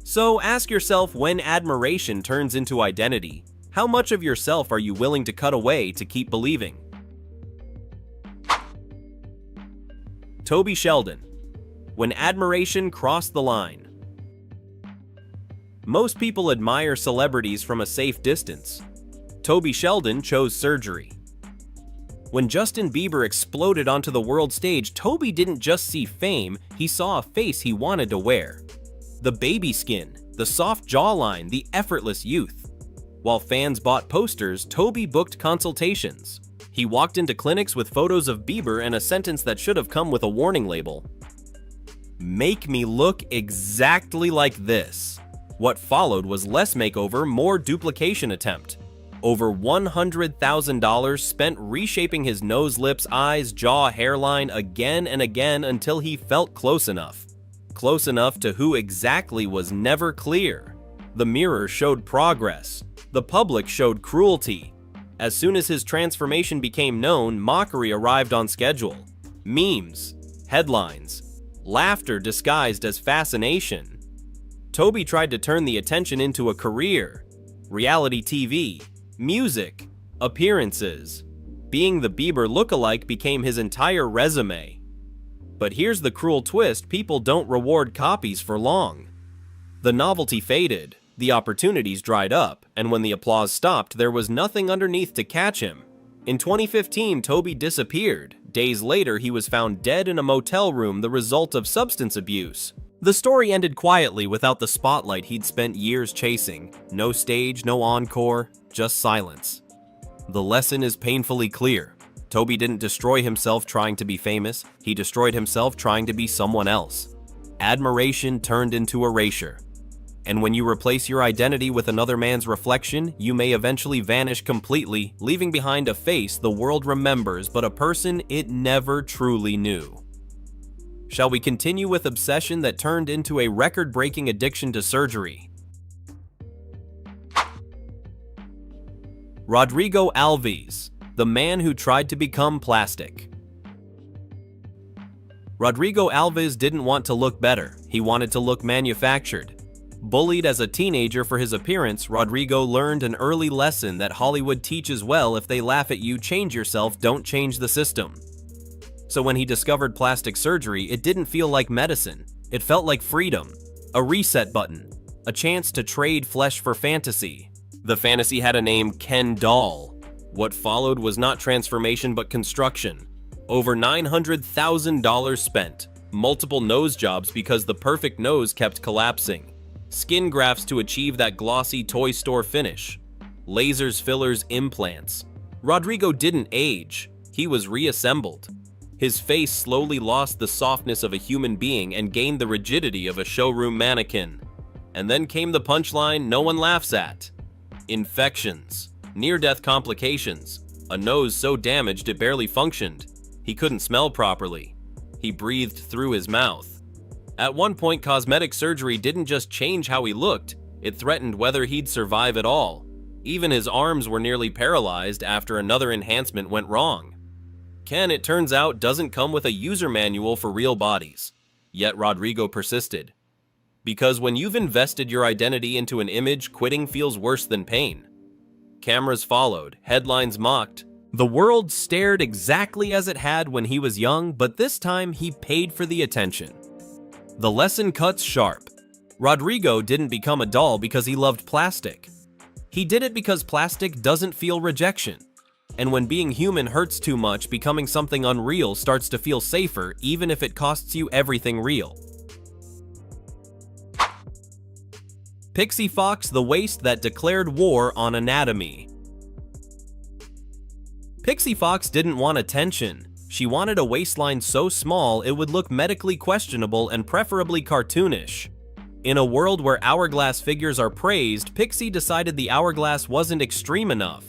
So ask yourself, when admiration turns into identity, how much of yourself are you willing to cut away to keep believing? Toby Sheldon. When admiration crossed the line. Most people admire celebrities from a safe distance. Toby Sheldon chose surgery. When Justin Bieber exploded onto the world stage, Toby didn't just see fame, he saw a face he wanted to wear. The baby skin, the soft jawline, the effortless youth. While fans bought posters, Toby booked consultations. He walked into clinics with photos of Bieber and a sentence that should have come with a warning label. "Make me look exactly like this." What followed was less makeover, more duplication attempt. Over $100,000 spent reshaping his nose, lips, eyes, jaw, hairline again and again until he felt close enough. Close enough to who exactly was never clear. The mirror showed progress. The public showed cruelty. As soon as his transformation became known, mockery arrived on schedule. Memes, headlines, laughter disguised as fascination. Toby tried to turn the attention into a career. Reality TV, music, appearances. Being the Bieber lookalike became his entire resume. But here's the cruel twist: people don't reward copies for long. The novelty faded, the opportunities dried up, and when the applause stopped, there was nothing underneath to catch him. In 2015, Toby disappeared. Days later, he was found dead in a motel room, the result of substance abuse. The story ended quietly without the spotlight he'd spent years chasing. No stage, no encore, just silence. The lesson is painfully clear. Toby didn't destroy himself trying to be famous, he destroyed himself trying to be someone else. Admiration turned into erasure. And when you replace your identity with another man's reflection, you may eventually vanish completely, leaving behind a face the world remembers, but a person it never truly knew. Shall we continue with obsession that turned into a record-breaking addiction to surgery? Rodrigo Alves, the man who tried to become plastic. Rodrigo Alves didn't want to look better, he wanted to look manufactured. Bullied as a teenager for his appearance, Rodrigo learned an early lesson that Hollywood teaches well: if they laugh at you, change yourself, don't change the system. So when he discovered plastic surgery, it didn't feel like medicine. It felt like freedom, a reset button, a chance to trade flesh for fantasy. The fantasy had a name: Ken Doll. What followed was not transformation but construction. Over $900,000 spent, multiple nose jobs because the perfect nose kept collapsing. Skin grafts to achieve that glossy toy store finish. Lasers, fillers, implants. Rodrigo didn't age, he was reassembled. His face slowly lost the softness of a human being and gained the rigidity of a showroom mannequin. And then came the punchline no one laughs at. Infections, near-death complications, a nose so damaged it barely functioned. He couldn't smell properly. He breathed through his mouth. At one point, cosmetic surgery didn't just change how he looked, it threatened whether he'd survive at all. Even his arms were nearly paralyzed after another enhancement went wrong. Ken, it turns out, doesn't come with a user manual for real bodies. Yet Rodrigo persisted. Because when you've invested your identity into an image, quitting feels worse than pain. Cameras followed, headlines mocked. The world stared exactly as it had when he was young, but this time he paid for the attention. The lesson cuts sharp. Rodrigo didn't become a doll because he loved plastic. He did it because plastic doesn't feel rejection. And when being human hurts too much, becoming something unreal starts to feel safer, even if it costs you everything real. Pixie Fox, the waist that declared war on anatomy. Pixie Fox didn't want attention. She wanted a waistline so small it would look medically questionable and preferably cartoonish. In a world where hourglass figures are praised, Pixie decided the hourglass wasn't extreme enough.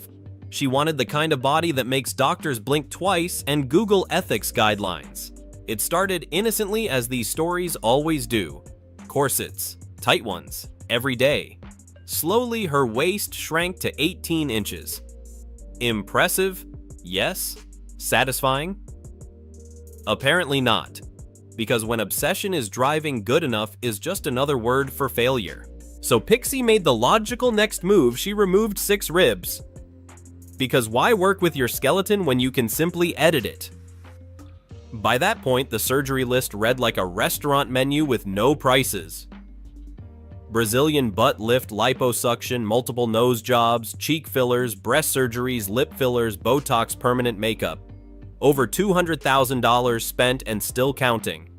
She wanted the kind of body that makes doctors blink twice and Google ethics guidelines. It started innocently, as these stories always do. Corsets, tight ones, every day. Slowly, her waist shrank to 18 inches. Impressive? Yes. Satisfying? Apparently not. Because when obsession is driving, good enough is just another word for failure. So Pixie made the logical next move. She removed 6 ribs. Because why work with your skeleton when you can simply edit it? By that point, the surgery list read like a restaurant menu with no prices. Brazilian butt lift, liposuction, multiple nose jobs, cheek fillers, breast surgeries, lip fillers, Botox, permanent makeup. Over $200,000 spent and still counting.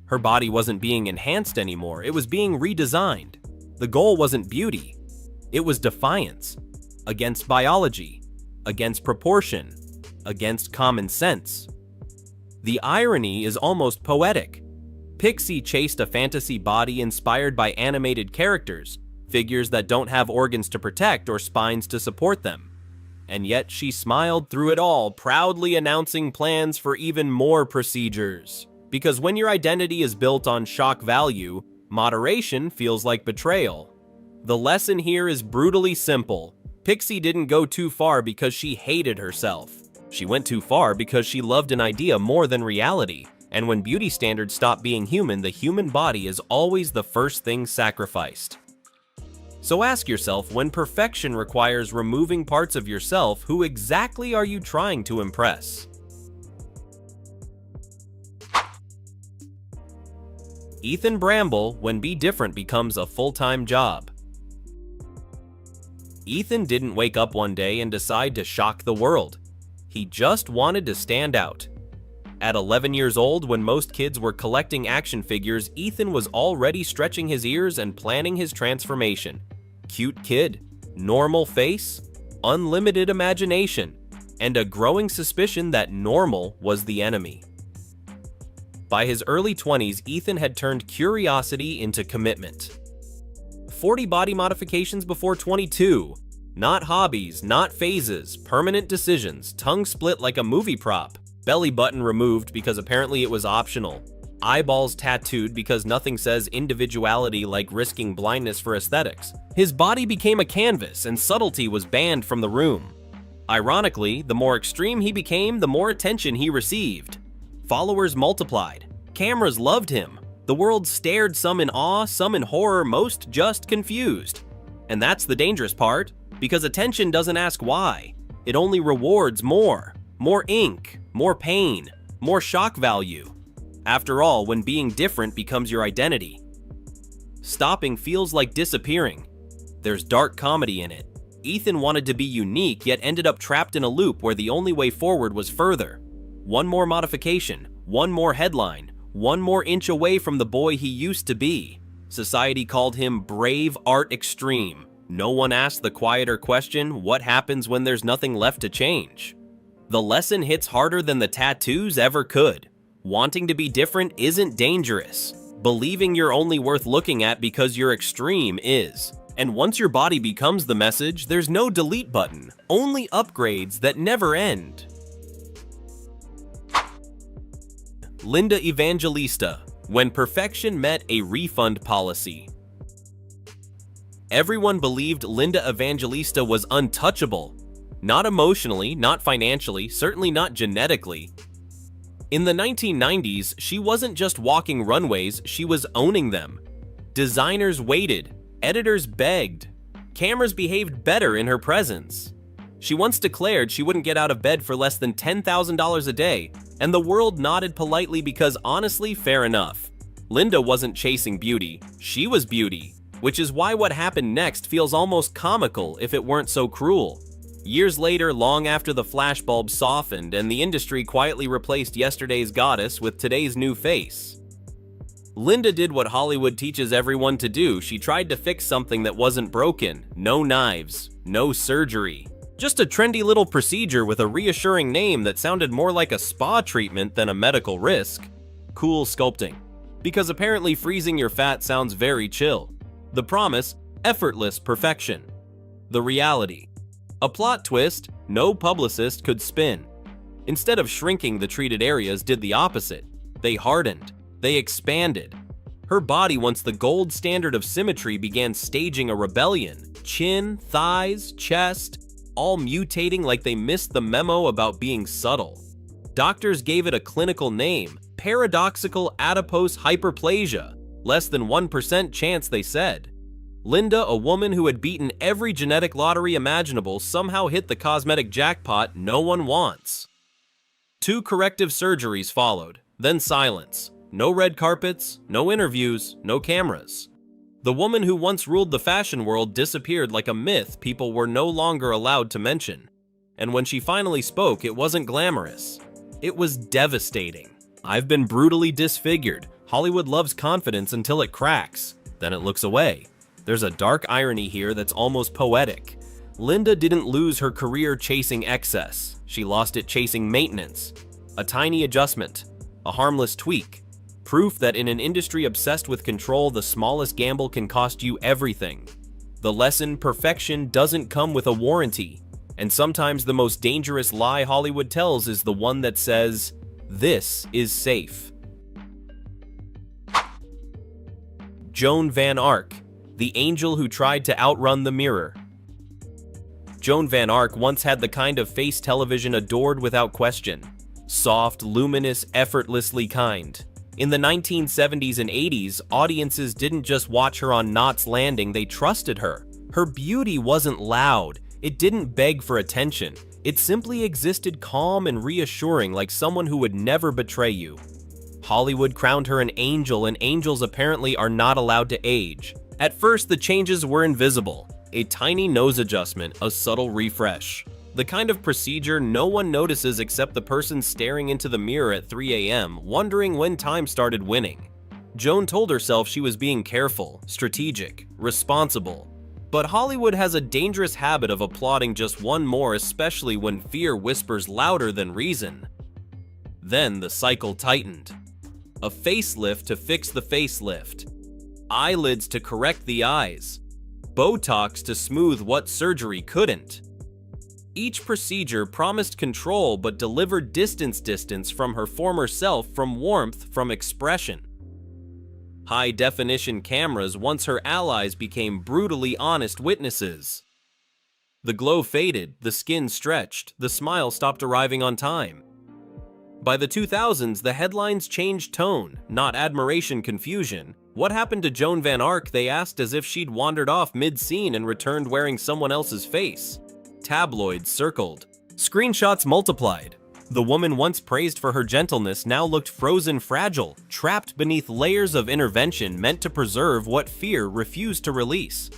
Her body wasn't being enhanced anymore, it was being redesigned. The goal wasn't beauty, it was defiance. Against biology, against proportion, against common sense. The irony is almost poetic. Pixie chased a fantasy body inspired by animated characters, figures that don't have organs to protect or spines to support them. And yet she smiled through it all, proudly announcing plans for even more procedures. Because when your identity is built on shock value, moderation feels like betrayal. The lesson here is brutally simple. Pixie didn't go too far because she hated herself. She went too far because she loved an idea more than reality. And when beauty standards stop being human, the human body is always the first thing sacrificed. So ask yourself, when perfection requires removing parts of yourself, who exactly are you trying to impress? Ethan Bramble, when Be Different becomes a full-time job. Ethan didn't wake up one day and decide to shock the world. He just wanted to stand out. At 11 years old, when most kids were collecting action figures, Ethan was already stretching his ears and planning his transformation. Cute kid, normal face, unlimited imagination, and a growing suspicion that normal was the enemy. By his early 20s, Ethan had turned curiosity into commitment. 40 body modifications before 22. Not hobbies, not phases, permanent decisions, tongue split like a movie prop, belly button removed because apparently it was optional, eyeballs tattooed because nothing says individuality like risking blindness for aesthetics. His body became a canvas and subtlety was banned from the room. Ironically, the more extreme he became, the more attention he received. Followers multiplied. Cameras loved him. The world stared, some in awe, some in horror, most just confused. And that's the dangerous part, because attention doesn't ask why. It only rewards more. More ink, more pain, more shock value. After all, when being different becomes your identity, stopping feels like disappearing. There's dark comedy in it. Ethan wanted to be unique, yet ended up trapped in a loop where the only way forward was further. One more modification, one more headline, one more inch away from the boy he used to be. Society called him brave art extreme. No one asked the quieter question, what happens when there's nothing left to change? The lesson hits harder than the tattoos ever could. Wanting to be different isn't dangerous. Believing you're only worth looking at because you're extreme is. And once your body becomes the message, there's no delete button, only upgrades that never end. Linda Evangelista, when perfection met a refund policy. Everyone believed Linda Evangelista was untouchable. Not emotionally, not financially, certainly not genetically. In the 1990s, she wasn't just walking runways, she was owning them. Designers waited, editors begged, cameras behaved better in her presence. She once declared she wouldn't get out of bed for less than $10,000 a day, and the world nodded politely because honestly, fair enough. Linda wasn't chasing beauty, she was beauty, which is why what happened next feels almost comical if it weren't so cruel. Years later, long after the flashbulb softened and the industry quietly replaced yesterday's goddess with today's new face, Linda did what Hollywood teaches everyone to do. She tried to fix something that wasn't broken. No knives, no surgery. Just a trendy little procedure with a reassuring name that sounded more like a spa treatment than a medical risk. Cool sculpting. Because apparently freezing your fat sounds very chill. The promise, effortless perfection. The reality. A plot twist no publicist could spin. Instead of shrinking, the treated areas did the opposite. They hardened. They expanded. Her body, once the gold standard of symmetry, began staging a rebellion. Chin, thighs, chest, all mutating like they missed the memo about being subtle. Doctors gave it a clinical name, paradoxical adipose hyperplasia. Less than 1% chance, they said. Linda, a woman who had beaten every genetic lottery imaginable, somehow hit the cosmetic jackpot no one wants. 2 corrective surgeries followed, then silence. No red carpets, no interviews, no cameras. The woman who once ruled the fashion world disappeared like a myth people were no longer allowed to mention. And when she finally spoke, it wasn't glamorous. It was devastating. I've been brutally disfigured. Hollywood loves confidence until it cracks. Then it looks away. There's a dark irony here that's almost poetic. Linda didn't lose her career chasing excess. She lost it chasing maintenance. A tiny adjustment. A harmless tweak. Proof that in an industry obsessed with control, the smallest gamble can cost you everything. The lesson: perfection doesn't come with a warranty. And sometimes the most dangerous lie Hollywood tells is the one that says, "This is safe." Joan Van Ark, the angel who tried to outrun the mirror. Joan Van Ark once had the kind of face television adored without question. Soft, luminous, effortlessly kind. In the 1970s and 80s, audiences didn't just watch her on Knots Landing, they trusted her. Her beauty wasn't loud. It didn't beg for attention. It simply existed calm and reassuring, like someone who would never betray you. Hollywood crowned her an angel, and angels apparently are not allowed to age. At first, the changes were invisible. A tiny nose adjustment, a subtle refresh. The kind of procedure no one notices except the person staring into the mirror at 3 a.m., wondering when time started winning. Joan told herself she was being careful, strategic, responsible. But Hollywood has a dangerous habit of applauding just one more, especially when fear whispers louder than reason. Then the cycle tightened. A facelift to fix the facelift. Eyelids to correct the eyes. Botox to smooth what surgery couldn't. Each procedure promised control but delivered distance from her former self, from warmth, from expression. High-definition cameras, once her allies, became brutally honest witnesses. The glow faded, the skin stretched, the smile stopped arriving on time. By the 2000s, the headlines changed tone, not admiration, confusion. What happened to Joan Van Ark, they asked, as if she'd wandered off mid-scene and returned wearing someone else's face. Tabloids circled. Screenshots multiplied. The woman once praised for her gentleness now looked frozen fragile, trapped beneath layers of intervention meant to preserve what fear refused to release.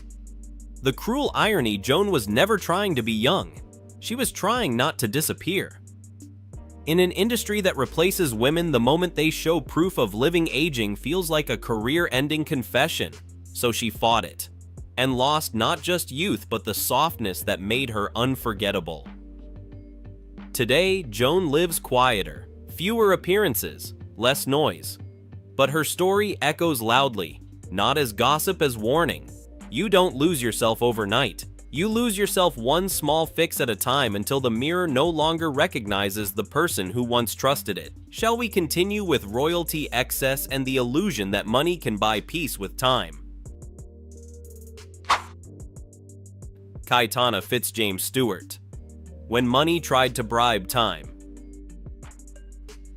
The cruel irony: Joan was never trying to be young. She was trying not to disappear. In an industry that replaces women the moment they show proof of living, aging feels like a career-ending confession. So she fought it. And lost not just youth, but the softness that made her unforgettable. Today, Joan lives quieter, fewer appearances, less noise. But her story echoes loudly, not as gossip as warning. You don't lose yourself overnight. You lose yourself one small fix at a time until the mirror no longer recognizes the person who once trusted it. Shall we continue with royalty, excess, and the illusion that money can buy peace with time? Kaitana Fitzjames Stewart. When money tried to bribe time.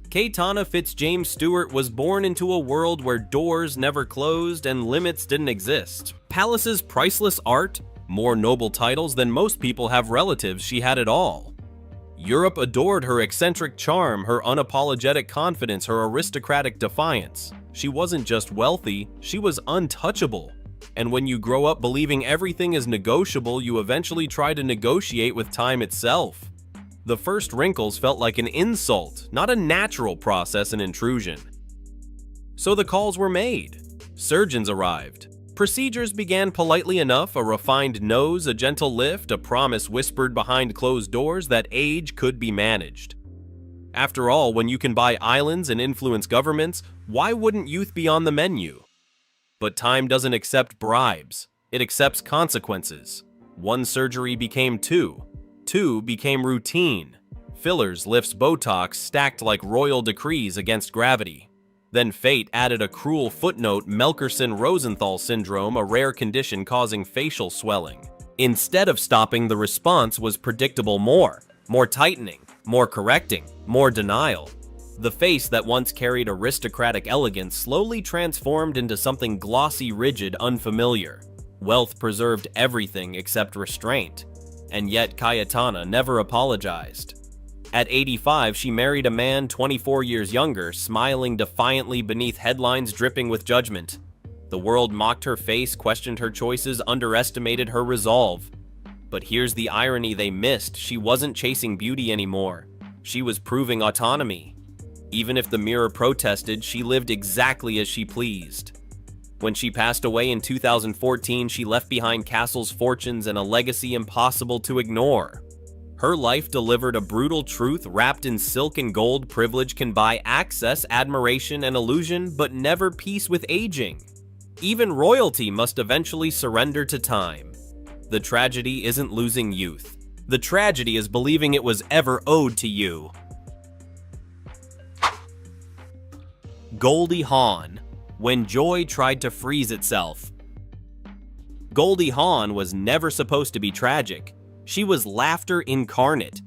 Kaitana Fitzjames Stewart was born into a world where doors never closed and limits didn't exist. Palaces, priceless art, more noble titles than most people have relatives. She had it all. Europe adored her eccentric charm, her unapologetic confidence, her aristocratic defiance. She wasn't just wealthy, she was untouchable. And when you grow up believing everything is negotiable, you eventually try to negotiate with time itself. The first wrinkles felt like an insult, not a natural process and intrusion. So the calls were made. Surgeons arrived. Procedures began politely enough, a refined nose, a gentle lift, a promise whispered behind closed doors that age could be managed. After all, when you can buy islands and influence governments, why wouldn't youth be on the menu? But time doesn't accept bribes. It accepts consequences. One surgery became two. Two became routine. Fillers, lifts, Botox stacked like royal decrees against gravity. Then fate added a cruel footnote, Melkerson-Rosenthal syndrome, a rare condition causing facial swelling. Instead of stopping, the response was predictable: more tightening, more correcting, more denial. The face that once carried aristocratic elegance slowly transformed into something glossy, rigid, unfamiliar. Wealth preserved everything except restraint. And yet Cayetana never apologized. At 85, she married a man 24 years younger, smiling defiantly beneath headlines dripping with judgment. The world mocked her face, questioned her choices, underestimated her resolve. But here's the irony they missed: she wasn't chasing beauty anymore. She was proving autonomy. Even if the mirror protested, she lived exactly as she pleased. When she passed away in 2014, she left behind castles, fortunes, and a legacy impossible to ignore. Her life delivered a brutal truth wrapped in silk and gold: privilege can buy access, admiration, and illusion, but never peace with aging. Even royalty must eventually surrender to time. The tragedy isn't losing youth. The tragedy is believing it was ever owed to you. Goldie Hawn, when joy tried to freeze itself. Goldie Hawn was never supposed to be tragic. She was laughter incarnate.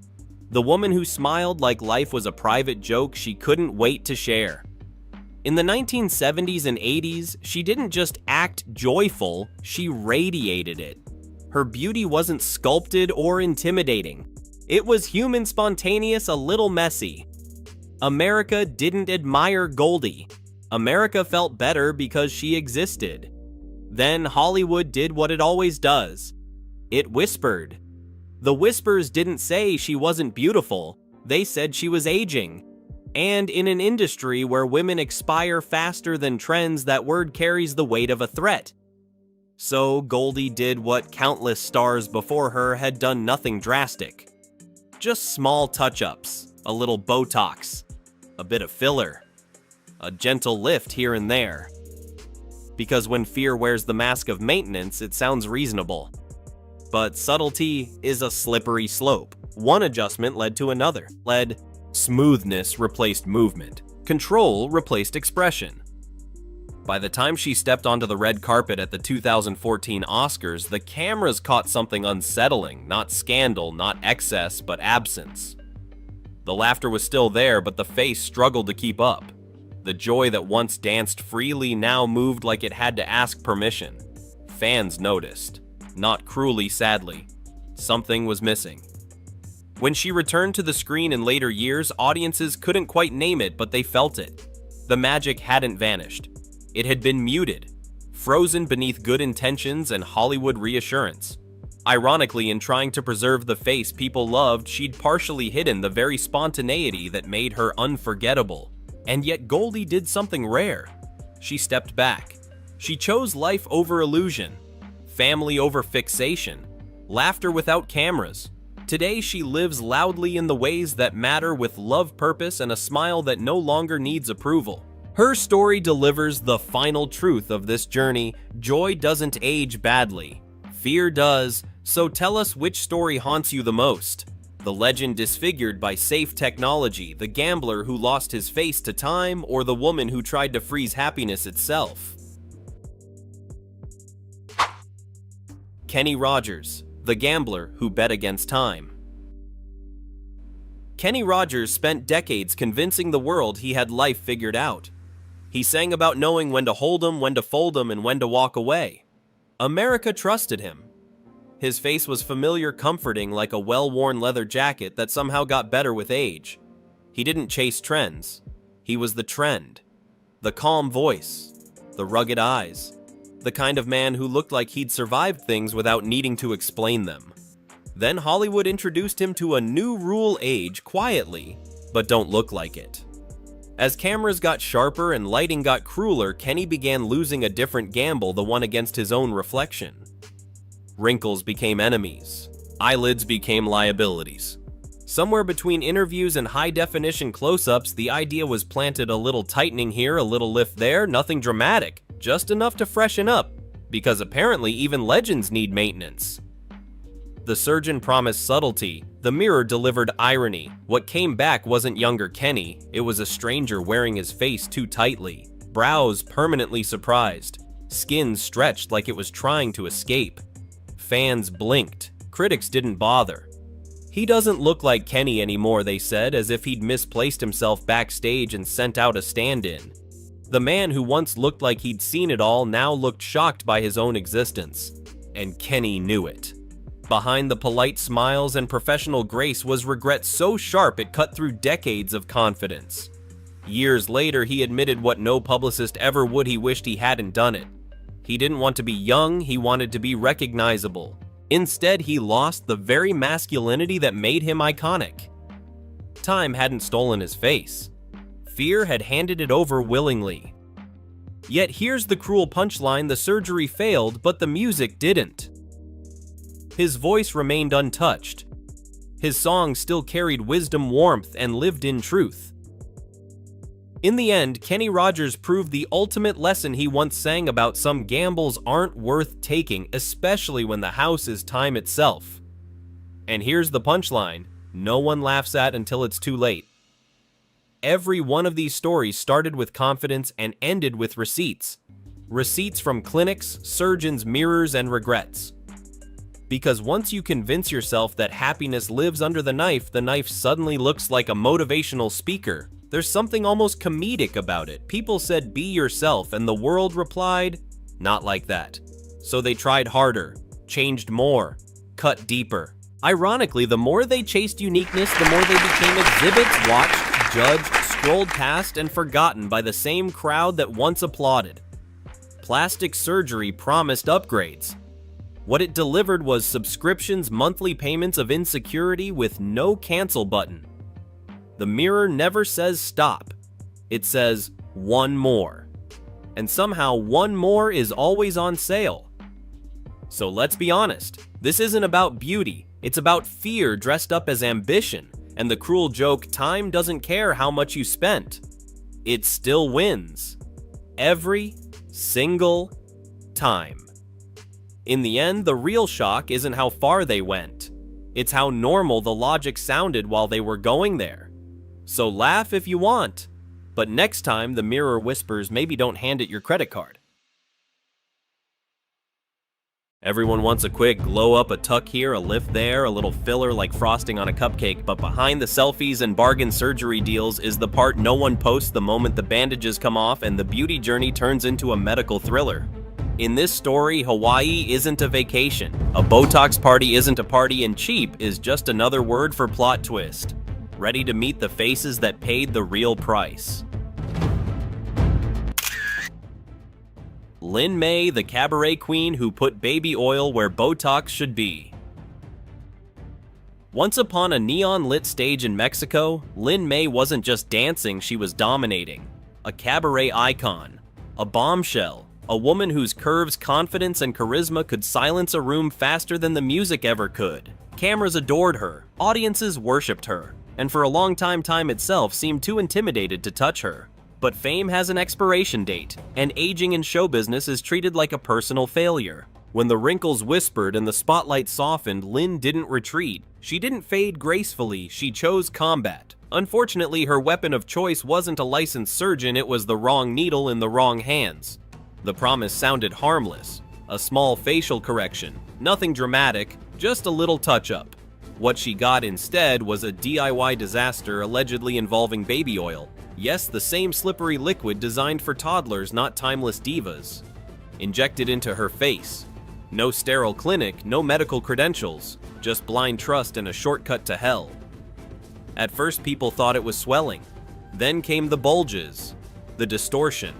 The woman who smiled like life was a private joke she couldn't wait to share. In the 1970s and 80s, she didn't just act joyful, she radiated it. Her beauty wasn't sculpted or intimidating. It was human, spontaneous, a little messy. America didn't admire Goldie. America felt better because she existed. Then Hollywood did what it always does. It whispered. The whispers didn't say she wasn't beautiful, they said she was aging. And in an industry where women expire faster than trends, that word carries the weight of a threat. So Goldie did what countless stars before her had done: nothing drastic. Just small touch-ups, a little Botox, a bit of filler, a gentle lift here and there. Because when fear wears the mask of maintenance, it sounds reasonable. But subtlety is a slippery slope. One adjustment led to another. Smoothness replaced movement. Control replaced expression. By the time she stepped onto the red carpet at the 2014 Oscars, the cameras caught something unsettling. Not scandal, not excess, but absence. The laughter was still there, but the face struggled to keep up. The joy that once danced freely now moved like it had to ask permission. Fans noticed. Not cruelly, sadly. Something was missing. When she returned to the screen in later years, audiences couldn't quite name it, but they felt it. The magic hadn't vanished. It had been muted, frozen beneath good intentions and Hollywood reassurance. Ironically, in trying to preserve the face people loved, she'd partially hidden the very spontaneity that made her unforgettable. And yet Goldie did something rare. She stepped back. She chose life over illusion. Family over fixation, laughter without cameras. Today she lives loudly in the ways that matter, with love, purpose, and a smile that no longer needs approval. Her story delivers the final truth of this journey: joy doesn't age badly. Fear does, so tell us which story haunts you the most. The legend disfigured by safe technology, the gambler who lost his face to time, or the woman who tried to freeze happiness itself. Kenny Rogers, the gambler who bet against time. Kenny Rogers spent decades convincing the world he had life figured out. He sang about knowing when to hold 'em, when to fold 'em, and when to walk away. America trusted him. His face was familiar, comforting, like a well-worn leather jacket that somehow got better with age. He didn't chase trends. He was the trend. The calm voice, the rugged eyes, the kind of man who looked like he'd survived things without needing to explain them. Then Hollywood introduced him to a new rule age quietly, but don't look like it. As cameras got sharper and lighting got crueler, Kenny began losing a different gamble, the one against his own reflection. Wrinkles became enemies. Eyelids became liabilities. Somewhere between interviews and high-definition close-ups, the idea was planted: a little tightening here, a little lift there, nothing dramatic, just enough to freshen up, because apparently even legends need maintenance. The surgeon promised subtlety, the mirror delivered irony. What came back wasn't younger Kenny, it was a stranger wearing his face too tightly, brows permanently surprised, skin stretched like it was trying to escape. Fans blinked, critics didn't bother. He doesn't look like Kenny anymore, they said, as if he'd misplaced himself backstage and sent out a stand-in. The man who once looked like he'd seen it all now looked shocked by his own existence. And Kenny knew it. Behind the polite smiles and professional grace was regret so sharp it cut through decades of confidence. Years later, he admitted what no publicist ever would: he wished he hadn't done it. He didn't want to be young, he wanted to be recognizable. Instead, he lost the very masculinity that made him iconic. Time hadn't stolen his face. Fear had handed it over willingly. Yet here's the cruel punchline: the surgery failed, but the music didn't. His voice remained untouched. His songs still carried wisdom, warmth, and lived in truth. In the end, Kenny Rogers proved the ultimate lesson he once sang about: some gambles aren't worth taking, especially when the house is time itself. And here's the punchline: no one laughs at until it's too late. Every one of these stories started with confidence and ended with receipts. Receipts from clinics, surgeons, mirrors, and regrets. Because once you convince yourself that happiness lives under the knife suddenly looks like a motivational speaker. There's something almost comedic about it. People said, "Be yourself," and the world replied, "Not like that." So they tried harder, changed more, cut deeper. Ironically, the more they chased uniqueness, the more they became exhibits, watched, judged, scrolled past, and forgotten by the same crowd that once applauded. Plastic surgery promised upgrades. What it delivered was subscriptions, monthly payments of insecurity with no cancel button. The mirror never says stop. It says one more. And somehow one more is always on sale. So let's be honest, this isn't about beauty, it's about fear dressed up as ambition, and the cruel joke: time doesn't care how much you spent. It still wins. Every single time. In the end, the real shock isn't how far they went. It's how normal the logic sounded while they were going there. So laugh if you want, but next time the mirror whispers, maybe don't hand it your credit card. Everyone wants a quick glow up, a tuck here, a lift there, a little filler like frosting on a cupcake, but behind the selfies and bargain surgery deals is the part no one posts the moment the bandages come off and the beauty journey turns into a medical thriller. In this story, Hawaii isn't a vacation, a Botox party isn't a party, and cheap is just another word for plot twist. Ready to meet the faces that paid the real price. Lin May, the cabaret queen who put baby oil where Botox should be. Once upon a neon-lit stage in Mexico, Lin May wasn't just dancing, she was dominating. A cabaret icon, a bombshell, a woman whose curves, confidence, and charisma could silence a room faster than the music ever could. Cameras adored her, audiences worshipped her, and for a long time, time itself seemed too intimidated to touch her. But fame has an expiration date, and aging in show business is treated like a personal failure. When the wrinkles whispered and the spotlight softened, Lin didn't retreat. She didn't fade gracefully, she chose combat. Unfortunately, her weapon of choice wasn't a licensed surgeon, it was the wrong needle in the wrong hands. The promise sounded harmless. A small facial correction, nothing dramatic, just a little touch-up. What she got instead was a DIY disaster allegedly involving baby oil. Yes, the same slippery liquid designed for toddlers, not timeless divas. Injected into her face. No sterile clinic, no medical credentials, just blind trust and a shortcut to hell. At first, people thought it was swelling. Then came the bulges, the distortion.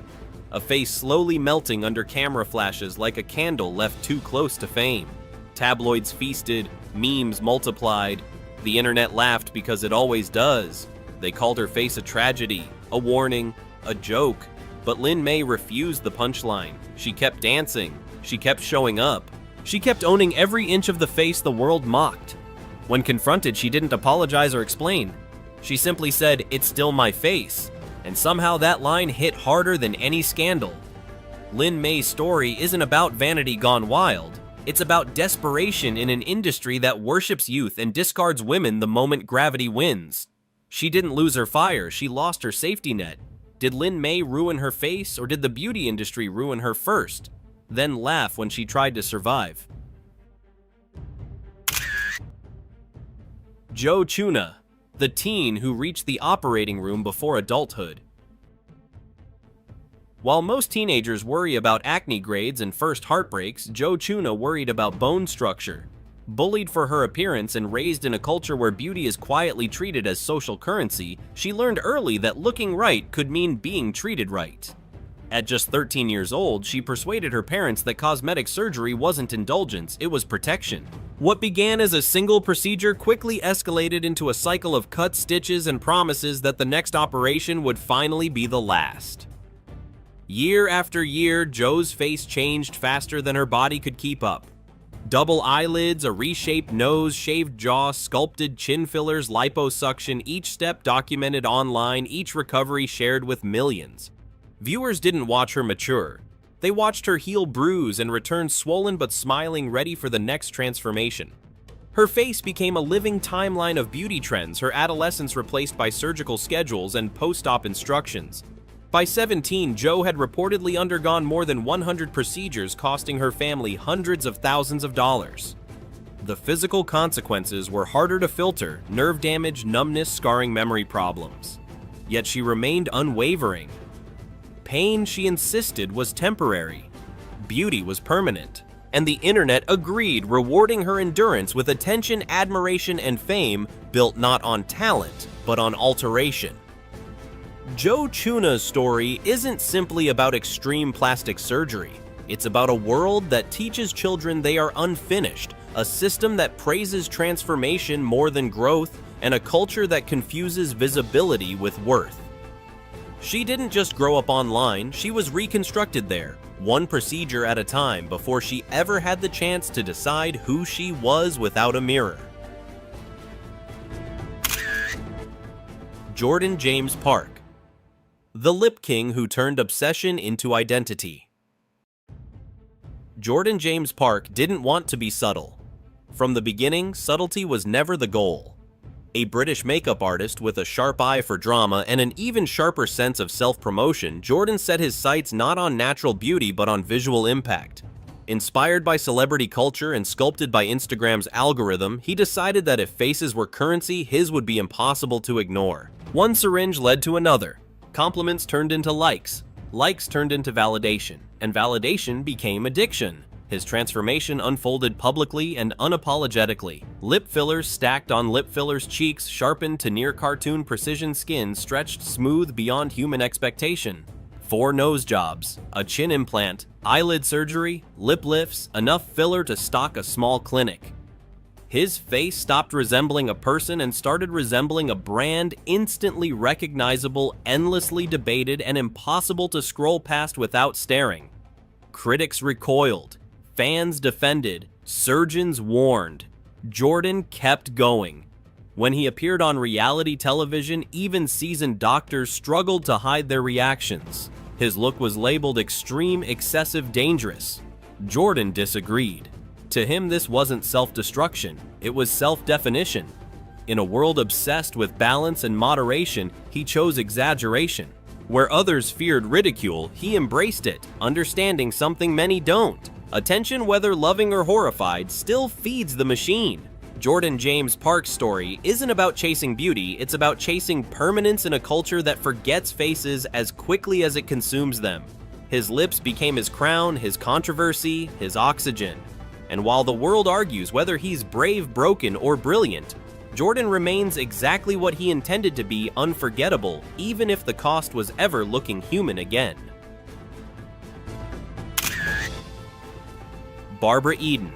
a face slowly melting under camera flashes like a candle left too close to fame. Tabloids feasted, memes multiplied, the internet laughed because it always does. They called her face a tragedy, a warning, a joke. But Lin May refused the punchline. She kept dancing. She kept showing up. She kept owning every inch of the face the world mocked. When confronted, she didn't apologize or explain. She simply said, "It's still my face." And somehow that line hit harder than any scandal. Lin May's story isn't about vanity gone wild. It's about desperation in an industry that worships youth and discards women the moment gravity wins. She didn't lose her fire, she lost her safety net. Did Lin May ruin her face, or did the beauty industry ruin her first? Then laugh when she tried to survive. Jo Chuna, the teen who reached the operating room before adulthood. While most teenagers worry about acne grades and first heartbreaks, Jo Chuna worried about bone structure. Bullied for her appearance and raised in a culture where beauty is quietly treated as social currency, she learned early that looking right could mean being treated right. At just 13 years old, she persuaded her parents that cosmetic surgery wasn't indulgence, it was protection. What began as a single procedure quickly escalated into a cycle of cuts, stitches, and promises that the next operation would finally be the last. Year after year, Jo's face changed faster than her body could keep up. Double eyelids, a reshaped nose, shaved jaw, sculpted chin fillers, liposuction, each step documented online, each recovery shared with millions. Viewers didn't watch her mature. They watched her heal bruise and return swollen but smiling, ready for the next transformation. Her face became a living timeline of beauty trends, her adolescence replaced by surgical schedules and post-op instructions. By 17, Jo had reportedly undergone more than 100 procedures, costing her family hundreds of thousands of dollars. The physical consequences were harder to filter: nerve damage, numbness, scarring, memory problems. Yet she remained unwavering. Pain, she insisted, was temporary. Beauty was permanent. And the internet agreed, rewarding her endurance with attention, admiration, and fame built not on talent, but on alteration. Jo Chuna's story isn't simply about extreme plastic surgery. It's about a world that teaches children they are unfinished, a system that praises transformation more than growth, and a culture that confuses visibility with worth. She didn't just grow up online, she was reconstructed there, one procedure at a time, before she ever had the chance to decide who she was without a mirror. Jordan James Park, the lip king who turned obsession into identity. Jordan James Park didn't want to be subtle. From the beginning, subtlety was never the goal. A British makeup artist with a sharp eye for drama and an even sharper sense of self-promotion, Jordan set his sights not on natural beauty but on visual impact. Inspired by celebrity culture and sculpted by Instagram's algorithm, he decided that if faces were currency, his would be impossible to ignore. One syringe led to another. Compliments turned into likes turned into validation, and validation became addiction. His transformation unfolded publicly and unapologetically. Lip fillers stacked on lip fillers, cheeks sharpened to near-cartoon precision, skin stretched smooth beyond human expectation. 4 nose jobs, a chin implant, eyelid surgery, lip lifts, enough filler to stock a small clinic. His face stopped resembling a person and started resembling a brand, instantly recognizable, endlessly debated, and impossible to scroll past without staring. Critics recoiled, fans defended, surgeons warned. Jordan kept going. When he appeared on reality television, even seasoned doctors struggled to hide their reactions. His look was labeled extreme, excessive, dangerous. Jordan disagreed. To him, this wasn't self-destruction, it was self-definition. In a world obsessed with balance and moderation, he chose exaggeration. Where others feared ridicule, he embraced it, understanding something many don't. Attention, whether loving or horrified, still feeds the machine. Jordan James Park's story isn't about chasing beauty, it's about chasing permanence in a culture that forgets faces as quickly as it consumes them. His lips became his crown, his controversy, his oxygen. And while the world argues whether he's brave, broken, or brilliant, Jordan remains exactly what he intended to be: unforgettable, even if the cost was ever looking human again. Barbara Eden,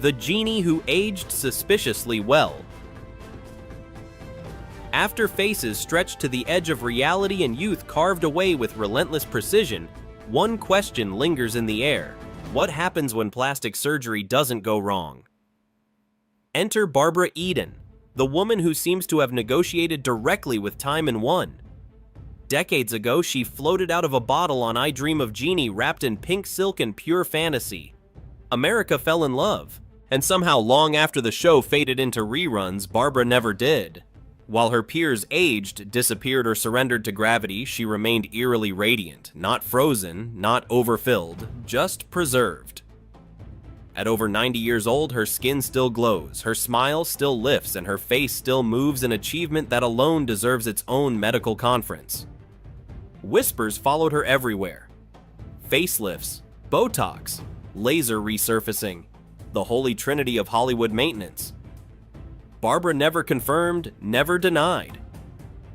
the genie who aged suspiciously well. After faces stretched to the edge of reality and youth carved away with relentless precision, one question lingers in the air. What happens when plastic surgery doesn't go wrong? Enter Barbara Eden, the woman who seems to have negotiated directly with time and won. Decades ago, she floated out of a bottle on I Dream of Jeannie wrapped in pink silk and pure fantasy. America fell in love, and somehow long after the show faded into reruns, Barbara never did. While her peers aged, disappeared, or surrendered to gravity, she remained eerily radiant, not frozen, not overfilled, just preserved. At over 90 years old, her skin still glows, her smile still lifts, and her face still moves, an achievement that alone deserves its own medical conference. Whispers followed her everywhere. Facelifts, Botox, laser resurfacing, the holy trinity of Hollywood maintenance. Barbara never confirmed, never denied.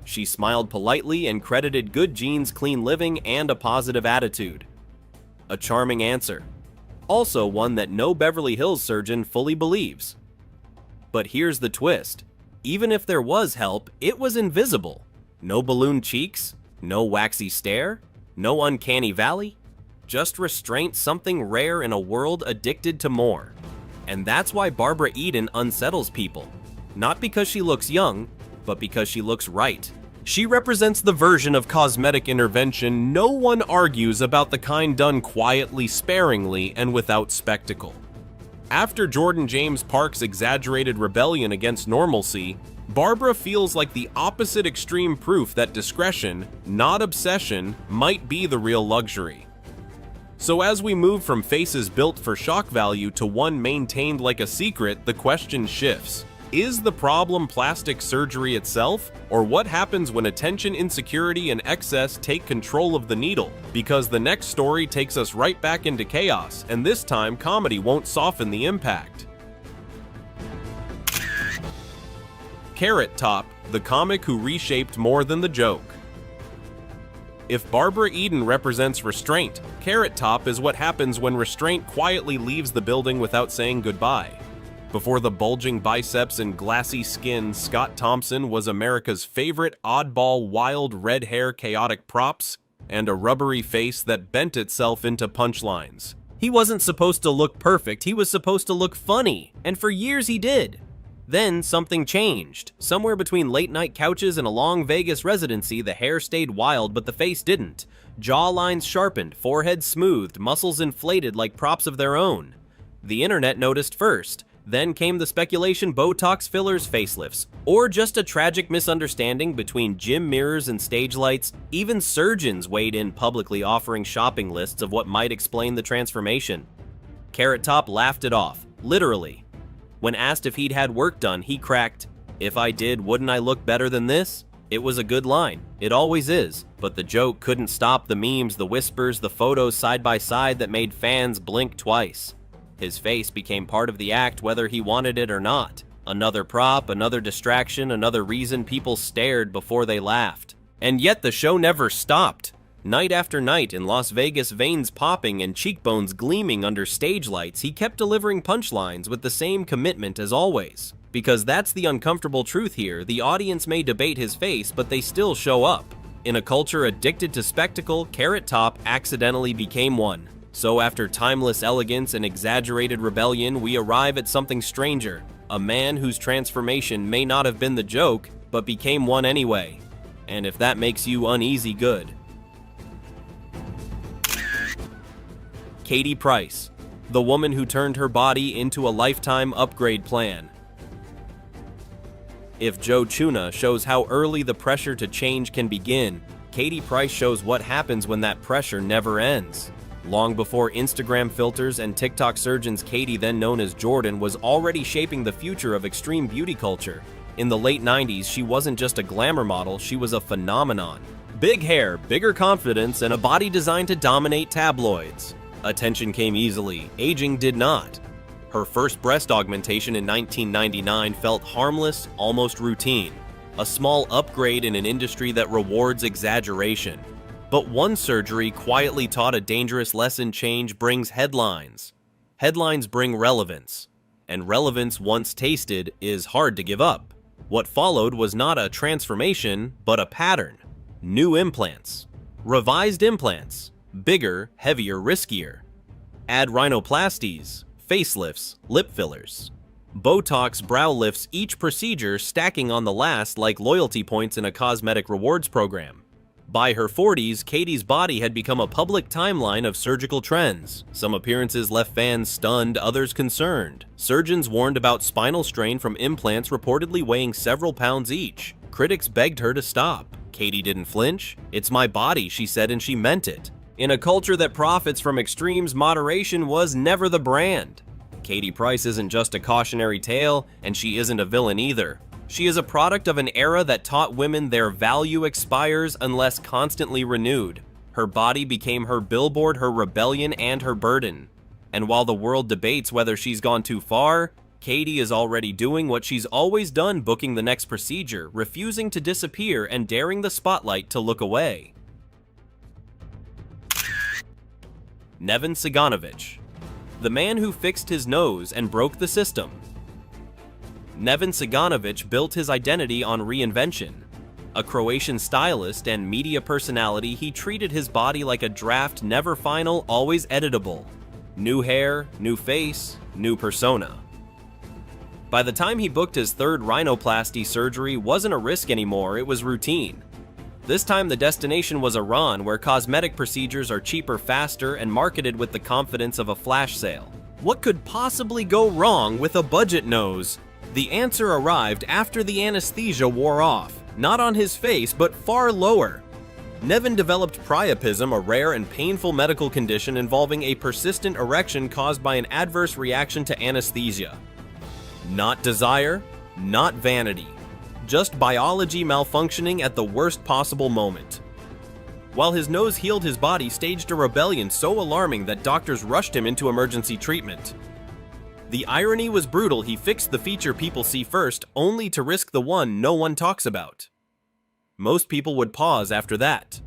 She smiled politely and credited good genes, clean living, and a positive attitude. A charming answer. Also one that no Beverly Hills surgeon fully believes. But here's the twist. Even if there was help, it was invisible. No balloon cheeks, no waxy stare, no uncanny valley. Just restraint, something rare in a world addicted to more. And that's why Barbara Eden unsettles people. Not because she looks young, but because she looks right. She represents the version of cosmetic intervention no one argues about, the kind done quietly, sparingly, and without spectacle. After Jordan James Park's exaggerated rebellion against normalcy, Barbara feels like the opposite extreme proof that discretion, not obsession, might be the real luxury. So as we move from faces built for shock value to one maintained like a secret, the question shifts. Is the problem plastic surgery itself, or what happens when attention, insecurity, and excess take control of the needle? Because the next story takes us right back into chaos, and this time comedy won't soften the impact. Carrot Top, the comic who reshaped more than the joke. If Barbara Eden represents restraint, Carrot Top is what happens when restraint quietly leaves the building without saying goodbye. Before the bulging biceps and glassy skin, Scott Thompson was America's favorite oddball, wild red hair chaotic props, and a rubbery face that bent itself into punchlines. He wasn't supposed to look perfect, he was supposed to look funny, and for years he did. Then something changed. Somewhere between late-night couches and a long Vegas residency, the hair stayed wild, but the face didn't. Jawlines sharpened, forehead smoothed, muscles inflated like props of their own. The internet noticed first. Then came the speculation Botox fillers, facelifts, or just a tragic misunderstanding between gym mirrors and stage lights. Even surgeons weighed in publicly, offering shopping lists of what might explain the transformation. Carrot Top laughed it off, literally. When asked if he'd had work done, he cracked, "If I did, wouldn't I look better than this?" It was a good line, it always is, but the joke couldn't stop the memes, the whispers, the photos side by side that made fans blink twice. His face became part of the act whether he wanted it or not. Another prop, another distraction, another reason people stared before they laughed. And yet the show never stopped. Night after night in Las Vegas, veins popping and cheekbones gleaming under stage lights, he kept delivering punchlines with the same commitment as always. Because that's the uncomfortable truth here, the audience may debate his face, but they still show up. In a culture addicted to spectacle, Carrot Top accidentally became one. So after timeless elegance and exaggerated rebellion, we arrive at something stranger. A man whose transformation may not have been the joke, but became one anyway. And if that makes you uneasy, good. Katie Price, the woman who turned her body into a lifetime upgrade plan. If Joe Chuna shows how early the pressure to change can begin, Katie Price shows what happens when that pressure never ends. Long before Instagram filters and TikTok surgeons, Katie, then known as Jordan, was already shaping the future of extreme beauty culture. In the late 90s, she wasn't just a glamour model, she was a phenomenon. Big hair, bigger confidence, and a body designed to dominate tabloids. Attention came easily, aging did not. Her first breast augmentation in 1999 felt harmless, almost routine. A small upgrade in an industry that rewards exaggeration. But one surgery quietly taught a dangerous lesson: change brings headlines. Headlines bring relevance, and relevance once tasted is hard to give up. What followed was not a transformation, but a pattern. New implants. Revised implants. Bigger, heavier, riskier. Add rhinoplasties, facelifts, lip fillers. Botox brow lifts, each procedure stacking on the last like loyalty points in a cosmetic rewards program. By her 40s, Katie's body had become a public timeline of surgical trends. Some appearances left fans stunned, others concerned. Surgeons warned about spinal strain from implants reportedly weighing several pounds each. Critics begged her to stop. Katie didn't flinch. "It's my body," she said, and she meant it. In a culture that profits from extremes, moderation was never the brand. Katie Price isn't just a cautionary tale, and she isn't a villain either. She is a product of an era that taught women their value expires unless constantly renewed. Her body became her billboard, her rebellion, and her burden. And while the world debates whether she's gone too far, Katie is already doing what she's always done, booking the next procedure, refusing to disappear, and daring the spotlight to look away. Neven Ciganovic, the man who fixed his nose and broke the system. Neven Ciganovic built his identity on reinvention. A Croatian stylist and media personality, he treated his body like a draft, never final, always editable. New hair, new face, new persona. By the time he booked his third rhinoplasty surgery, wasn't a risk anymore, it was routine. This time the destination was Iran, where cosmetic procedures are cheaper, faster, and marketed with the confidence of a flash sale. What could possibly go wrong with a budget nose? The answer arrived after the anesthesia wore off, not on his face, but far lower. Neven developed priapism, a rare and painful medical condition involving a persistent erection caused by an adverse reaction to anesthesia. Not desire, not vanity, just biology malfunctioning at the worst possible moment. While his nose healed, his body staged a rebellion so alarming that doctors rushed him into emergency treatment. The irony was brutal. He fixed the feature people see first, only to risk the one no one talks about. Most people would pause after that.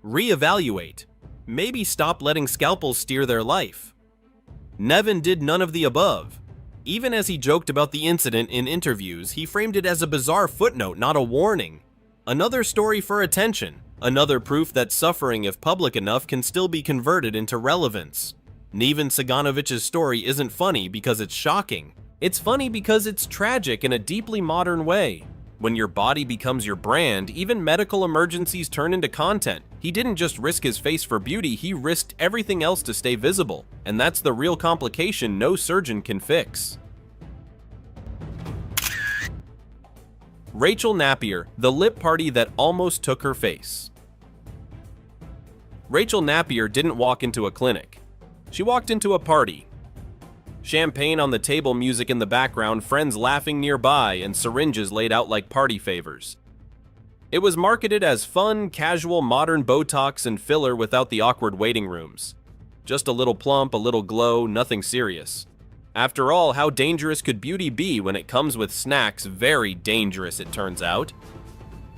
Reevaluate. Maybe stop letting scalpels steer their life. Neven did none of the above. Even as he joked about the incident in interviews, he framed it as a bizarre footnote, not a warning. Another story for attention. Another proof that suffering, if public enough, can still be converted into relevance. Neven Ciganovic's story isn't funny because it's shocking. It's funny because it's tragic in a deeply modern way. When your body becomes your brand, even medical emergencies turn into content. He didn't just risk his face for beauty, he risked everything else to stay visible. And that's the real complication no surgeon can fix. Rachel Napier, the lip party that almost took her face. Rachel Napier didn't walk into a clinic. She walked into a party. Champagne on the table, music in the background, friends laughing nearby, and syringes laid out like party favors. It was marketed as fun, casual, modern Botox and filler without the awkward waiting rooms. Just a little plump, a little glow, nothing serious. After all, how dangerous could beauty be when it comes with snacks? Very dangerous, it turns out.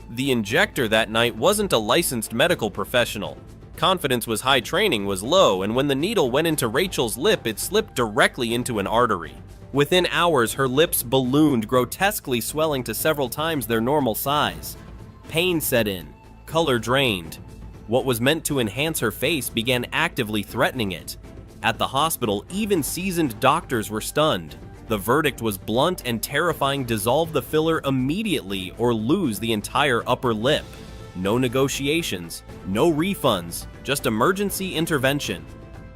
The injector that night wasn't a licensed medical professional. Confidence was high, training was low, and when the needle went into Rachel's lip, it slipped directly into an artery. Within hours, her lips ballooned, grotesquely swelling to several times their normal size. Pain set in, color drained. What was meant to enhance her face began actively threatening it. At the hospital, even seasoned doctors were stunned. The verdict was blunt and terrifying: dissolve the filler immediately or lose the entire upper lip. No negotiations, no refunds, just emergency intervention.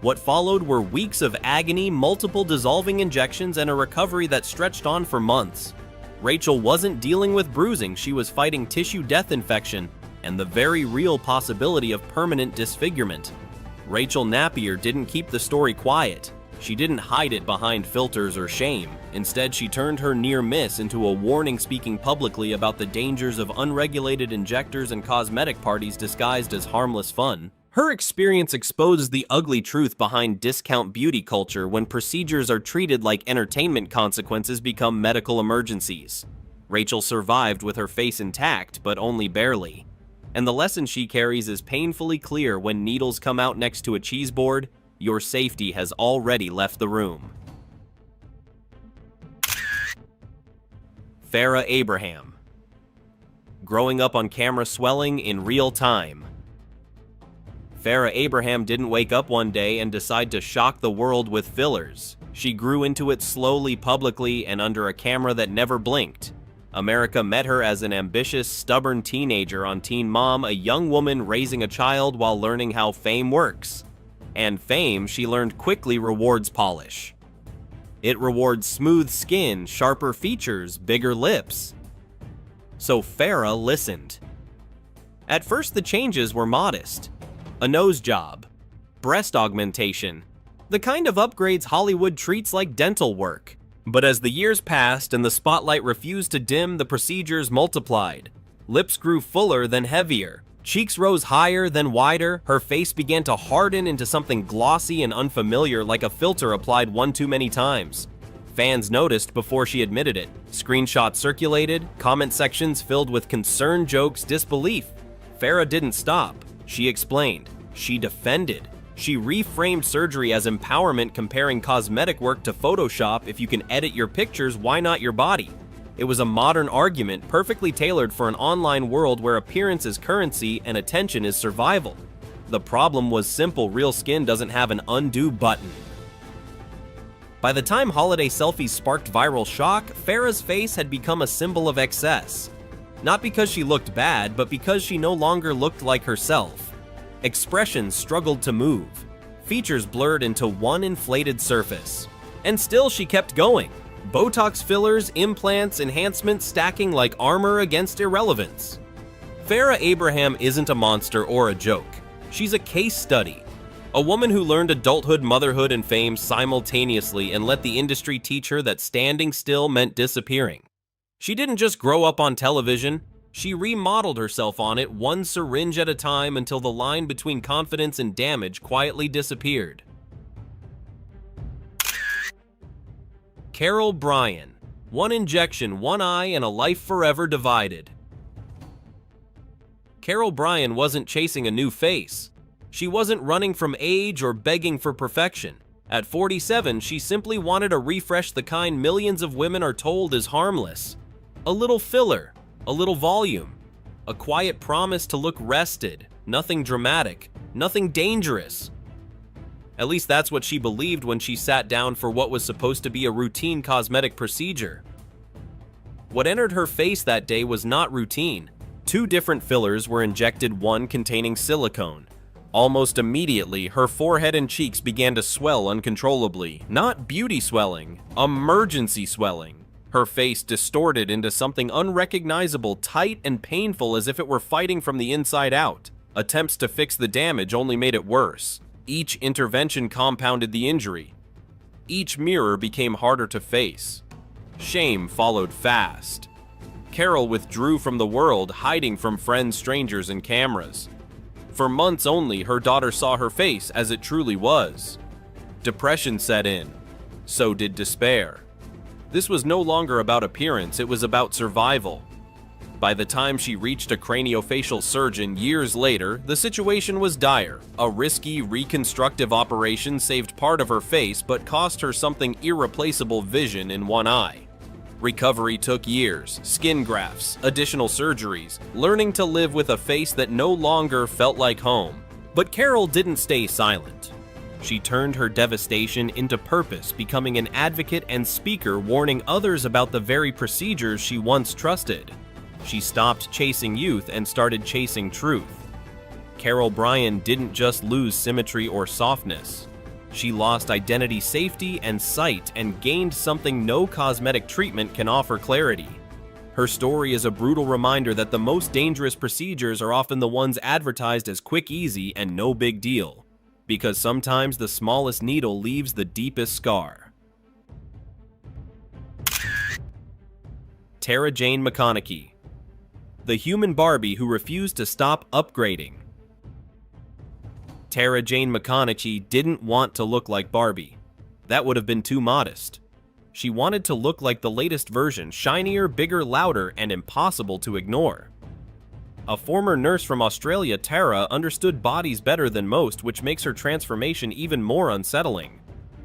What followed were weeks of agony, multiple dissolving injections, and a recovery that stretched on for months. Rachel wasn't dealing with bruising, she was fighting tissue death infection and the very real possibility of permanent disfigurement. Rachel Napier didn't keep the story quiet. She didn't hide it behind filters or shame. Instead, she turned her near miss into a warning, speaking publicly about the dangers of unregulated injectors and cosmetic parties disguised as harmless fun. Her experience exposed the ugly truth behind discount beauty culture when procedures are treated like entertainment, consequences become medical emergencies. Rachel survived with her face intact, but only barely. And the lesson she carries is painfully clear: when needles come out next to a cheese board, Your safety has already left the room. Farrah Abraham. Growing up on camera swelling in real time. Farrah Abraham didn't wake up one day and decide to shock the world with fillers. She grew into it slowly, publicly, and under a camera that never blinked. America met her as an ambitious, stubborn teenager on Teen Mom, a young woman raising a child while learning how fame works. And fame, she learned quickly, rewards polish. It rewards smooth skin, sharper features, bigger lips. So Farrah listened. At first, the changes were modest. A nose job, breast augmentation, the kind of upgrades Hollywood treats like dental work. But as the years passed and the spotlight refused to dim, the procedures multiplied. Lips grew fuller then heavier. Cheeks rose higher then wider. Her face began to harden into something glossy and unfamiliar, like a filter applied one too many times. Fans noticed before she admitted it. Screenshots circulated, comment sections filled with concerned jokes, disbelief. Farrah didn't stop. She explained. She defended. She reframed surgery as empowerment, comparing cosmetic work to Photoshop. If you can edit your pictures, why not your body? It was a modern argument, perfectly tailored for an online world where appearance is currency and attention is survival. The problem was simple: real skin doesn't have an undo button. By the time holiday selfies sparked viral shock, Farrah's face had become a symbol of excess. Not because she looked bad, but because she no longer looked like herself. Expressions struggled to move. Features blurred into one inflated surface. And still she kept going. Botox fillers, implants, enhancements stacking like armor against irrelevance. Farrah Abraham isn't a monster or a joke. She's a case study. A woman who learned adulthood, motherhood, and fame simultaneously and let the industry teach her that standing still meant disappearing. She didn't just grow up on television, she remodeled herself on it, one syringe at a time, until the line between confidence and damage quietly disappeared. Carol Bryan. One injection, one eye, and a life forever divided. Carol Bryan wasn't chasing a new face. She wasn't running from age or begging for perfection. At 47, she simply wanted to refresh, the kind millions of women are told is harmless. A little filler, a little volume, a quiet promise to look rested, nothing dramatic, nothing dangerous. At least that's what she believed when she sat down for what was supposed to be a routine cosmetic procedure. What entered her face that day was not routine. 2 different fillers were injected, one containing silicone. Almost immediately, her forehead and cheeks began to swell uncontrollably. Not beauty swelling, emergency swelling. Her face distorted into something unrecognizable, tight and painful, as if it were fighting from the inside out. Attempts to fix the damage only made it worse. Each intervention compounded the injury. Each mirror became harder to face. Shame followed fast. Carol withdrew from the world, hiding from friends, strangers, and cameras. For months only, her daughter saw her face as it truly was. Depression set in. So did despair. This was no longer about appearance, it was about survival. By the time she reached a craniofacial surgeon years later, the situation was dire. A risky, reconstructive operation saved part of her face but cost her something irreplaceable: vision in one eye. Recovery took years, skin grafts, additional surgeries, learning to live with a face that no longer felt like home. But Carol didn't stay silent. She turned her devastation into purpose, becoming an advocate and speaker, warning others about the very procedures she once trusted. She stopped chasing youth and started chasing truth. Carol Bryan didn't just lose symmetry or softness. She lost identity, safety, and sight, and gained something no cosmetic treatment can offer: clarity. Her story is a brutal reminder that the most dangerous procedures are often the ones advertised as quick, easy, and no big deal. Because sometimes the smallest needle leaves the deepest scar. Tara Jane McConaughey. The human Barbie who refused to stop upgrading. Tara Jane McConaughey didn't want to look like Barbie. That would have been too modest. She wanted to look like the latest version, shinier, bigger, louder, and impossible to ignore. A former nurse from Australia, Tara, understood bodies better than most, which makes her transformation even more unsettling.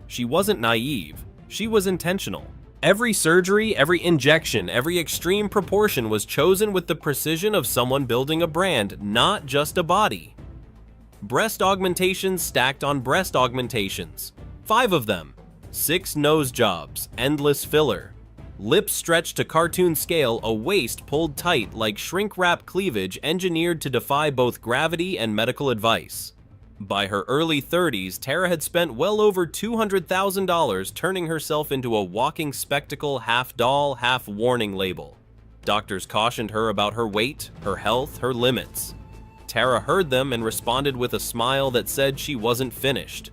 She wasn't naive, she was intentional. Every surgery, every injection, every extreme proportion was chosen with the precision of someone building a brand, not just a body. Breast augmentations stacked on breast augmentations. 5 of them. 6 nose jobs, endless filler. Lips stretched to cartoon scale, a waist pulled tight like shrink-wrap cleavage engineered to defy both gravity and medical advice. By her early 30s, Tara had spent well over $200,000 turning herself into a walking spectacle, half doll, half warning label. Doctors cautioned her about her weight, her health, her limits. Tara heard them and responded with a smile that said she wasn't finished.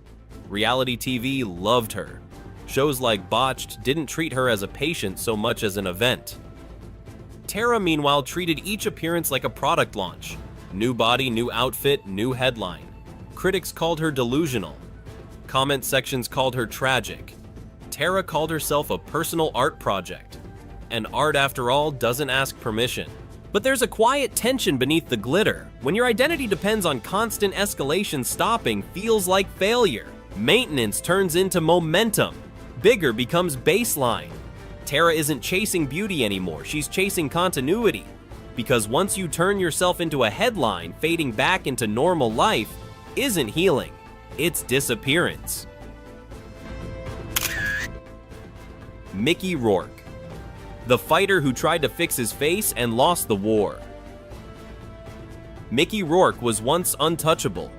Reality TV loved her. Shows like Botched didn't treat her as a patient so much as an event. Tara, meanwhile, treated each appearance like a product launch. New body, new outfit, new headline. Critics called her delusional. Comment sections called her tragic. Tara called herself a personal art project. And art, after all, doesn't ask permission. But there's a quiet tension beneath the glitter. When your identity depends on constant escalation, stopping feels like failure. Maintenance turns into momentum. Bigger becomes baseline. Tara isn't chasing beauty anymore, she's chasing continuity. Because once you turn yourself into a headline, fading back into normal life isn't healing, it's disappearance. Mickey Rourke, the fighter who tried to fix his face and lost the war. Mickey Rourke was once untouchable.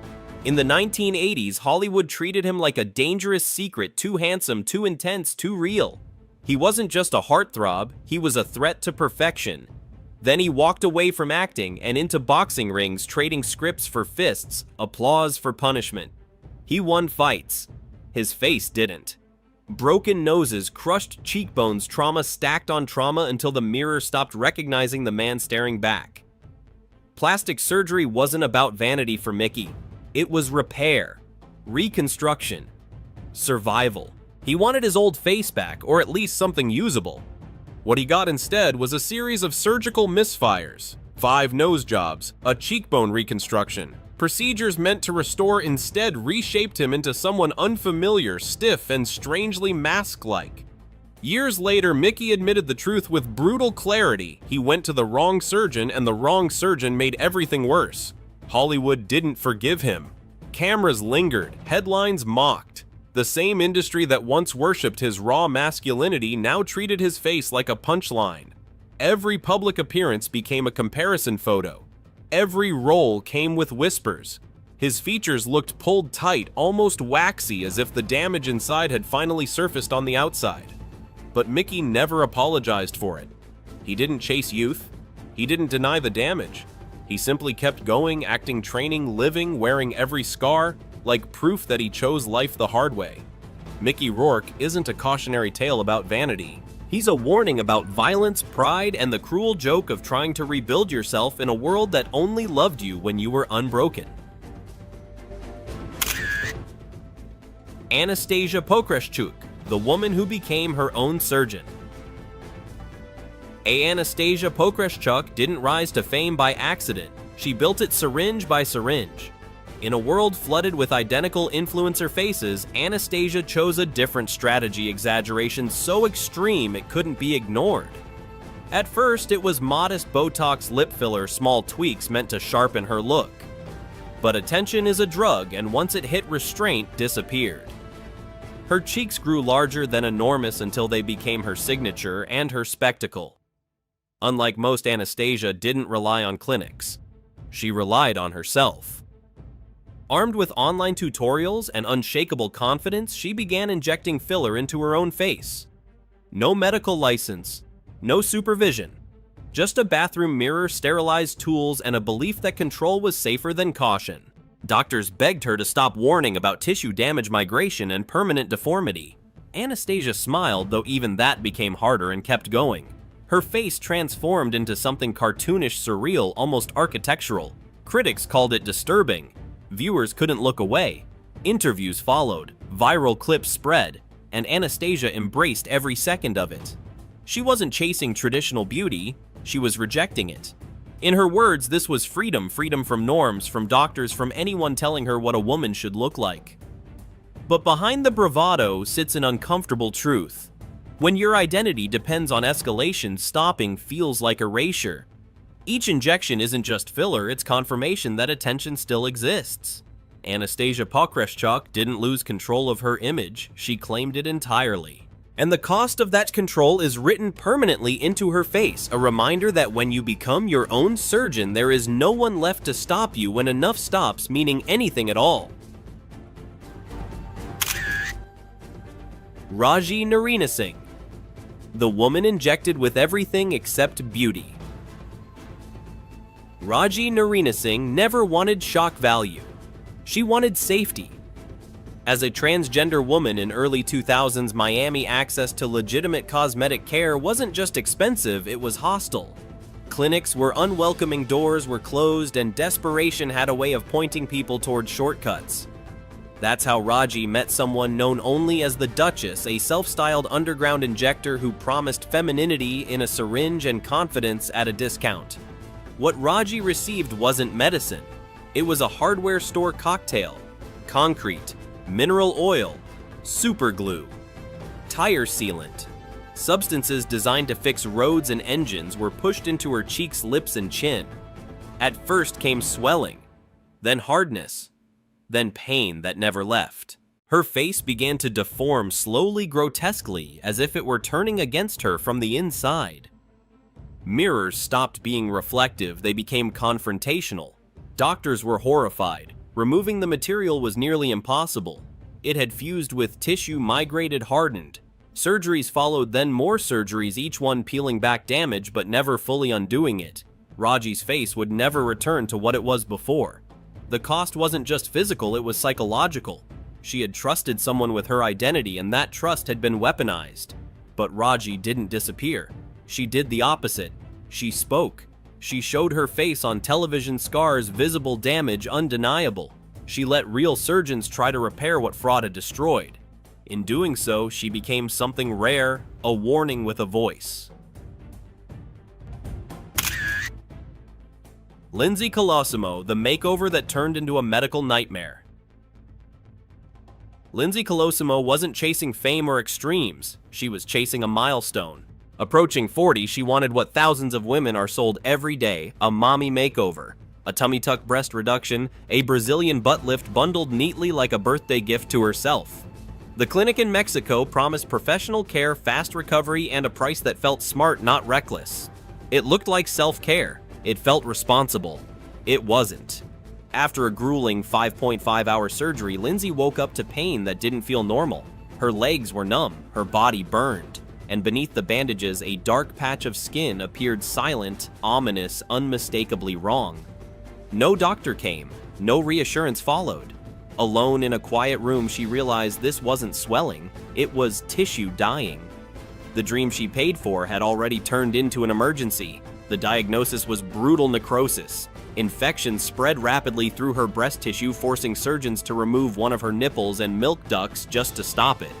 In the 1980s, Hollywood treated him like a dangerous secret, too handsome, too intense, too real. He wasn't just a heartthrob, he was a threat to perfection. Then he walked away from acting and into boxing rings, trading scripts for fists, applause for punishment. He won fights. His face didn't. Broken noses, crushed cheekbones, trauma stacked on trauma until the mirror stopped recognizing the man staring back. Plastic surgery wasn't about vanity for Mickey. It was repair, reconstruction, survival. He wanted his old face back, or at least something usable. What he got instead was a series of surgical misfires, 5 nose jobs, a cheekbone reconstruction. Procedures meant to restore instead reshaped him into someone unfamiliar, stiff, and strangely mask-like. Years later, Mickey admitted the truth with brutal clarity. He went to the wrong surgeon, and the wrong surgeon made everything worse. Hollywood didn't forgive him. Cameras lingered, headlines mocked. The same industry that once worshipped his raw masculinity now treated his face like a punchline. Every public appearance became a comparison photo. Every role came with whispers. His features looked pulled tight, almost waxy, as if the damage inside had finally surfaced on the outside. But Mickey never apologized for it. He didn't chase youth. He didn't deny the damage. He simply kept going, acting, training, living, wearing every scar, like proof that he chose life the hard way. Mickey Rourke isn't a cautionary tale about vanity. He's a warning about violence, pride, and the cruel joke of trying to rebuild yourself in a world that only loved you when you were unbroken. Anastasia Pokraszczuk, the woman who became her own surgeon. Anastasia Pokraszczuk didn't rise to fame by accident. She built it syringe by syringe. In a world flooded with identical influencer faces, Anastasia chose a different strategy, exaggeration so extreme it couldn't be ignored. At first, it was modest Botox lip filler, small tweaks meant to sharpen her look. But attention is a drug, and once it hit restraint, disappeared. Her cheeks grew larger than enormous until they became her signature and her spectacle. Unlike most, Anastasia didn't rely on clinics. She relied on herself. Armed with online tutorials and unshakable confidence, she began injecting filler into her own face. No medical license, no supervision, just a bathroom mirror, sterilized tools, and a belief that control was safer than caution. Doctors begged her to stop warning about tissue damage, migration, and permanent deformity. Anastasia smiled, though even that became harder, and kept going. Her face transformed into something cartoonish, surreal, almost architectural. Critics called it disturbing. Viewers couldn't look away. Interviews followed, viral clips spread, and Anastasia embraced every second of it. She wasn't chasing traditional beauty, she was rejecting it. In her words, this was freedom, freedom from norms, from doctors, from anyone telling her what a woman should look like. But behind the bravado sits an uncomfortable truth. When your identity depends on escalation, stopping feels like erasure. Each injection isn't just filler, it's confirmation that attention still exists. Anastasia Pokreschuk didn't lose control of her image, she claimed it entirely. And the cost of that control is written permanently into her face, a reminder that when you become your own surgeon, there is no one left to stop you when enough stops meaning anything at all. Raji Narina Singh, the woman injected with everything except beauty. Raji Narina Singh never wanted shock value. She wanted safety. As a transgender woman in early 2000s Miami, access to legitimate cosmetic care wasn't just expensive, it was hostile. Clinics were unwelcoming, doors were closed, and desperation had a way of pointing people towards shortcuts. That's how Raji met someone known only as the Duchess, a self-styled underground injector who promised femininity in a syringe and confidence at a discount. What Raji received wasn't medicine. It was a hardware store cocktail: concrete, mineral oil, super glue, tire sealant. Substances designed to fix roads and engines were pushed into her cheeks, lips, and chin. At first came swelling, then hardness, then pain that never left. Her face began to deform slowly, grotesquely, as if it were turning against her from the inside. Mirrors stopped being reflective, they became confrontational. Doctors were horrified. Removing the material was nearly impossible. It had fused with tissue, migrated, hardened. Surgeries followed, then more surgeries, each one peeling back damage but never fully undoing it. Raji's face would never return to what it was before. The cost wasn't just physical, it was psychological. She had trusted someone with her identity, and that trust had been weaponized. But Raji didn't disappear. She did the opposite. She spoke. She showed her face on television, scars, visible damage, undeniable. She let real surgeons try to repair what fraud had destroyed. In doing so, she became something rare, a warning with a voice. Lindsay Colosimo, the makeover that turned into a medical nightmare. Lindsay Colosimo wasn't chasing fame or extremes, she was chasing a milestone. Approaching 40, she wanted what thousands of women are sold every day: a mommy makeover. A tummy tuck breast reduction, a Brazilian butt lift bundled neatly like a birthday gift to herself. The clinic in Mexico promised professional care, fast recovery, and a price that felt smart, not reckless. It looked like self-care. It felt responsible. It wasn't. After a grueling 5.5-hour surgery, Lindsay woke up to pain that didn't feel normal. Her legs were numb, her body burned, and beneath the bandages, a dark patch of skin appeared, silent, ominous, unmistakably wrong. No doctor came. No reassurance followed. Alone in a quiet room, she realized this wasn't swelling, it was tissue dying. The dream she paid for had already turned into an emergency. The diagnosis was brutal necrosis. Infection spread rapidly through her breast tissue, forcing surgeons to remove one of her nipples and milk ducts just to stop it.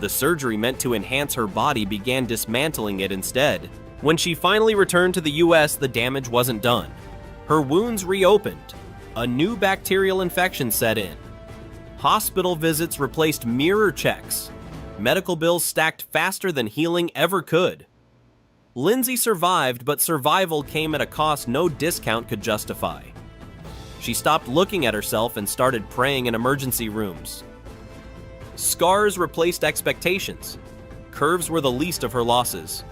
The surgery meant to enhance her body began dismantling it instead. When she finally returned to the US, the damage wasn't done. Her wounds reopened. A new bacterial infection set in. Hospital visits replaced mirror checks. Medical bills stacked faster than healing ever could. Lindsay survived, but survival came at a cost no discount could justify. She stopped looking at herself and started praying in emergency rooms. Scars replaced expectations. Curves were the least of her losses.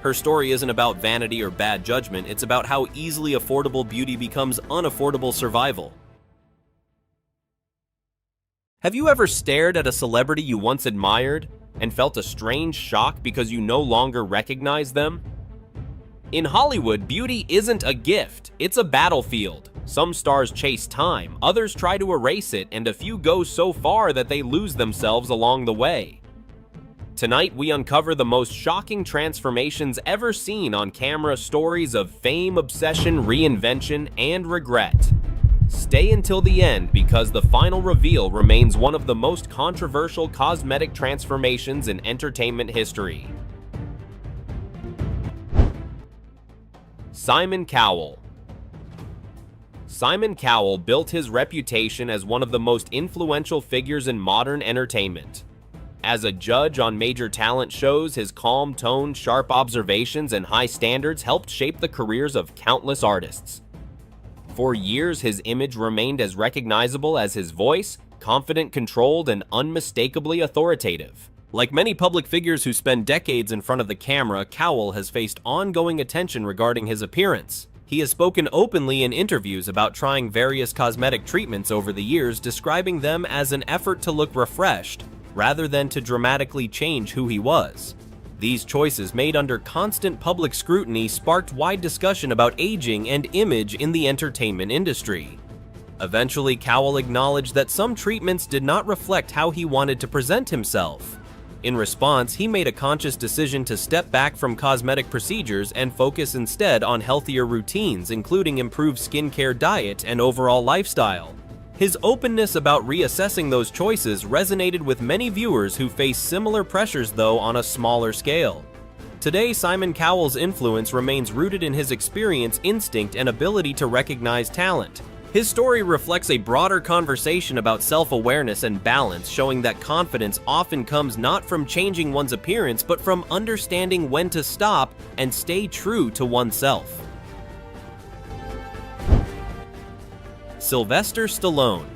Her story isn't about vanity or bad judgment, it's about how easily affordable beauty becomes unaffordable survival. Have you ever stared at a celebrity you once admired and felt a strange shock because you no longer recognize them? In Hollywood, beauty isn't a gift, it's a battlefield. Some stars chase time, others try to erase it, and a few go so far that they lose themselves along the way. Tonight, we uncover the most shocking transformations ever seen on camera, stories of fame, obsession, reinvention, and regret. Stay until the end because the final reveal remains one of the most controversial cosmetic transformations in entertainment history. Simon Cowell. Simon Cowell built his reputation as one of the most influential figures in modern entertainment. As a judge on major talent shows, his calm tone, sharp observations, and high standards helped shape the careers of countless artists. For years, his image remained as recognizable as his voice, confident, controlled, and unmistakably authoritative. Like many public figures who spend decades in front of the camera, Cowell has faced ongoing attention regarding his appearance. He has spoken openly in interviews about trying various cosmetic treatments over the years, describing them as an effort to look refreshed, rather than to dramatically change who he was. These choices, made under constant public scrutiny, sparked wide discussion about aging and image in the entertainment industry. Eventually, Cowell acknowledged that some treatments did not reflect how he wanted to present himself. In response, he made a conscious decision to step back from cosmetic procedures and focus instead on healthier routines, including improved skincare, diet, and overall lifestyle. His openness about reassessing those choices resonated with many viewers who face similar pressures, though on a smaller scale. Today, Simon Cowell's influence remains rooted in his experience, instinct, and ability to recognize talent. His story reflects a broader conversation about self-awareness and balance, showing that confidence often comes not from changing one's appearance, but from understanding when to stop and stay true to oneself. Sylvester Stallone.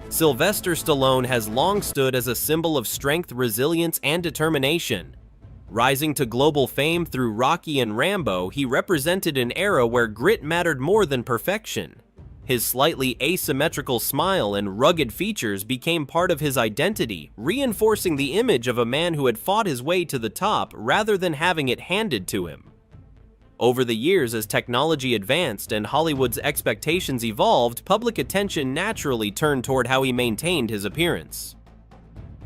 Sylvester Stallone has long stood as a symbol of strength, resilience, and determination. Rising to global fame through Rocky and Rambo, he represented an era where grit mattered more than perfection. His slightly asymmetrical smile and rugged features became part of his identity, reinforcing the image of a man who had fought his way to the top rather than having it handed to him. Over the years, as technology advanced and Hollywood's expectations evolved, public attention naturally turned toward how he maintained his appearance.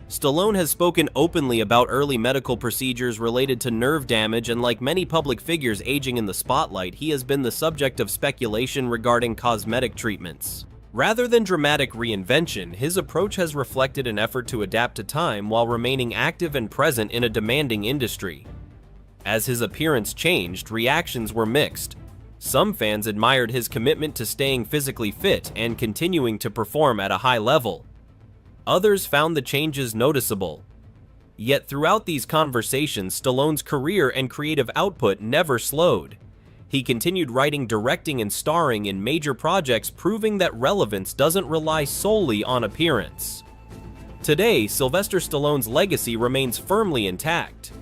Stallone has spoken openly about early medical procedures related to nerve damage, and like many public figures aging in the spotlight, he has been the subject of speculation regarding cosmetic treatments. Rather than dramatic reinvention, his approach has reflected an effort to adapt to time while remaining active and present in a demanding industry. As his appearance changed, reactions were mixed. Some fans admired his commitment to staying physically fit and continuing to perform at a high level. Others found the changes noticeable. Yet throughout these conversations, Stallone's career and creative output never slowed. He continued writing, directing, and starring in major projects, proving that relevance doesn't rely solely on appearance. Today, Sylvester Stallone's legacy remains firmly intact.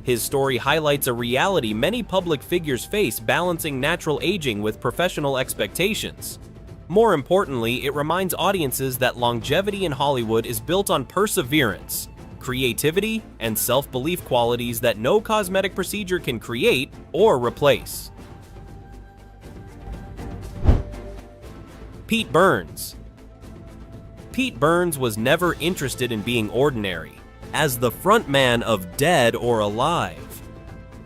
His story highlights a reality many public figures face, balancing natural aging with professional expectations. More importantly, it reminds audiences that longevity in Hollywood is built on perseverance, creativity, and self-belief, qualities that no cosmetic procedure can create or replace. Pete Burns. Pete Burns was never interested in being ordinary. As the frontman of Dead or Alive,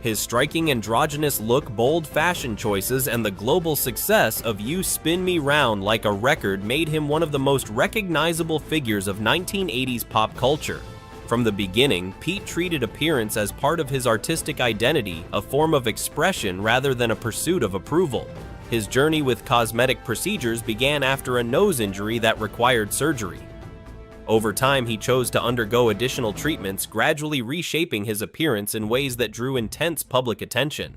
his striking androgynous look, bold fashion choices, and the global success of You Spin Me Round Like a Record made him one of the most recognizable figures of 1980s pop culture. From the beginning, Pete treated appearance as part of his artistic identity, a form of expression rather than a pursuit of approval. His journey with cosmetic procedures began after a nose injury that required surgery. Over time, he chose to undergo additional treatments, gradually reshaping his appearance in ways that drew intense public attention.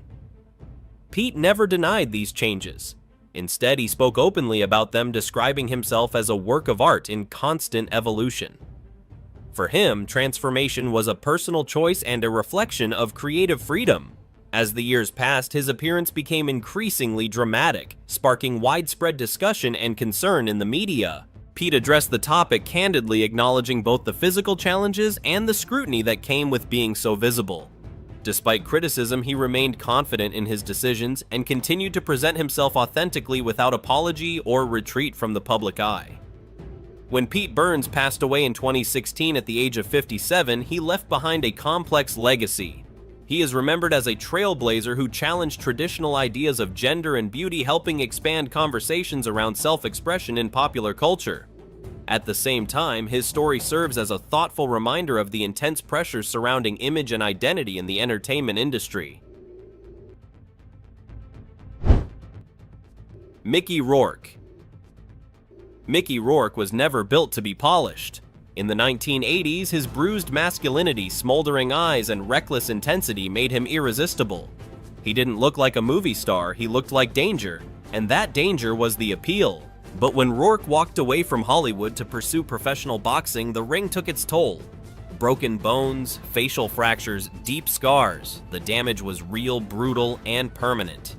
Pete never denied these changes. Instead, he spoke openly about them, describing himself as a work of art in constant evolution. For him, transformation was a personal choice and a reflection of creative freedom. As the years passed, his appearance became increasingly dramatic, sparking widespread discussion and concern in the media. Pete addressed the topic candidly, acknowledging both the physical challenges and the scrutiny that came with being so visible. Despite criticism, he remained confident in his decisions and continued to present himself authentically without apology or retreat from the public eye. When Pete Burns passed away in 2016 at the age of 57, he left behind a complex legacy. He is remembered as a trailblazer who challenged traditional ideas of gender and beauty, helping expand conversations around self-expression in popular culture. At the same time, his story serves as a thoughtful reminder of the intense pressures surrounding image and identity in the entertainment industry. Mickey Rourke. Mickey Rourke was never built to be polished. In the 1980s, his bruised masculinity, smoldering eyes, and reckless intensity made him irresistible. He didn't look like a movie star, he looked like danger, and that danger was the appeal. But when Rourke walked away from Hollywood to pursue professional boxing, the ring took its toll. Broken bones, facial fractures, deep scars. The damage was real, brutal, and permanent.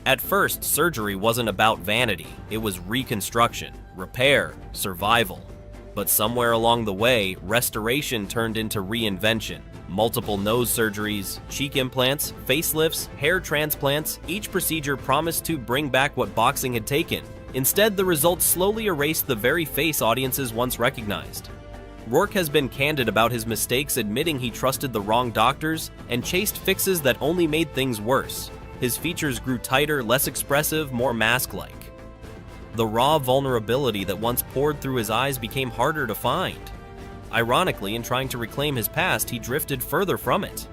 At first, surgery wasn't about vanity. It was reconstruction, repair, survival. But somewhere along the way, restoration turned into reinvention. Multiple nose surgeries, cheek implants, facelifts, hair transplants, each procedure promised to bring back what boxing had taken. Instead, the results slowly erased the very face audiences once recognized. Rourke has been candid about his mistakes, admitting he trusted the wrong doctors and chased fixes that only made things worse. His features grew tighter, less expressive, more mask-like. The raw vulnerability that once poured through his eyes became harder to find. Ironically, in trying to reclaim his past, he drifted further from it.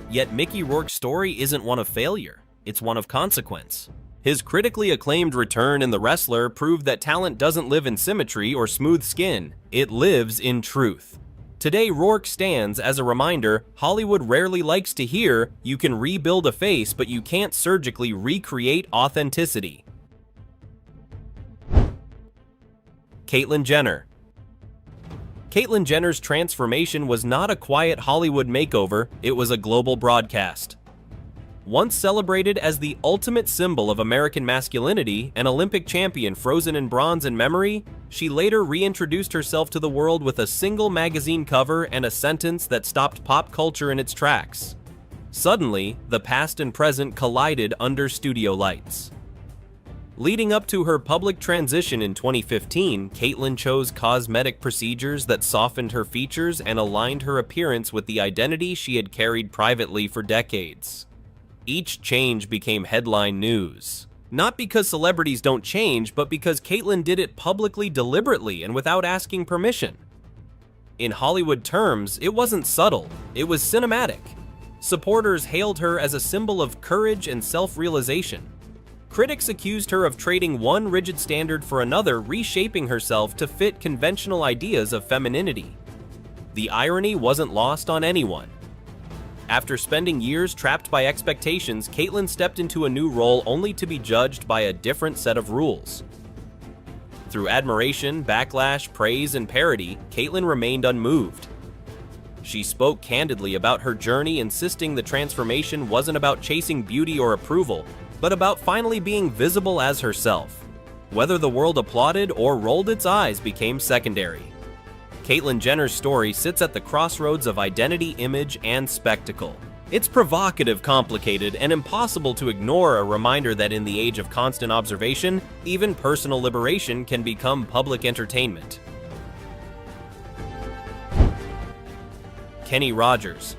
Yet Mickey Rourke's story isn't one of failure, it's one of consequence. His critically acclaimed return in The Wrestler proved that talent doesn't live in symmetry or smooth skin, it lives in truth. Today, Rourke stands as a reminder Hollywood rarely likes to hear you can rebuild a face, but you can't surgically recreate authenticity. Caitlyn Jenner. Caitlyn Jenner's transformation was not a quiet Hollywood makeover, it was a global broadcast. Once celebrated as the ultimate symbol of American masculinity, an Olympic champion frozen in bronze in memory, she later reintroduced herself to the world with a single magazine cover and a sentence that stopped pop culture in its tracks. Suddenly, the past and present collided under studio lights. Leading up to her public transition in 2015, Caitlyn chose cosmetic procedures that softened her features and aligned her appearance with the identity she had carried privately for decades. Each change became headline news. Not because celebrities don't change, but because Caitlyn did it publicly, deliberately, and without asking permission. In Hollywood terms, it wasn't subtle, it was cinematic. Supporters hailed her as a symbol of courage and self-realization. Critics accused her of trading one rigid standard for another, reshaping herself to fit conventional ideas of femininity. The irony wasn't lost on anyone. After spending years trapped by expectations, Caitlyn stepped into a new role only to be judged by a different set of rules. Through admiration, backlash, praise, and parody, Caitlyn remained unmoved. She spoke candidly about her journey, insisting the transformation wasn't about chasing beauty or approval, but about finally being visible as herself. Whether the world applauded or rolled its eyes became secondary. Caitlyn Jenner's story sits at the crossroads of identity, image, and spectacle. It's provocative, complicated, and impossible to ignore, a reminder that in the age of constant observation, even personal liberation can become public entertainment. Kenny Rogers.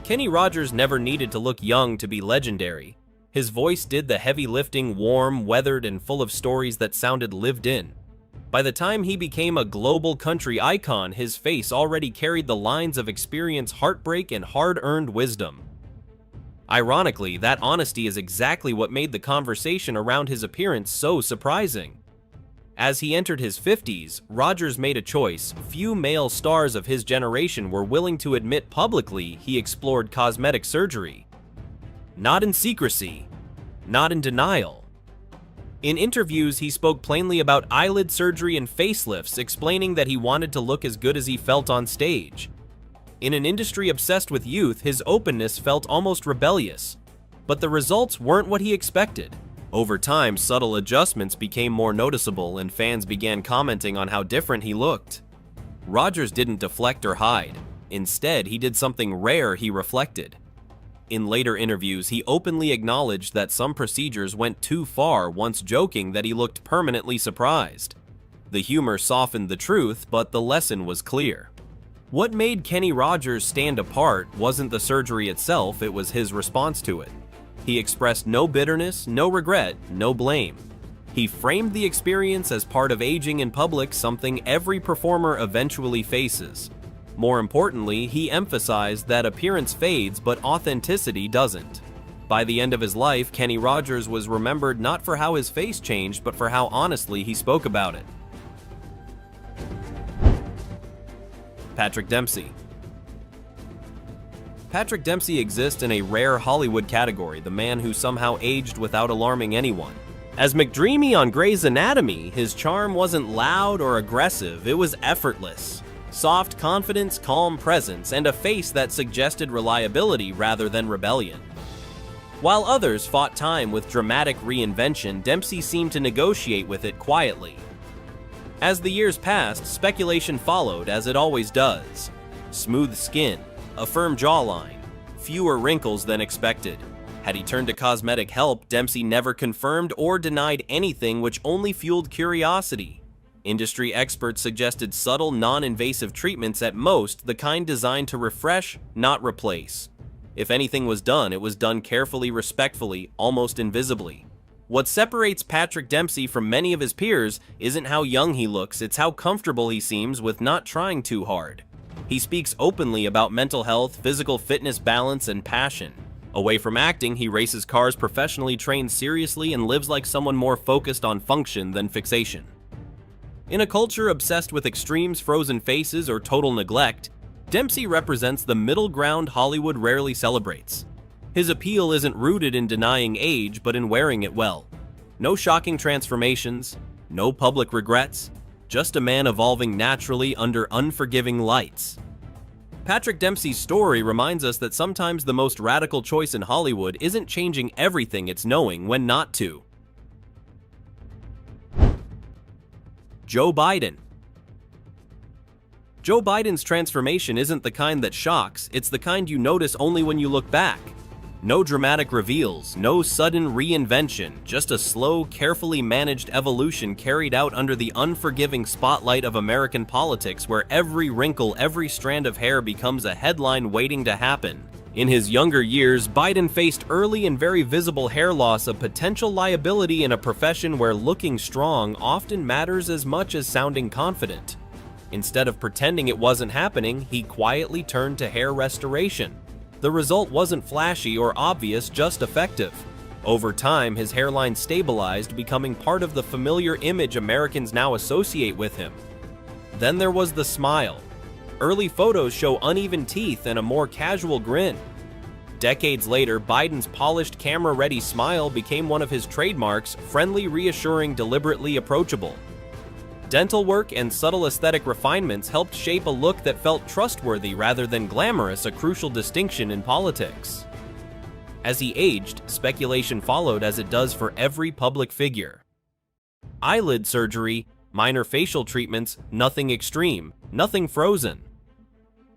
Kenny Rogers never needed to look young to be legendary. His voice did the heavy lifting, warm, weathered, and full of stories that sounded lived in. By the time he became a global country icon, his face already carried the lines of experience, heartbreak, and hard-earned wisdom. Ironically, that honesty is exactly what made the conversation around his appearance so surprising. As he entered his 50s, Rogers made a choice few male stars of his generation were willing to admit publicly he explored cosmetic surgery. Not in secrecy, not in denial. In interviews, he spoke plainly about eyelid surgery and facelifts, explaining that he wanted to look as good as he felt on stage. In an industry obsessed with youth, his openness felt almost rebellious. But the results weren't what he expected. Over time, subtle adjustments became more noticeable, and fans began commenting on how different he looked. Rogers didn't deflect or hide. Instead, he did something rare: he reflected. In later interviews, he openly acknowledged that some procedures went too far, once joking that he looked permanently surprised. The humor softened the truth, but the lesson was clear. What made Kenny Rogers stand apart wasn't the surgery itself, it was his response to it. He expressed no bitterness, no regret, no blame. He framed the experience as part of aging in public, something every performer eventually faces. More importantly, he emphasized that appearance fades, but authenticity doesn't. By the end of his life, Kenny Rogers was remembered not for how his face changed, but for how honestly he spoke about it. Patrick Dempsey. Patrick Dempsey exists in a rare Hollywood category, the man who somehow aged without alarming anyone. As McDreamy on Grey's Anatomy, his charm wasn't loud or aggressive, it was effortless. Soft confidence, calm presence, and a face that suggested reliability rather than rebellion. While others fought time with dramatic reinvention, Dempsey seemed to negotiate with it quietly. As the years passed, speculation followed, as it always does. Smooth skin, a firm jawline, fewer wrinkles than expected. Had he turned to cosmetic help, Dempsey never confirmed or denied anything, which only fueled curiosity. Industry experts suggested subtle, non-invasive treatments at most, the kind designed to refresh, not replace. If anything was done, it was done carefully, respectfully, almost invisibly. What separates Patrick Dempsey from many of his peers isn't how young he looks, it's how comfortable he seems with not trying too hard. He speaks openly about mental health, physical fitness, balance, and passion. Away from acting, he races cars professionally, trains seriously, and lives like someone more focused on function than fixation. In a culture obsessed with extremes, frozen faces, or total neglect, Dempsey represents the middle ground Hollywood rarely celebrates. His appeal isn't rooted in denying age, but in wearing it well. No shocking transformations, no public regrets, just a man evolving naturally under unforgiving lights. Patrick Dempsey's story reminds us that sometimes the most radical choice in Hollywood isn't changing everything, it's knowing when not to. Joe Biden. Joe Biden's transformation isn't the kind that shocks, it's the kind you notice only when you look back. No dramatic reveals, no sudden reinvention, just a slow, carefully managed evolution carried out under the unforgiving spotlight of American politics, where every wrinkle, every strand of hair becomes a headline waiting to happen. In his younger years, Biden faced early and very visible hair loss, a potential liability in a profession where looking strong often matters as much as sounding confident. Instead of pretending it wasn't happening, he quietly turned to hair restoration. The result wasn't flashy or obvious, just effective. Over time, his hairline stabilized, becoming part of the familiar image Americans now associate with him. Then there was the smile. Early photos show uneven teeth and a more casual grin. Decades later, Biden's polished, camera-ready smile became one of his trademarks, friendly, reassuring, deliberately approachable. Dental work and subtle aesthetic refinements helped shape a look that felt trustworthy rather than glamorous, a crucial distinction in politics. As he aged, speculation followed, as it does for every public figure. Eyelid surgery, minor facial treatments, nothing extreme, nothing frozen.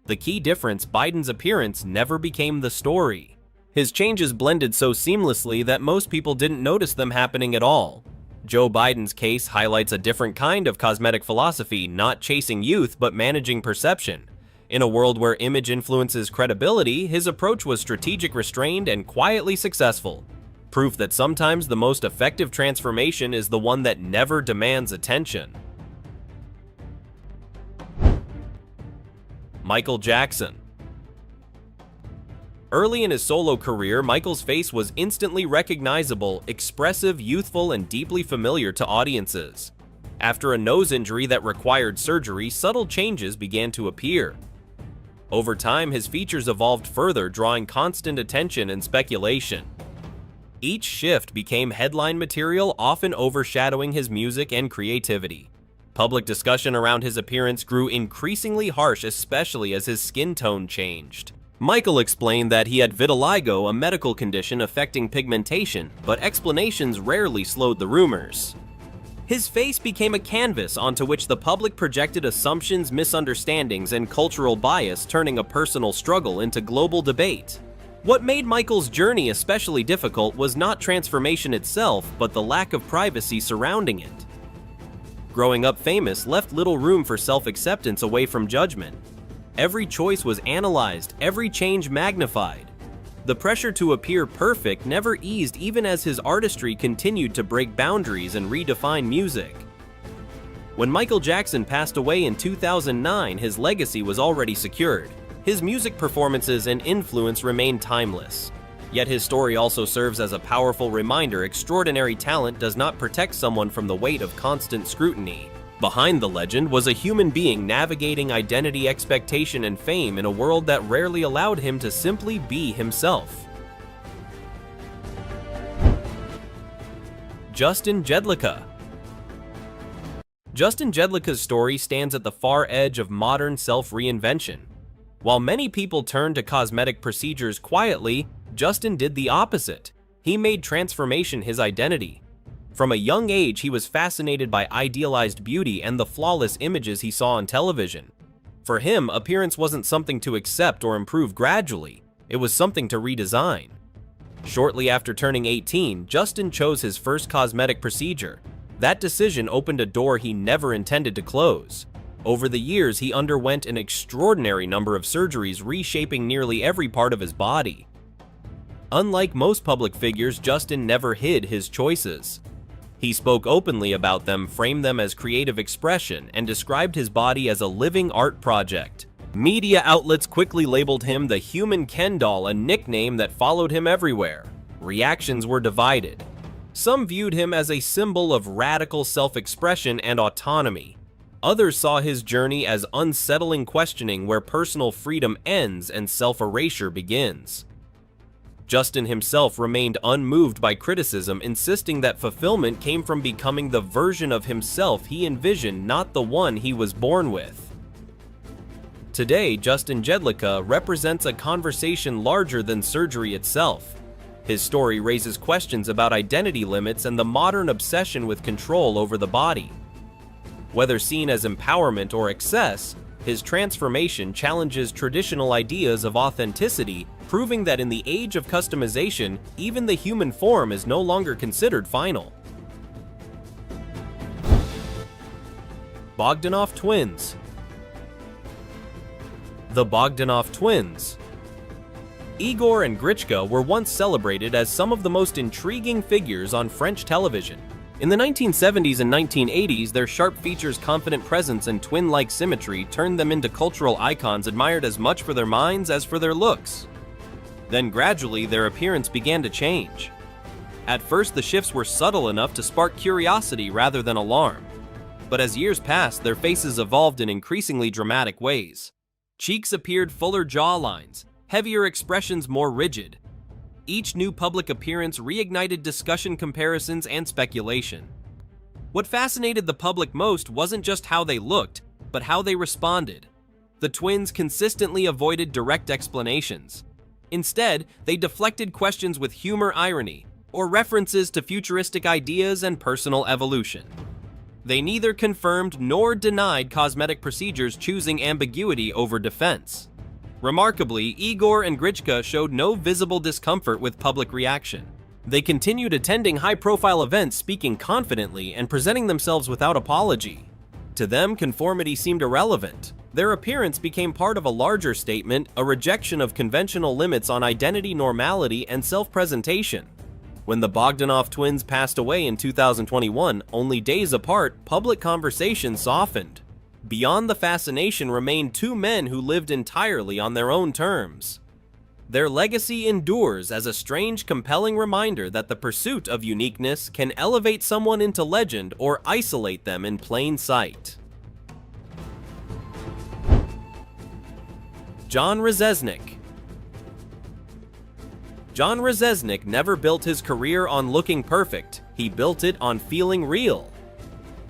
The key difference: Biden's appearance never became the story. His changes blended so seamlessly that most people didn't notice them happening at all. Joe Biden's case highlights a different kind of cosmetic philosophy, not chasing youth but managing perception. In a world where image influences credibility, his approach was strategic, restrained, and quietly successful. Proof that sometimes the most effective transformation is the one that never demands attention. Michael Jackson. Early in his solo career, Michael's face was instantly recognizable, expressive, youthful, and deeply familiar to audiences. After a nose injury that required surgery, subtle changes began to appear. Over time, his features evolved further, drawing constant attention and speculation. Each shift became headline material, often overshadowing his music and creativity. Public discussion around his appearance grew increasingly harsh, especially as his skin tone changed. Michael explained that he had vitiligo, a medical condition affecting pigmentation, but explanations rarely slowed the rumors. His face became a canvas onto which the public projected assumptions, misunderstandings, and cultural bias, turning a personal struggle into global debate. What made Michael's journey especially difficult was not transformation itself, but the lack of privacy surrounding it. Growing up famous left little room for self-acceptance away from judgment. Every choice was analyzed, every change magnified. The pressure to appear perfect never eased, even as his artistry continued to break boundaries and redefine music. When Michael Jackson passed away in 2009, his legacy was already secured. His music performances and influence remained timeless. Yet his story also serves as a powerful reminder extraordinary talent does not protect someone from the weight of constant scrutiny. Behind the legend was a human being navigating identity, expectation, and fame in a world that rarely allowed him to simply be himself. Justin Jedlicka. Justin Jedlicka's story stands at the far edge of modern self-reinvention. While many people turned to cosmetic procedures quietly, Justin did the opposite. He made transformation his identity. From a young age, he was fascinated by idealized beauty and the flawless images he saw on television. For him, appearance wasn't something to accept or improve gradually, it was something to redesign. Shortly after turning 18, Justin chose his first cosmetic procedure. That decision opened a door he never intended to close. Over the years, he underwent an extraordinary number of surgeries, reshaping nearly every part of his body. Unlike most public figures, Justin never hid his choices. He spoke openly about them, framed them as creative expression, and described his body as a living art project. Media outlets quickly labeled him the Human Ken doll, a nickname that followed him everywhere. Reactions were divided. Some viewed him as a symbol of radical self-expression and autonomy. Others saw his journey as unsettling questioning where personal freedom ends and self-erasure begins. Justin himself remained unmoved by criticism, insisting that fulfillment came from becoming the version of himself he envisioned, not the one he was born with. Today, Justin Jedlicka represents a conversation larger than surgery itself. His story raises questions about identity limits and the modern obsession with control over the body. Whether seen as empowerment or excess, his transformation challenges traditional ideas of authenticity, proving that in the age of customization, even the human form is no longer considered final. Bogdanov twins. The Bogdanov twins. Igor and Grichka were once celebrated as some of the most intriguing figures on French television. In the 1970s and 1980s, their sharp features, confident presence, and twin-like symmetry turned them into cultural icons admired as much for their minds as for their looks. Then gradually, their appearance began to change. At first, the shifts were subtle enough to spark curiosity rather than alarm. But as years passed, their faces evolved in increasingly dramatic ways. Cheeks appeared fuller jawlines, heavier expressions more rigid. Each new public appearance reignited discussion, comparisons, and speculation. What fascinated the public most wasn't just how they looked, but how they responded. The twins consistently avoided direct explanations. Instead, they deflected questions with humor, irony, or references to futuristic ideas and personal evolution. They neither confirmed nor denied cosmetic procedures, choosing ambiguity over defense. Remarkably, Igor and Grichka showed no visible discomfort with public reaction. They continued attending high-profile events, speaking confidently, and presenting themselves without apology. To them, conformity seemed irrelevant. Their appearance became part of a larger statement, a rejection of conventional limits on identity, normality, and self-presentation. When the Bogdanov twins passed away in 2021, only days apart, public conversation softened. Beyond the fascination remained two men who lived entirely on their own terms. Their legacy endures as a strange, compelling reminder that the pursuit of uniqueness can elevate someone into legend or isolate them in plain sight. John Rzeznik. John Rzeznik never built his career on looking perfect, he built it on feeling real.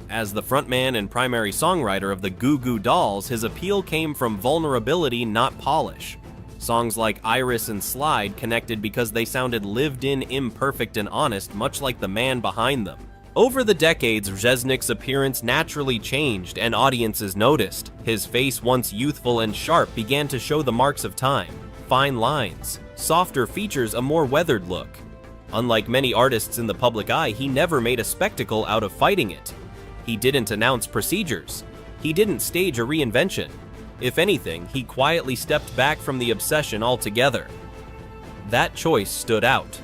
As the frontman and primary songwriter of the Goo Goo Dolls, his appeal came from vulnerability, not polish. Songs like Iris and Slide connected because they sounded lived-in, imperfect, and honest, much like the man behind them. Over the decades, Rzeznik's appearance naturally changed and audiences noticed. His face, once youthful and sharp, began to show the marks of time. Fine lines, softer features, a more weathered look. Unlike many artists in the public eye, he never made a spectacle out of fighting it. He didn't announce procedures. He didn't stage a reinvention. If anything, he quietly stepped back from the obsession altogether. That choice stood out.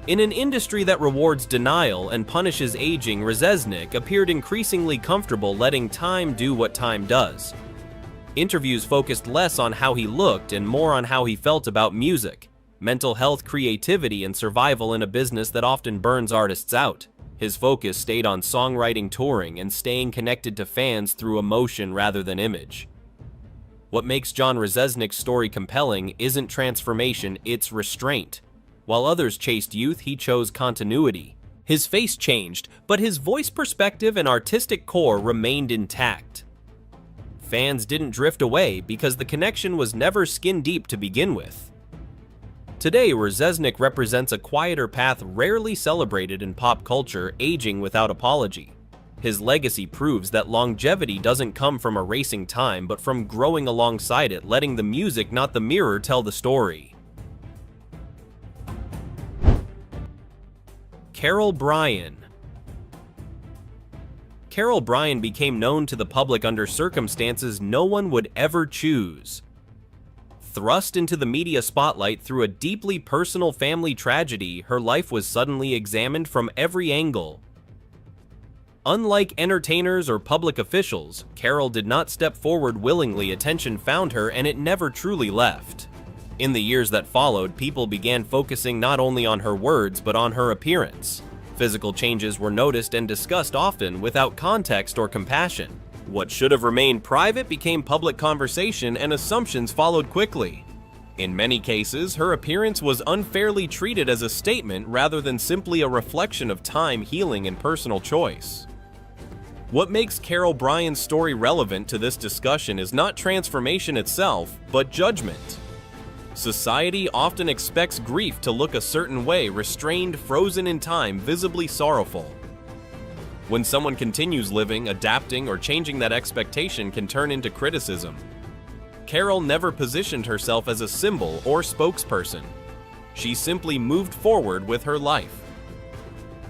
In an industry that rewards denial and punishes aging, Rzeznik appeared increasingly comfortable letting time do what time does. Interviews focused less on how he looked and more on how he felt about music. mental health, creativity, and survival in a business that often burns artists out. His focus stayed on songwriting, touring, and staying connected to fans through emotion rather than image. What makes John Rzeznik's story compelling isn't transformation, it's restraint. While others chased youth, he chose continuity. His face changed, but his voice, perspective, and artistic core remained intact. Fans didn't drift away because the connection was never skin-deep to begin with. Today, Rzeznik represents a quieter path rarely celebrated in pop culture, aging without apology. His legacy proves that longevity doesn't come from erasing time, but from growing alongside it, letting the music, not the mirror, tell the story. Carol Bryan. Carol Bryan became known to the public under circumstances no one would ever choose. Thrust into the media spotlight through a deeply personal family tragedy, her life was suddenly examined from every angle. Unlike entertainers or public officials, Carol did not step forward willingly. Attention found her, and it never truly left. In the years that followed, people began focusing not only on her words but on her appearance. Physical changes were noticed and discussed often without context or compassion. What should have remained private became public conversation, and assumptions followed quickly. In many cases, her appearance was unfairly treated as a statement rather than simply a reflection of time, healing, and personal choice. What makes Carol Bryan's story relevant to this discussion is not transformation itself, but judgment. Society often expects grief to look a certain way, restrained, frozen in time, visibly sorrowful. When someone continues living, adapting, or changing, that expectation can turn into criticism. Carol never positioned herself as a symbol or spokesperson. She simply moved forward with her life.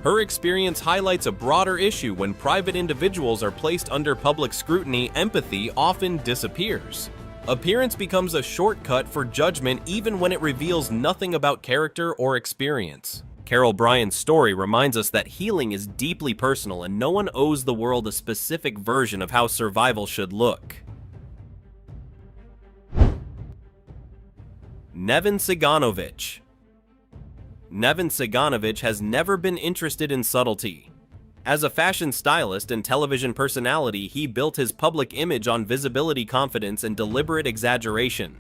Her experience highlights a broader issue. When private individuals are placed under public scrutiny, empathy often disappears. Appearance becomes a shortcut for judgment even when it reveals nothing about character or experience. Carol Bryan's story reminds us that healing is deeply personal and no one owes the world a specific version of how survival should look. Neven Ciganovich. Neven Ciganovich has never been interested in subtlety. As a fashion stylist and television personality, he built his public image on visibility, confidence, and deliberate exaggeration.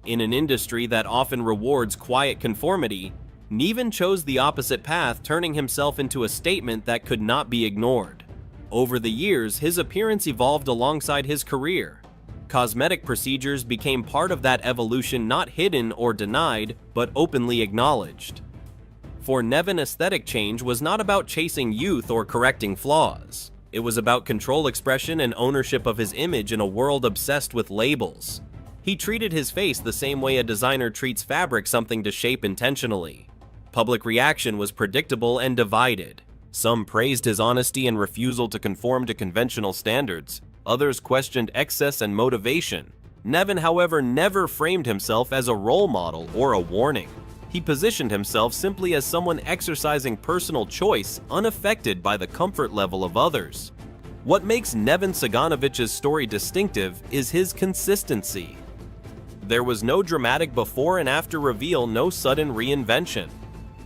In an industry that often rewards quiet conformity, Neven chose the opposite path, turning himself into a statement that could not be ignored. Over the years, his appearance evolved alongside his career. Cosmetic procedures became part of that evolution, not hidden or denied, but openly acknowledged. For Neven, aesthetic change was not about chasing youth or correcting flaws. It was about control, expression, and ownership of his image in a world obsessed with labels. He treated his face the same way a designer treats fabric, something to shape intentionally. Public reaction was predictable and divided. Some praised his honesty and refusal to conform to conventional standards. Others questioned excess and motivation. Neven, however, never framed himself as a role model or a warning. He positioned himself simply as someone exercising personal choice, unaffected by the comfort level of others. What makes Neven Ciganovich's story distinctive is his consistency. There was no dramatic before and after reveal, no sudden reinvention.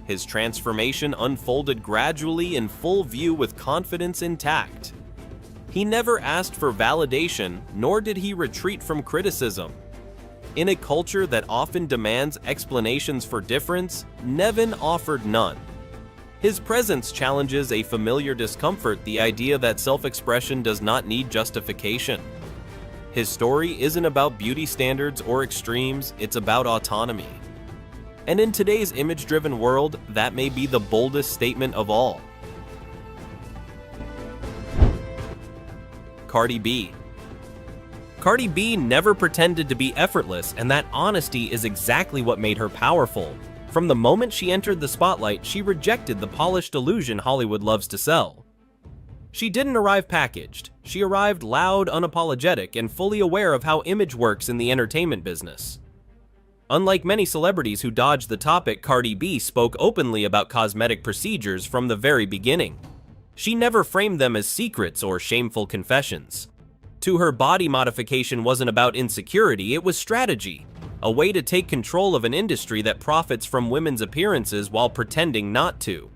His transformation unfolded gradually in full view with confidence intact. He never asked for validation, nor did he retreat from criticism. In a culture that often demands explanations for difference, Neven offered none. His presence challenges a familiar discomfort, the idea that self-expression does not need justification. His story isn't about beauty standards or extremes, it's about autonomy. And in today's image-driven world, that may be the boldest statement of all. Cardi B. Cardi B never pretended to be effortless, and that honesty is exactly what made her powerful. From the moment she entered the spotlight, she rejected the polished illusion Hollywood loves to sell. She didn't arrive packaged. She arrived loud, unapologetic, and fully aware of how image works in the entertainment business. Unlike many celebrities who dodged the topic, Cardi B spoke openly about cosmetic procedures from the very beginning. She never framed them as secrets or shameful confessions. To her, body modification wasn't about insecurity, it was strategy. a way to take control of an industry that profits from women's appearances while pretending not to.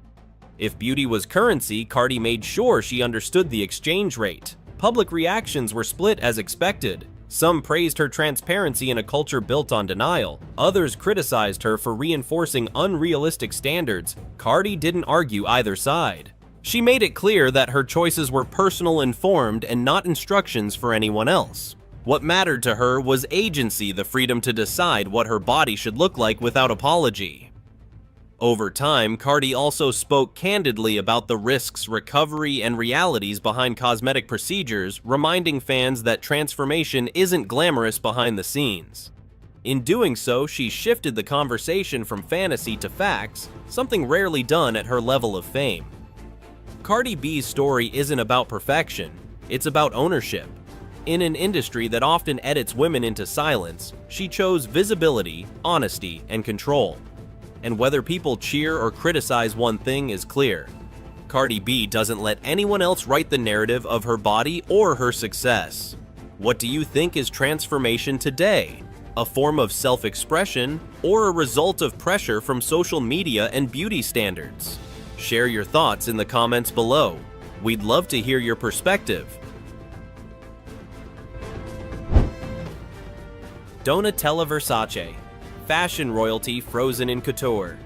If beauty was currency, Cardi made sure she understood the exchange rate. Public reactions were split as expected. Some praised her transparency in a culture built on denial. Others criticized her for reinforcing unrealistic standards. Cardi didn't argue either side. She made it clear that her choices were personal, informed, and not instructions for anyone else. What mattered to her was agency, the freedom to decide what her body should look like without apology. Over time, Cardi also spoke candidly about the risks, recovery, and realities behind cosmetic procedures, reminding fans that transformation isn't glamorous behind the scenes. In doing so, she shifted the conversation from fantasy to facts, something rarely done at her level of fame. Cardi B's story isn't about perfection, it's about ownership. In an industry that often edits women into silence, she chose visibility, honesty, and control. And whether people cheer or criticize, one thing is clear: Cardi B doesn't let anyone else write the narrative of her body or her success. What do you think is transformation today? A form of self-expression or a result of pressure from social media and beauty standards? Share your thoughts in the comments below. We'd love to hear your perspective. Donatella Versace, fashion royalty frozen in couture.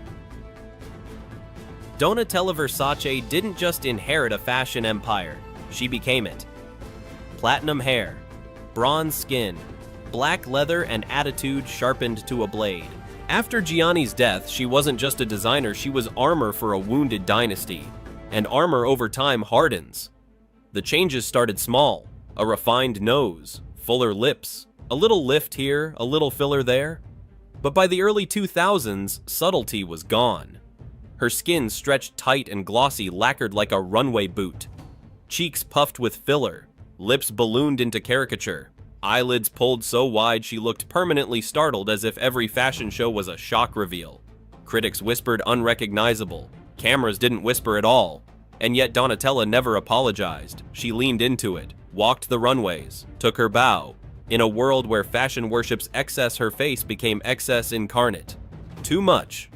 Donatella Versace didn't just inherit a fashion empire, she became it. Platinum hair, bronze skin, black leather, and attitude sharpened to a blade. After Gianni's death, she wasn't just a designer, she was armor for a wounded dynasty. And armor over time hardens. The changes started small: a refined nose, fuller lips, a little lift here, a little filler there. But by the early 2000s, subtlety was gone. Her skin stretched tight and glossy, lacquered like a runway boot. Cheeks puffed with filler, lips ballooned into caricature, eyelids pulled so wide she looked permanently startled, as if every fashion show was a shock reveal. Critics whispered unrecognizable. Cameras didn't whisper at all. And yet Donatella never apologized. She leaned into it, walked the runways, took her bow. In a world where fashion worships excess, her face became excess incarnate. Too much.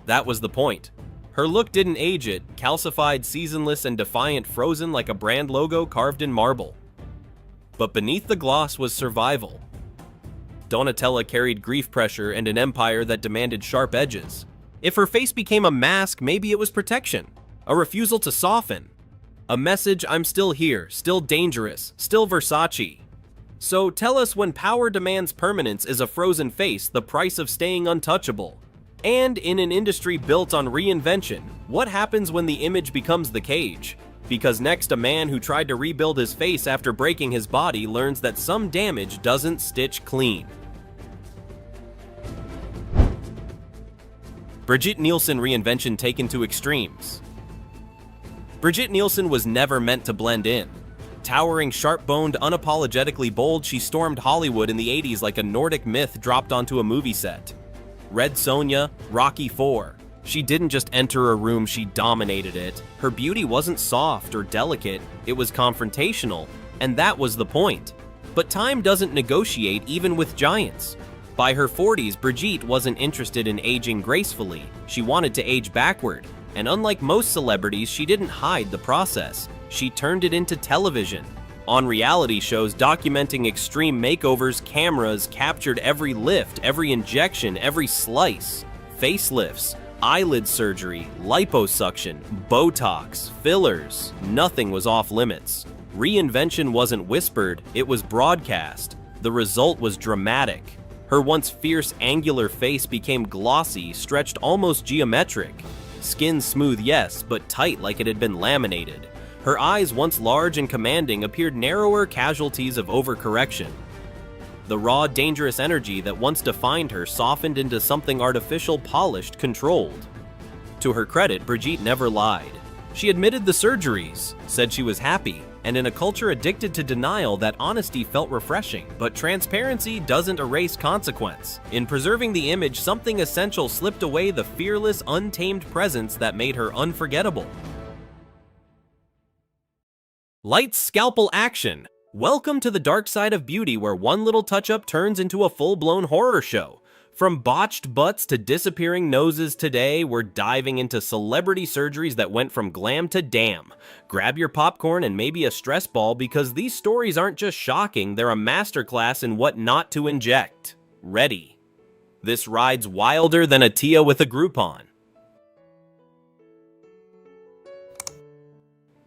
That was the point. Her look didn't age it, calcified, seasonless, and defiant, frozen like a brand logo carved in marble. But beneath the gloss was survival. Donatella carried grief pressure and an empire that demanded sharp edges. If her face became a mask, maybe it was protection, a refusal to soften. A message: I'm still here, still dangerous, still Versace. So tell us, when power demands permanence, is a frozen face the price of staying untouchable? And in an industry built on reinvention, what happens when the image becomes the cage? Because next, a man who tried to rebuild his face after breaking his body learns that some damage doesn't stitch clean. Brigitte Nielsen reinvention taken to extremes. Brigitte Nielsen was never meant to blend in. Towering, sharp-boned, unapologetically bold, she stormed Hollywood in the 80s like a Nordic myth dropped onto a movie set. Red Sonja, Rocky IV. She didn't just enter a room, she dominated it. Her beauty wasn't soft or delicate, it was confrontational, and that was the point. But time doesn't negotiate even with giants. By her 40s, Brigitte wasn't interested in aging gracefully, she wanted to age backward. And unlike most celebrities, she didn't hide the process. She turned it into television. On reality shows documenting extreme makeovers, cameras captured every lift, every injection, every slice. Facelifts, eyelid surgery, liposuction, Botox, fillers. Nothing was off limits. Reinvention wasn't whispered, it was broadcast. The result was dramatic. Her once fierce, angular face became glossy, stretched almost geometric. Skin smooth, yes, but tight like it had been laminated. Her eyes, once large and commanding, appeared narrower, casualties of overcorrection. The raw, dangerous energy that once defined her softened into something artificial, polished, controlled. To her credit, Brigitte never lied. She admitted the surgeries, said she was happy, and in a culture addicted to denial, that honesty felt refreshing. But transparency doesn't erase consequence. In preserving the image, something essential slipped away: the fearless, untamed presence that made her unforgettable. Light scalpel action. Welcome to the dark side of beauty, where one little touch-up turns into a full-blown horror show. From botched butts to disappearing noses, today we're diving into celebrity surgeries that went from glam to damn. Grab your popcorn and maybe a stress ball, because these stories aren't just shocking, they're a masterclass in what not to inject. Ready. This ride's wilder than a Tia with a Groupon.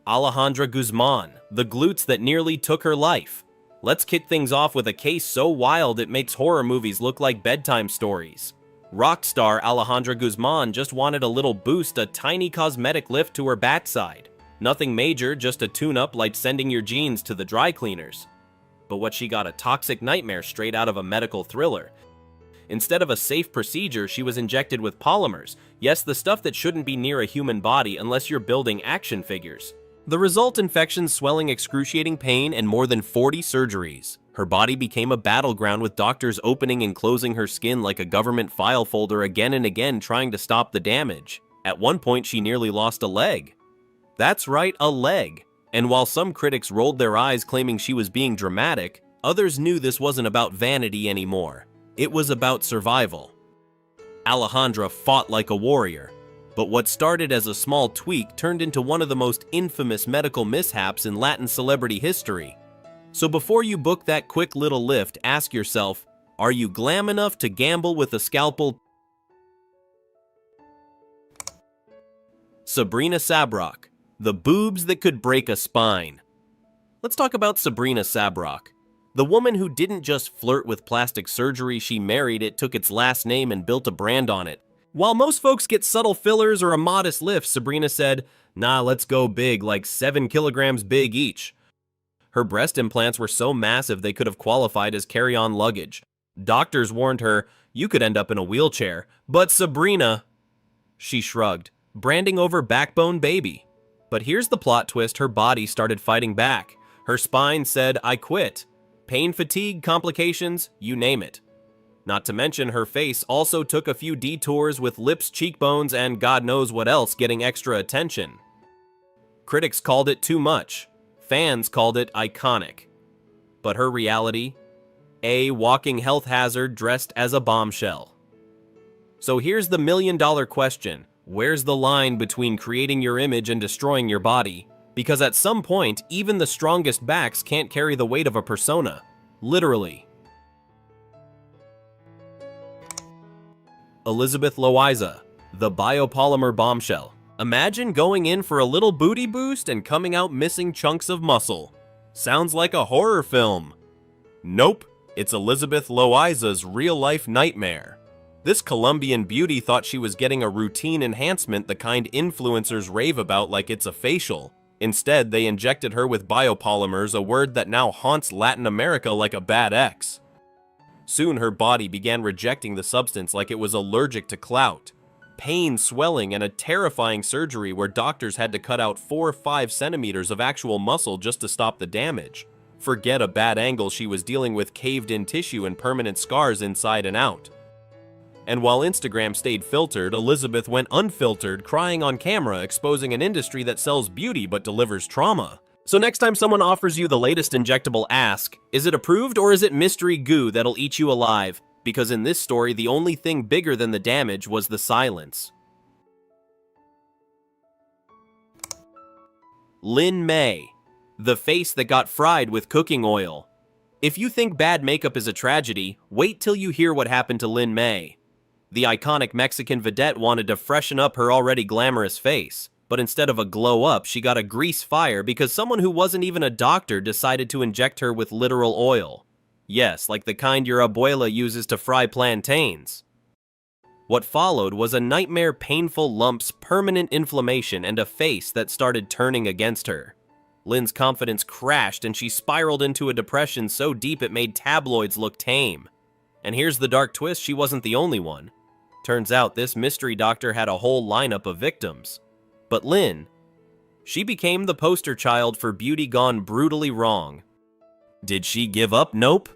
Alejandra Guzman, the glutes that nearly took her life. Let's kick things off with a case so wild it makes horror movies look like bedtime stories. Rock star Alejandra Guzman just wanted a little boost, a tiny cosmetic lift to her backside. Nothing major, just a tune-up like sending your jeans to the dry cleaners. But what she got, a toxic nightmare straight out of a medical thriller. Instead of a safe procedure, she was injected with polymers. Yes, the stuff that shouldn't be near a human body unless you're building action figures. The result: infections, swelling, excruciating pain, and more than 40 surgeries. Her body became a battleground, with doctors opening and closing her skin like a government file folder again and again, trying to stop the damage. At one point, she nearly lost a leg. That's right, a leg. And while some critics rolled their eyes claiming she was being dramatic, others knew this wasn't about vanity anymore. It was about survival. Alejandra fought like a warrior. But what started as a small tweak turned into one of the most infamous medical mishaps in Latin celebrity history. So before you book that quick little lift, ask yourself, are you glam enough to gamble with a scalpel? Sabrina Sabrok, the boobs that could break a spine. Let's talk about Sabrina Sabrok. The woman who didn't just flirt with plastic surgery, she married it, took its last name, and built a brand on it. While most folks get subtle fillers or a modest lift, Sabrina said, nah, let's go big, like 7 kilograms big each. Her breast implants were so massive they could have qualified as carry-on luggage. Doctors warned her, you could end up in a wheelchair. But Sabrina, she shrugged, branding over backbone baby. But here's the plot twist: her body started fighting back. Her spine said, I quit. Pain, fatigue, complications, you name it. Not to mention, her face also took a few detours, with lips, cheekbones, and God knows what else getting extra attention. Critics called it too much. Fans called it iconic. But her reality? A walking health hazard dressed as a bombshell. So here's the million-dollar question. Where's the line between creating your image and destroying your body? Because at some point, even the strongest backs can't carry the weight of a persona. Literally. Elizabeth Loaiza, the biopolymer bombshell. Imagine going in for a little booty boost and coming out missing chunks of muscle. Sounds like a horror film. Nope, it's Elizabeth Loaiza's real-life nightmare. This Colombian beauty thought she was getting a routine enhancement, the kind influencers rave about like it's a facial. Instead, they injected her with biopolymers, a word that now haunts Latin America like a bad ex. Soon her body began rejecting the substance like it was allergic to clout. Pain, swelling, and a terrifying surgery where doctors had to cut out 4 or 5 centimeters of actual muscle just to stop the damage. Forget a bad angle, she was dealing with caved-in tissue and permanent scars inside and out. And while Instagram stayed filtered, Elizabeth went unfiltered, crying on camera, exposing an industry that sells beauty but delivers trauma. So next time someone offers you the latest injectable, ask, is it approved or is it mystery goo that'll eat you alive? Because in this story, the only thing bigger than the damage was the silence. Lin May, the face that got fried with cooking oil. If you think bad makeup is a tragedy, wait till you hear what happened to Lin May. The iconic Mexican vedette wanted to freshen up her already glamorous face. But instead of a glow up, she got a grease fire because someone who wasn't even a doctor decided to inject her with literal oil. Yes, like the kind your abuela uses to fry plantains. What followed was a nightmare, painful lumps, permanent inflammation, and a face that started turning against her. Lynn's confidence crashed and she spiraled into a depression so deep it made tabloids look tame. And here's the dark twist: she wasn't the only one. Turns out this mystery doctor had a whole lineup of victims. But Lynn, she became the poster child for beauty gone brutally wrong. Did she give up? Nope.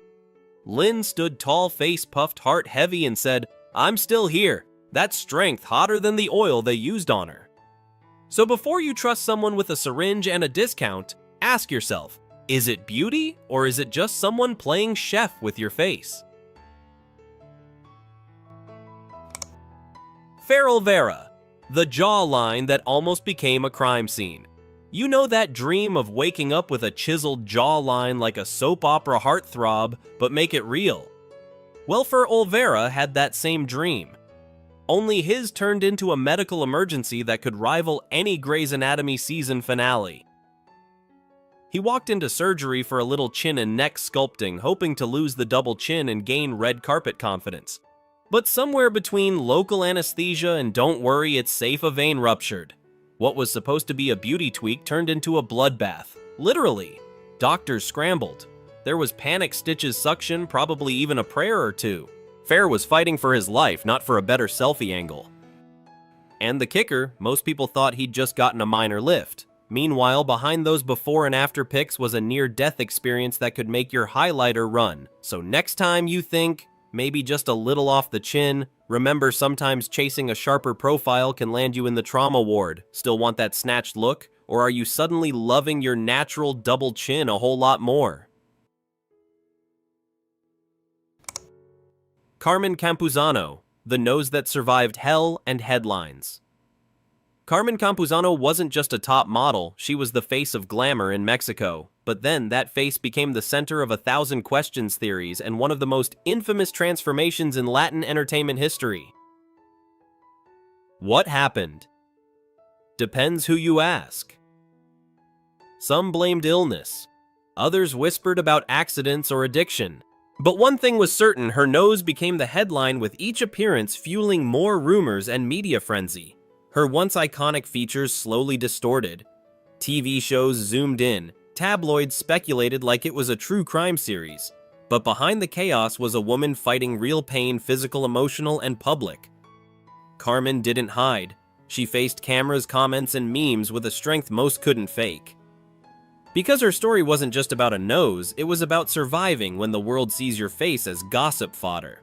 Lynn stood tall, face puffed, heart heavy, and said, I'm still here. That's strength hotter than the oil they used on her. So before you trust someone with a syringe and a discount, ask yourself, Is it beauty, or is it just someone playing chef with your face? Feral Vera, the jawline that almost became a crime scene. You know that dream of waking up with a chiseled jawline like a soap opera heartthrob, but make it real? Well, for Olvera had that same dream. Only his turned into a medical emergency that could rival any Grey's Anatomy season finale. He walked into surgery for a little chin and neck sculpting, hoping to lose the double chin and gain red carpet confidence. But somewhere between local anesthesia and don't worry, it's safe, a vein ruptured. What was supposed to be a beauty tweak turned into a bloodbath. Literally. Doctors scrambled. There was panic stitches, suction, probably even a prayer or two. Fair was fighting for his life, not for a better selfie angle. And the kicker, most people thought he'd just gotten a minor lift. Meanwhile, behind those before and after pics was a near-death experience that could make your highlighter run. So next time you think, maybe just a little off the chin, remember sometimes chasing a sharper profile can land you in the trauma ward. Still want that snatched look? Or are you suddenly loving your natural double chin a whole lot more? Carmen Campuzano, the nose that survived hell and headlines. Carmen Campuzano wasn't just a top model, she was the face of glamour in Mexico. But then that face became the center of 1,000 questions theories and one of the most infamous transformations in Latin entertainment history. What happened? Depends who you ask. Some blamed illness. Others whispered about accidents or addiction. But one thing was certain, her nose became the headline, with each appearance fueling more rumors and media frenzy. Her once iconic features slowly distorted. TV shows zoomed in. Tabloids speculated like it was a true crime series. But behind the chaos was a woman fighting real pain, physical, emotional, and public. Carmen didn't hide. She faced cameras, comments, and memes with a strength most couldn't fake. Because her story wasn't just about a nose, it was about surviving when the world sees your face as gossip fodder.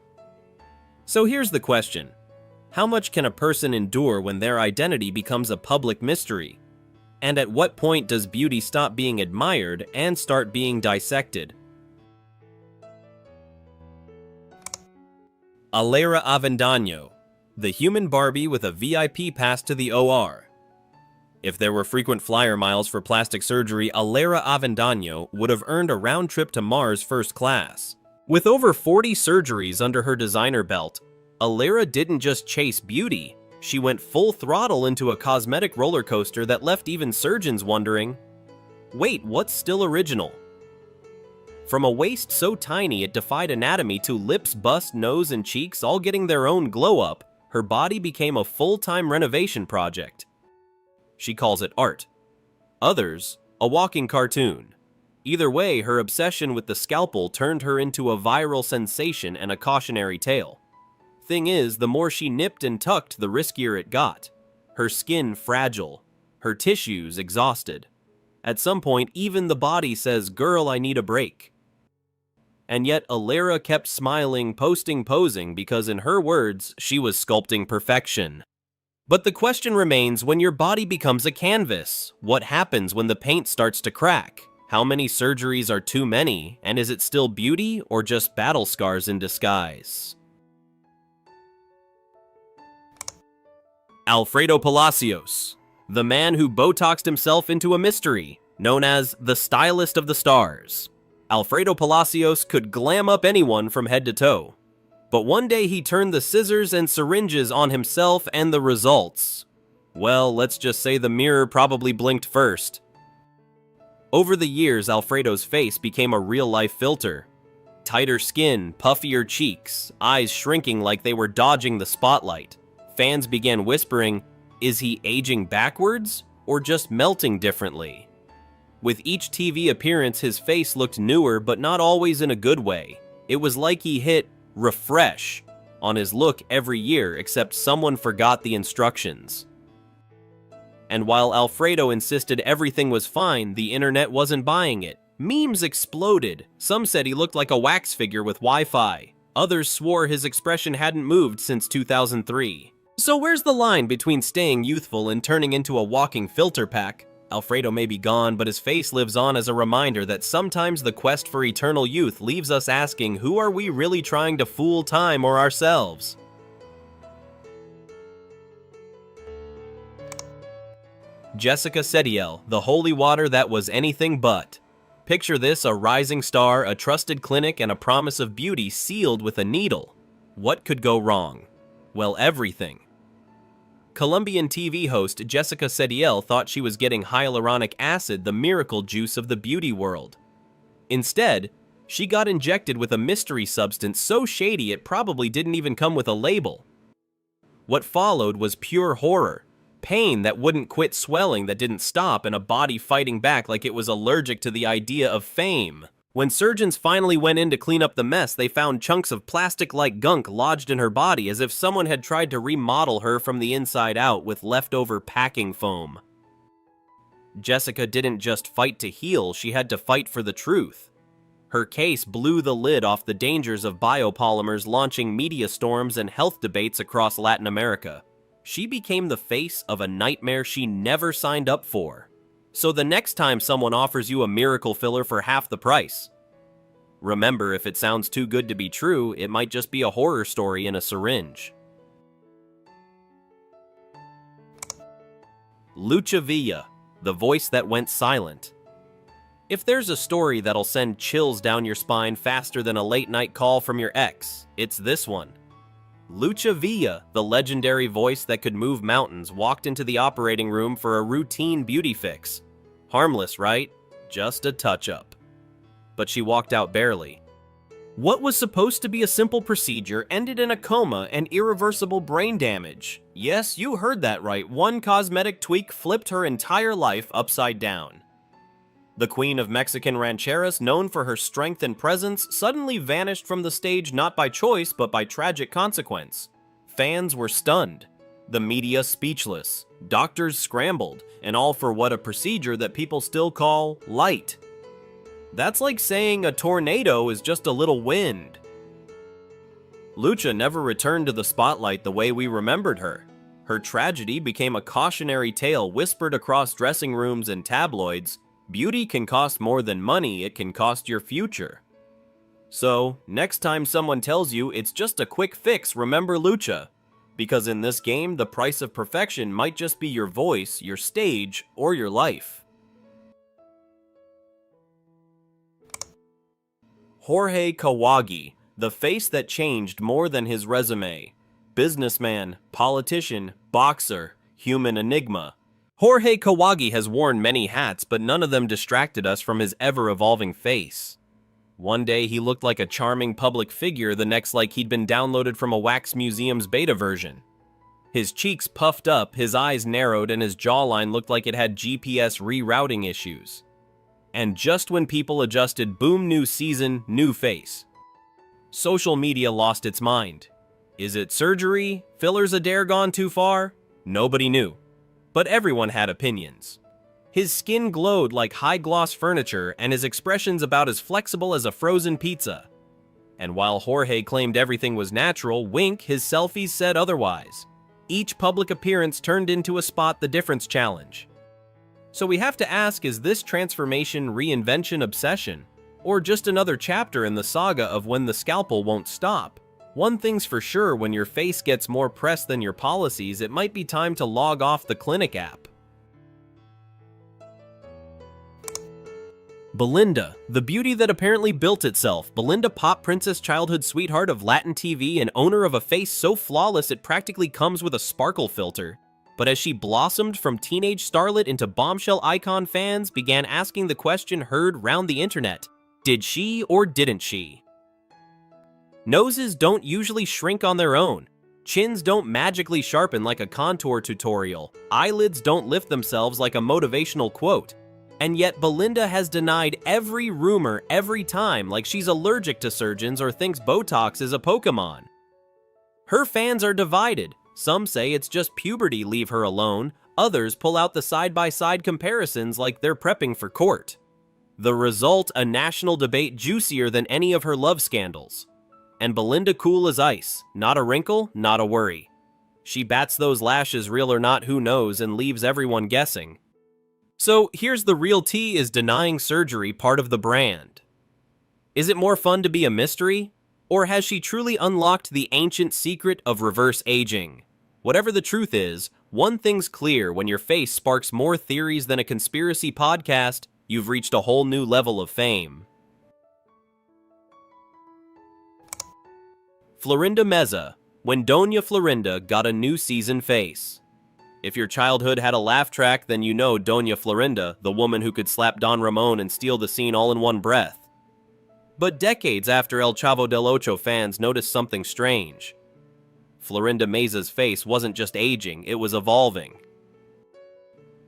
So here's the question. How much can a person endure when their identity becomes a public mystery? And at what point does beauty stop being admired and start being dissected? Alera Avendano, the human Barbie with a VIP pass to the OR. If there were frequent flyer miles for plastic surgery, Alera Avendano would have earned a round trip to Mars first class. With over 40 surgeries under her designer belt, Alera didn't just chase beauty, she went full throttle into a cosmetic roller coaster that left even surgeons wondering, wait, what's still original? From a waist so tiny it defied anatomy to lips, bust, nose, and cheeks all getting their own glow-up, her body became a full-time renovation project. She calls it art. Others, a walking cartoon. Either way, her obsession with the scalpel turned her into a viral sensation and a cautionary tale. Thing is, the more she nipped and tucked, the riskier it got. Her skin fragile, her tissues exhausted. At some point, even the body says, "Girl, I need a break." And yet, Alera kept smiling, posing, because in her words, she was sculpting perfection. But the question remains, when your body becomes a canvas, what happens when the paint starts to crack? How many surgeries are too many, and is it still beauty or just battle scars in disguise? Alfredo Palacios, the man who Botoxed himself into a mystery, known as the stylist of the stars. Alfredo Palacios could glam up anyone from head to toe. But one day he turned the scissors and syringes on himself, and the results, well, let's just say the mirror probably blinked first. Over the years, Alfredo's face became a real-life filter. Tighter skin, puffier cheeks, eyes shrinking like they were dodging the spotlight. Fans began whispering, is he aging backwards or just melting differently? With each TV appearance, his face looked newer, but not always in a good way. It was like he hit refresh on his look every year, except someone forgot the instructions. And while Alfredo insisted everything was fine, the internet wasn't buying it. Memes exploded. Some said he looked like a wax figure with Wi-Fi. Others swore his expression hadn't moved since 2003. So where's the line between staying youthful and turning into a walking filter pack? Alfredo may be gone, but his face lives on as a reminder that sometimes the quest for eternal youth leaves us asking, who are we really trying to fool, time or ourselves? Jessica Sediel, the holy water that was anything but. Picture this: a rising star, a trusted clinic, and a promise of beauty sealed with a needle. What could go wrong? Well, everything. Colombian TV host Jessica Sediel thought she was getting hyaluronic acid, the miracle juice of the beauty world. Instead, she got injected with a mystery substance so shady it probably didn't even come with a label. What followed was pure horror. Pain that wouldn't quit, swelling that didn't stop, and a body fighting back like it was allergic to the idea of fame. When surgeons finally went in to clean up the mess, they found chunks of plastic-like gunk lodged in her body, as if someone had tried to remodel her from the inside out with leftover packing foam. Jessica didn't just fight to heal, she had to fight for the truth. Her case blew the lid off the dangers of biopolymers, launching media storms and health debates across Latin America. She became the face of a nightmare she never signed up for. So the next time someone offers you a miracle filler for half the price, remember, if it sounds too good to be true, it might just be a horror story in a syringe. Lucha Villa, the voice that went silent. If there's a story that'll send chills down your spine faster than a late-night call from your ex, it's this one. Lucha Villa, the legendary voice that could move mountains, walked into the operating room for a routine beauty fix. Harmless, right? Just a touch-up. But she walked out barely. What was supposed to be a simple procedure ended in a coma and irreversible brain damage. Yes, you heard that right. One cosmetic tweak flipped her entire life upside down. The queen of Mexican rancheras, known for her strength and presence, suddenly vanished from the stage not by choice but by tragic consequence. Fans were stunned, the media speechless, doctors scrambled, and all for what? A procedure that people still call light. That's like saying a tornado is just a little wind. Lucha never returned to the spotlight the way we remembered her. Her tragedy became a cautionary tale whispered across dressing rooms and tabloids. Beauty can cost more than money, it can cost your future. So, next time someone tells you it's just a quick fix, remember Lucha. Because in this game, the price of perfection might just be your voice, your stage, or your life. Jorge Kawagi, the face that changed more than his resume. Businessman, politician, boxer, human enigma. Jorge Kawagi has worn many hats, but none of them distracted us from his ever-evolving face. One day he looked like a charming public figure, the next like he'd been downloaded from a wax museum's beta version. His cheeks puffed up, his eyes narrowed, and his jawline looked like it had GPS rerouting issues. And just when people adjusted, boom, new season, new face. Social media lost its mind. Is it surgery? Fillers a dare gone too far? Nobody knew. But everyone had opinions. His skin glowed like high-gloss furniture, and his expressions about as flexible as a frozen pizza. And while Jorge claimed everything was natural, wink, his selfies said otherwise. Each public appearance turned into a spot the difference challenge. So we have to ask, is this transformation reinvention obsession? Or just another chapter in the saga of when the scalpel won't stop? One thing's for sure, when your face gets more press than your policies, it might be time to log off the clinic app. Belinda, the beauty that apparently built itself. Belinda, pop princess, childhood sweetheart of Latin TV, and owner of a face so flawless it practically comes with a sparkle filter. But as she blossomed from teenage starlet into bombshell icon, fans began asking the question heard round the internet: did she or didn't she? Noses don't usually shrink on their own. Chins don't magically sharpen like a contour tutorial. Eyelids don't lift themselves like a motivational quote. And yet Belinda has denied every rumor every time, like she's allergic to surgeons or thinks Botox is a Pokemon. Her fans are divided. Some say it's just puberty, leave her alone. Others pull out the side-by-side comparisons like they're prepping for court. The result, a national debate juicier than any of her love scandals. And Belinda cool as ice. Not a wrinkle, not a worry. She bats those lashes, real or not, who knows, and leaves everyone guessing. So here's the real tea: is denying surgery part of the brand? Is it more fun to be a mystery? Or has she truly unlocked the ancient secret of reverse aging? Whatever the truth is, one thing's clear: when your face sparks more theories than a conspiracy podcast, you've reached a whole new level of fame. Florinda Meza, when Doña Florinda got a new season face. If your childhood had a laugh track, then you know Doña Florinda, the woman who could slap Don Ramon and steal the scene all in one breath. But decades after El Chavo del Ocho, fans noticed something strange. Florinda Meza's face wasn't just aging, it was evolving.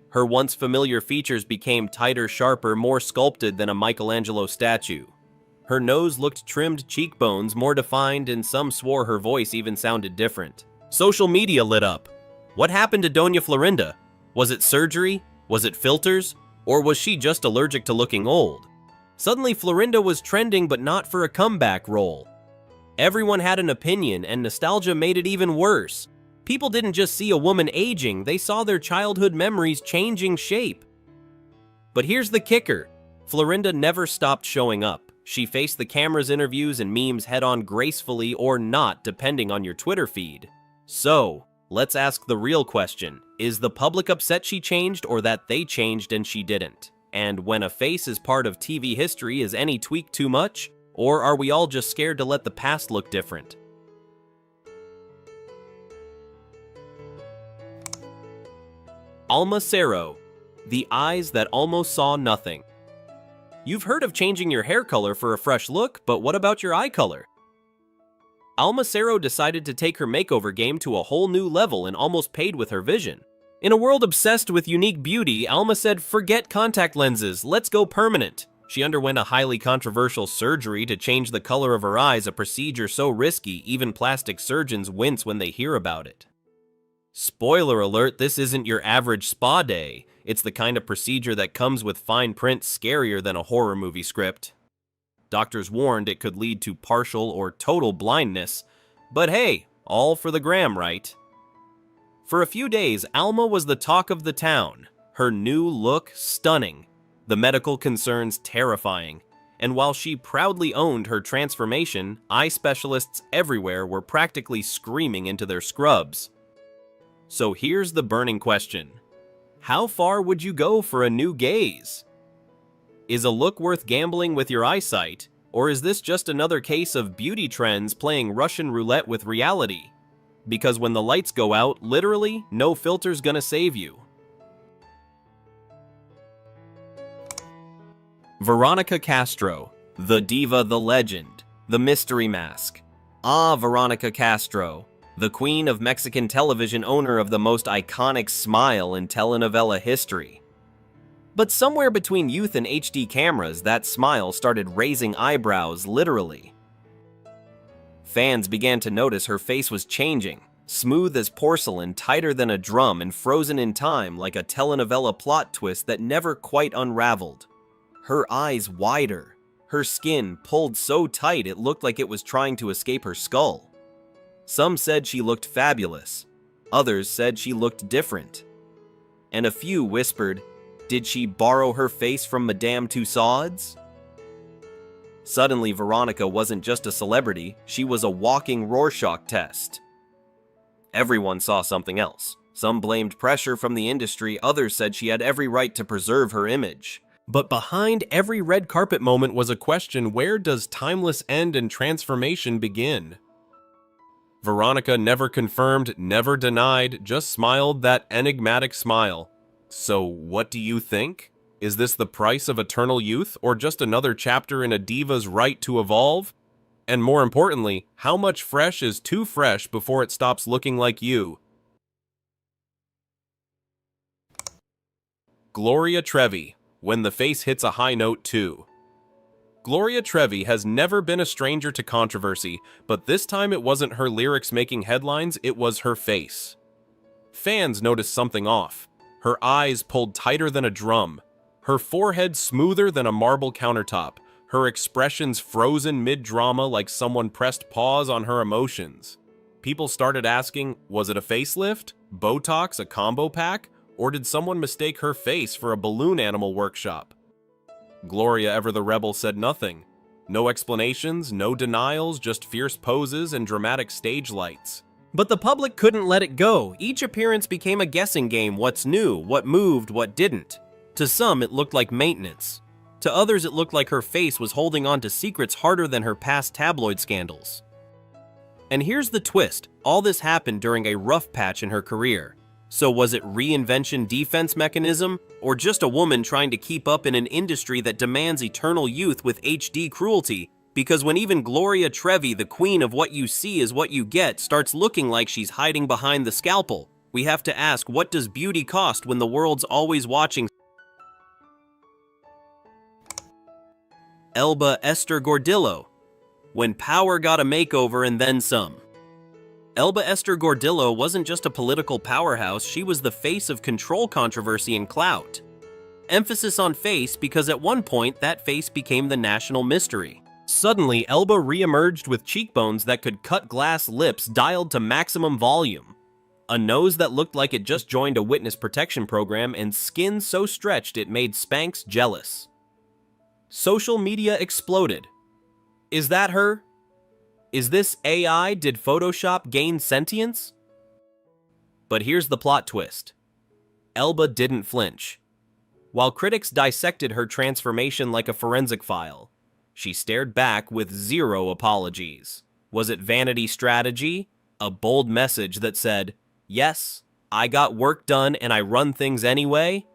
Her once familiar features became tighter, sharper, more sculpted than a Michelangelo statue. Her nose looked trimmed, cheekbones more defined, and some swore her voice even sounded different. Social media lit up. What happened to Doña Florinda? Was it surgery? Was it filters? Or was she just allergic to looking old? Suddenly, Florinda was trending, but not for a comeback role. Everyone had an opinion, and nostalgia made it even worse. People didn't just see a woman aging, they saw their childhood memories changing shape. But here's the kicker: Florinda never stopped showing up. She faced the camera's interviews and memes head-on, gracefully or not, depending on your Twitter feed. So, let's ask the real question: is the public upset she changed, or that they changed and she didn't? And when a face is part of TV history, is any tweak too much? Or are we all just scared to let the past look different? Alma Cero, the eyes that almost saw nothing. You've heard of changing your hair color for a fresh look, but what about your eye color? Alma Cero decided to take her makeover game to a whole new level and almost paid with her vision. In a world obsessed with unique beauty, Alma said, "Forget contact lenses, let's go permanent." She underwent a highly controversial surgery to change the color of her eyes, a procedure so risky, even plastic surgeons wince when they hear about it. Spoiler alert, this isn't your average spa day. It's the kind of procedure that comes with fine print, scarier than a horror movie script. Doctors warned it could lead to partial or total blindness, but hey, all for the gram, right? For a few days, Alma was the talk of the town. Her new look stunning, the medical concerns terrifying, and while she proudly owned her transformation, eye specialists everywhere were practically screaming into their scrubs. So here's the burning question: how far would you go for a new gaze? Is a look worth gambling with your eyesight, or is this just another case of beauty trends playing Russian roulette with reality? Because when the lights go out, literally, no filter's gonna save you. Veronica Castro, the diva, the legend, the mystery mask. Ah, Veronica Castro, the queen of Mexican television, owner of the most iconic smile in telenovela history. But somewhere between youth and HD cameras, that smile started raising eyebrows, literally. Fans began to notice her face was changing, smooth as porcelain, tighter than a drum, and frozen in time like a telenovela plot twist that never quite unraveled. Her eyes wider, her skin pulled so tight it looked like it was trying to escape her skull. Some said she looked fabulous, others said she looked different. And a few whispered, did she borrow her face from Madame Tussauds? Suddenly, Veronica wasn't just a celebrity, she was a walking Rorschach test. Everyone saw something else. Some blamed pressure from the industry, others said she had every right to preserve her image. But behind every red carpet moment was a question: where does timeless end and transformation begin? Veronica never confirmed, never denied, just smiled that enigmatic smile. So what do you think? Is this the price of eternal youth, or just another chapter in a diva's right to evolve? And more importantly, how much fresh is too fresh before it stops looking like you? Gloria Trevi, when the face hits a high note too. Gloria Trevi has never been a stranger to controversy, but this time it wasn't her lyrics making headlines, it was her face. Fans noticed something off. Her eyes pulled tighter than a drum, her forehead smoother than a marble countertop, her expressions frozen mid-drama like someone pressed pause on her emotions. People started asking, was it a facelift, Botox, a combo pack, Or did someone mistake her face for a balloon animal workshop? Gloria Ever the Rebel said nothing. No explanations, no denials, just fierce poses and dramatic stage lights. But the public couldn't let it go. Each appearance became a guessing game: what's new, what moved, what didn't. To some, it looked like maintenance. To others, it looked like her face was holding on to secrets harder than her past tabloid scandals. And here's the twist: all this happened during a rough patch in her career. So was it reinvention defense mechanism, or just a woman trying to keep up in an industry that demands eternal youth with HD cruelty? Because when even Gloria Trevi, the queen of what you see is what you get, starts looking like she's hiding behind the scalpel, we have to ask, what does beauty cost when the world's always watching? Elba Esther Gordillo. When power got a makeover and then some. Elba Esther Gordillo wasn't just a political powerhouse, she was the face of control controversy and clout. Emphasis on face because at one point that face became the national mystery. Suddenly, Elba re-emerged with cheekbones that could cut glass lips dialed to maximum volume, a nose that looked like it just joined a witness protection program, and skin so stretched it made Spanx jealous. Social media exploded. Is that her? Is this AI? Did Photoshop gain sentience? But here's the plot twist. Elba didn't flinch. While critics dissected her transformation like a forensic file, she stared back with zero apologies. Was it vanity strategy? A bold message that said, "Yes, I got work done and I run things anyway"?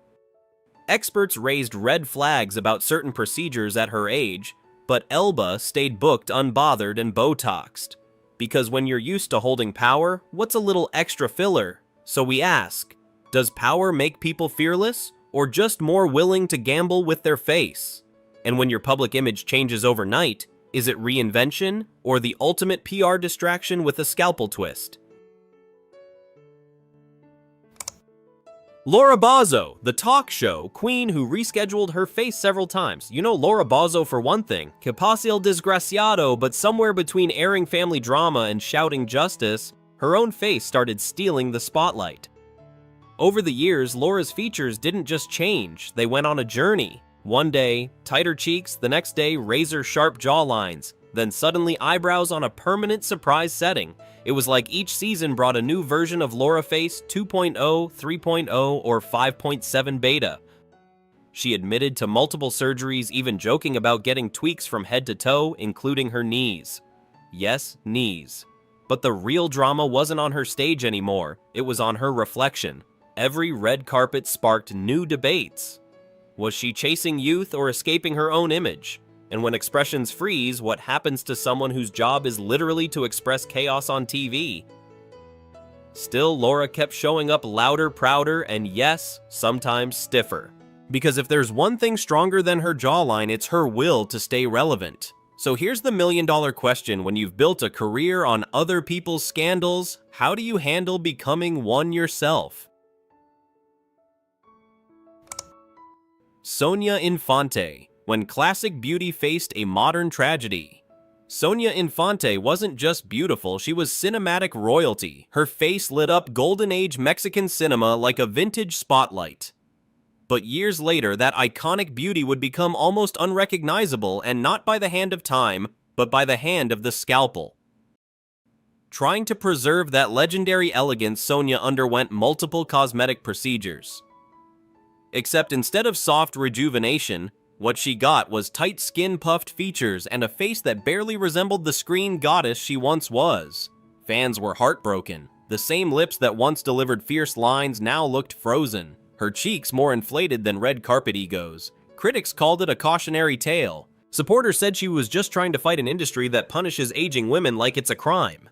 Experts raised red flags about certain procedures at her age, but Elba stayed booked, unbothered, and Botoxed. Because when you're used to holding power, what's a little extra filler? So we ask, does power make people fearless, or just more willing to gamble with their face? And when your public image changes overnight, is it reinvention, or the ultimate PR distraction with a scalpel twist? Laura Bozzo, the talk show queen who rescheduled her face several times. You know Laura Bozzo for one thing, que pase el desgraciado, but somewhere between airing family drama and shouting justice, her own face started stealing the spotlight. Over the years, Laura's features didn't just change, they went on a journey. One day, tighter cheeks, the next day, razor-sharp jawlines, then suddenly eyebrows on a permanent surprise setting. It was like each season brought a new version of Laura Face 2.0, 3.0, or 5.7 beta. She admitted to multiple surgeries, even joking about getting tweaks from head to toe, including her knees. Yes, knees. But the real drama wasn't on her stage anymore, it was on her reflection. Every red carpet sparked new debates. Was she chasing youth or escaping her own image? And when expressions freeze, what happens to someone whose job is literally to express chaos on TV? Still, Laura kept showing up louder, prouder, and yes, sometimes stiffer. Because if there's one thing stronger than her jawline, it's her will to stay relevant. So here's the million-dollar question: when you've built a career on other people's scandals, how do you handle becoming one yourself? Sonia Infante. When classic beauty faced a modern tragedy. Sonia Infante wasn't just beautiful, she was cinematic royalty. Her face lit up golden age Mexican cinema like a vintage spotlight. But years later, that iconic beauty would become almost unrecognizable, and not by the hand of time, but by the hand of the scalpel. Trying to preserve that legendary elegance, Sonia underwent multiple cosmetic procedures. Except instead of soft rejuvenation, what she got was tight skin, puffed features, and a face that barely resembled the screen goddess she once was. Fans were heartbroken. The same lips that once delivered fierce lines now looked frozen, her cheeks more inflated than red carpet egos. Critics called it a cautionary tale. Supporters said she was just trying to fight an industry that punishes aging women like it's a crime.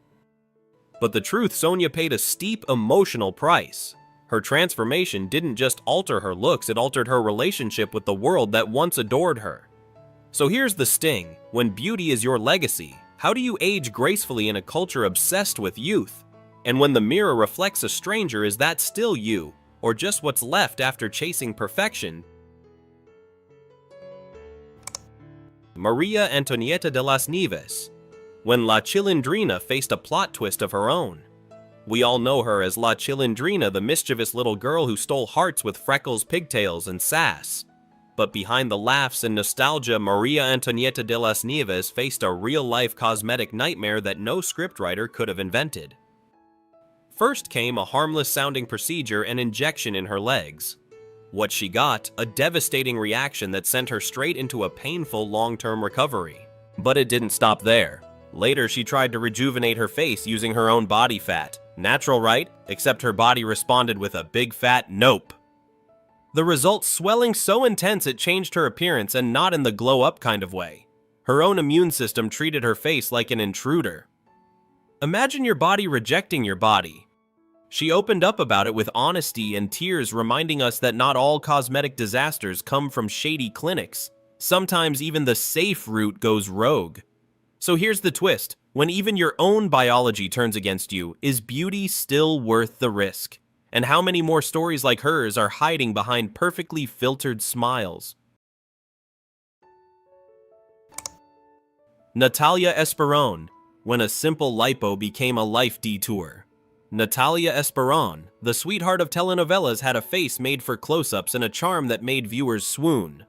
But the truth, Sonia paid a steep emotional price. Her transformation didn't just alter her looks, it altered her relationship with the world that once adored her. So here's the sting: when beauty is your legacy, how do you age gracefully in a culture obsessed with youth? And when the mirror reflects a stranger, is that still you, or just what's left after chasing perfection? Maria Antonieta de las Nieves. When La Chilindrina faced a plot twist of her own. We all know her as La Chilindrina, the mischievous little girl who stole hearts with freckles, pigtails, and sass. But behind the laughs and nostalgia, Maria Antonieta de las Nieves faced a real-life cosmetic nightmare that no scriptwriter could have invented. First came a harmless-sounding procedure and injection in her legs. What she got, a devastating reaction that sent her straight into a painful long-term recovery. But it didn't stop there. Later, she tried to rejuvenate her face using her own body fat. Natural, right? Except her body responded with a big fat nope. The result, swelling so intense it changed her appearance, and not in the glow-up kind of way. Her own immune system treated her face like an intruder. Imagine your body rejecting your body. She opened up about it with honesty and tears, reminding us that not all cosmetic disasters come from shady clinics. Sometimes even the safe route goes rogue. So here's the twist. When even your own biology turns against you, is beauty still worth the risk? And how many more stories like hers are hiding behind perfectly filtered smiles? Natalia Esperon, when a simple lipo became a life detour. Natalia Esperon, the sweetheart of telenovelas, had a face made for close-ups and a charm that made viewers swoon.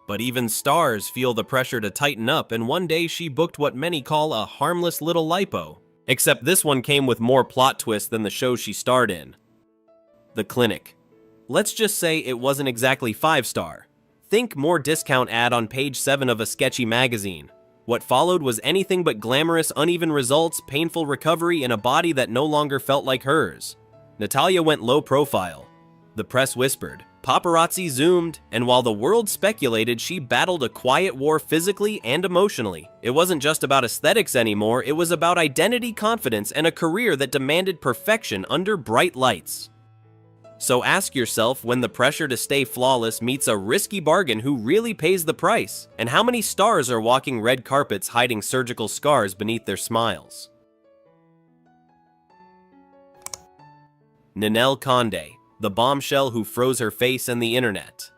But even stars feel the pressure to tighten up, and one day she booked what many call a harmless little lipo. Except this one came with more plot twists than the show she starred in. The Clinic. Let's just say it wasn't exactly 5-star. Think more discount ad on page 7 of a sketchy magazine. What followed was anything but glamorous, uneven results, painful recovery, and a body that no longer felt like hers. Natalia went low profile. The press whispered, paparazzi zoomed, and while the world speculated, she battled a quiet war physically and emotionally. It wasn't just about aesthetics anymore, it was about identity, confidence, and a career that demanded perfection under bright lights. So ask yourself, when the pressure to stay flawless meets a risky bargain, who really pays the price? And how many stars are walking red carpets hiding surgical scars beneath their smiles? Ninel Conde, the bombshell who froze her face and the internet.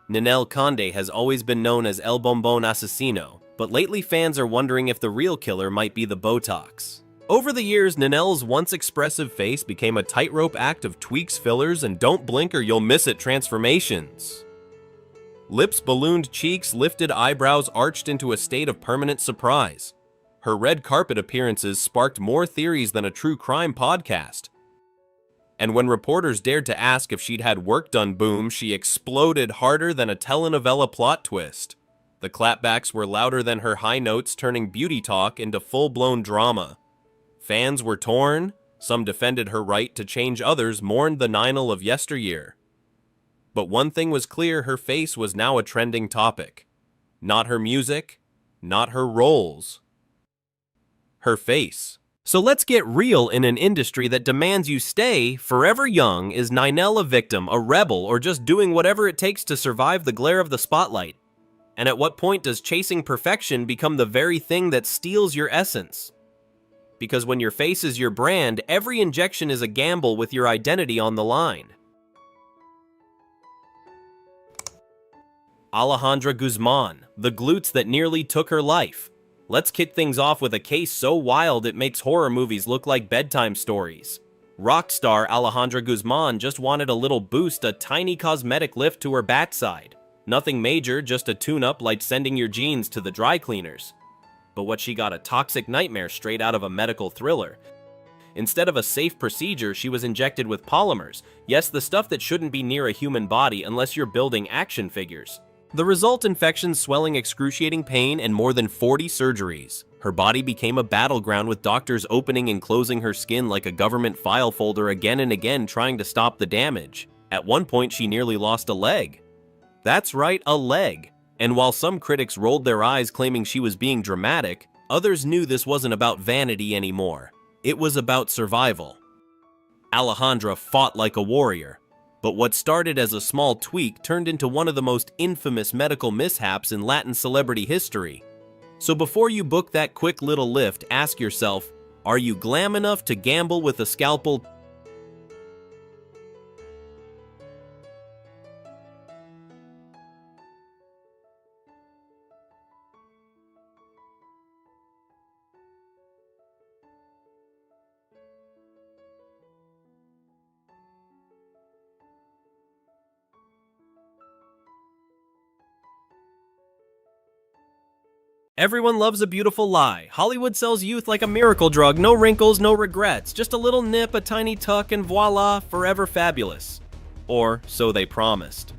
Ninel Conde has always been known as El Bombón Asesino, but lately fans are wondering if the real killer might be the Botox. Over the years, Ninel's once expressive face became a tightrope act of tweaks, fillers, and don't blink or you'll miss it transformations. Lips ballooned, cheeks lifted, eyebrows arched into a state of permanent surprise. Her red carpet appearances sparked more theories than a true crime podcast. And when reporters dared to ask if she'd had work done, boom, she exploded harder than a telenovela plot twist. The clapbacks were louder than her high notes, turning beauty talk into full-blown drama. Fans were torn, some defended her right to change, others mourned the Ninel of yesteryear. But one thing was clear, her face was now a trending topic. Not her music, not her roles. Her face. So let's get real. In an industry that demands you stay forever young, is Ninel a victim, a rebel, or just doing whatever it takes to survive the glare of the spotlight? And at what point does chasing perfection become the very thing that steals your essence? Because when your face is your brand, every injection is a gamble with your identity on the line. Alejandra Guzman, the glutes that nearly took her life. Let's kick things off with a case so wild it makes horror movies look like bedtime stories. Rock star Alejandra Guzman just wanted a little boost, a tiny cosmetic lift to her backside. Nothing major, just a tune-up like sending your jeans to the dry cleaners. But what she got, a toxic nightmare straight out of a medical thriller. Instead of a safe procedure, she was injected with polymers. Yes, the stuff that shouldn't be near a human body unless you're building action figures. The result: infections, swelling, excruciating pain, and more than 40 surgeries. Her body became a battleground, with doctors opening and closing her skin like a government file folder again and again, trying to stop the damage. At one point, she nearly lost a leg. That's right, a leg. And while some critics rolled their eyes claiming she was being dramatic, others knew this wasn't about vanity anymore. It was about survival. Alejandra fought like a warrior. But what started as a small tweak turned into one of the most infamous medical mishaps in Latin celebrity history. So before you book that quick little lift, ask yourself, are you glam enough to gamble with a scalpel? Everyone loves a beautiful lie. Hollywood sells youth like a miracle drug. No wrinkles, no regrets. Just a little nip, a tiny tuck, and voila, forever fabulous. Or so they promised.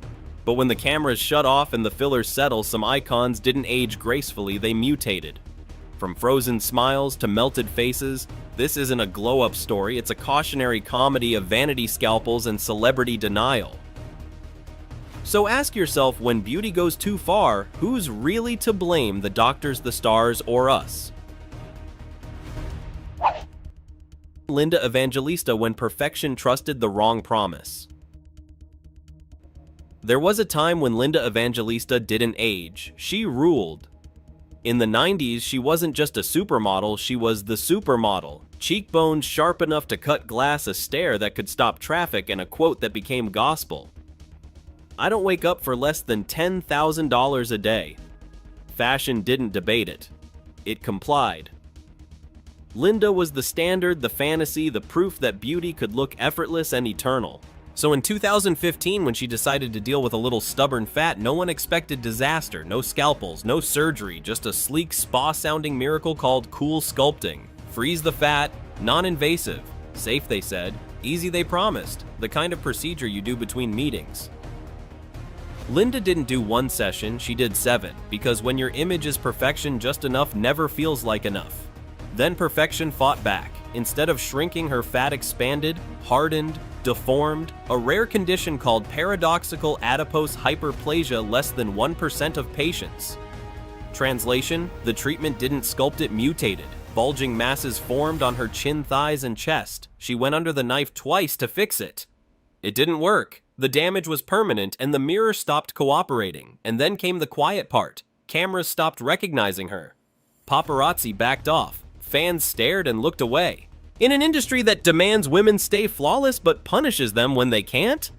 But when the cameras shut off and the fillers settle, some icons didn't age gracefully, they mutated. From frozen smiles to melted faces, this isn't a glow-up story, it's a cautionary comedy of vanity scalpels and celebrity denial. So ask yourself, when beauty goes too far, who's really to blame, the doctors, the stars, or us? Linda Evangelista when perfection trusted the wrong promise. There was a time when Linda Evangelista didn't age. She ruled. In the 90s, she wasn't just a supermodel, she was the supermodel. Cheekbones sharp enough to cut glass, a stare that could stop traffic, and a quote that became gospel. I don't wake up for less than $10,000 a day. Fashion didn't debate it. It complied. Linda was the standard, the fantasy, the proof that beauty could look effortless and eternal. So in 2015, when she decided to deal with a little stubborn fat, no one expected disaster, no scalpels, no surgery, just a sleek spa-sounding miracle called cool sculpting. Freeze the fat, non-invasive, safe they said, easy they promised, the kind of procedure you do between meetings. Linda didn't do one session, she did 7, because when your image is perfection, just enough never feels like enough. Then perfection fought back. Instead of shrinking, her fat expanded, hardened, deformed, a rare condition called paradoxical adipose hyperplasia, less than 1% of patients. Translation, the treatment didn't sculpt, it mutated. Bulging masses formed on her chin, thighs, and chest. She went under the knife twice to fix it. It didn't work. The damage was permanent, and the mirror stopped cooperating. And then came the quiet part. Cameras stopped recognizing her. Paparazzi backed off. Fans stared and looked away. In an industry that demands women stay flawless but punishes them when they can't?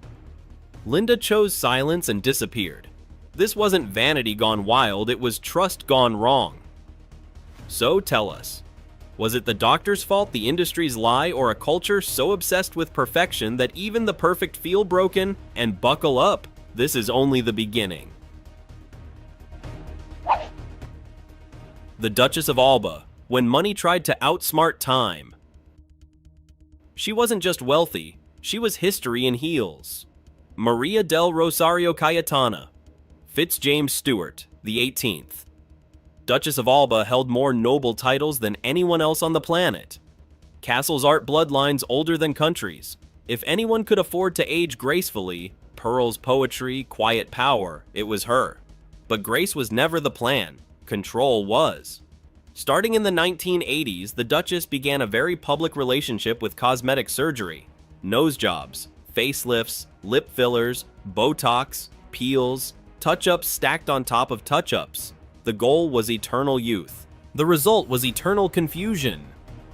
Linda chose silence and disappeared. This wasn't vanity gone wild, it was trust gone wrong. So tell us, was it the doctor's fault, the industry's lie, or a culture so obsessed with perfection that even the perfect feel broken? And buckle up, this is only the beginning. The Duchess of Alba, when money tried to outsmart time. She wasn't just wealthy, she was history in heels. Maria del Rosario Cayetana, Fitzjames Stewart, the 18th. Duchess of Alba held more noble titles than anyone else on the planet. Castles' art bloodlines older than countries. If anyone could afford to age gracefully, pearls, poetry, quiet power, it was her. But grace was never the plan, control was. Starting in the 1980s, the Duchess began a very public relationship with cosmetic surgery. Nose jobs, facelifts, lip fillers, Botox, peels, touch-ups stacked on top of touch-ups. The goal was eternal youth. The result was eternal confusion.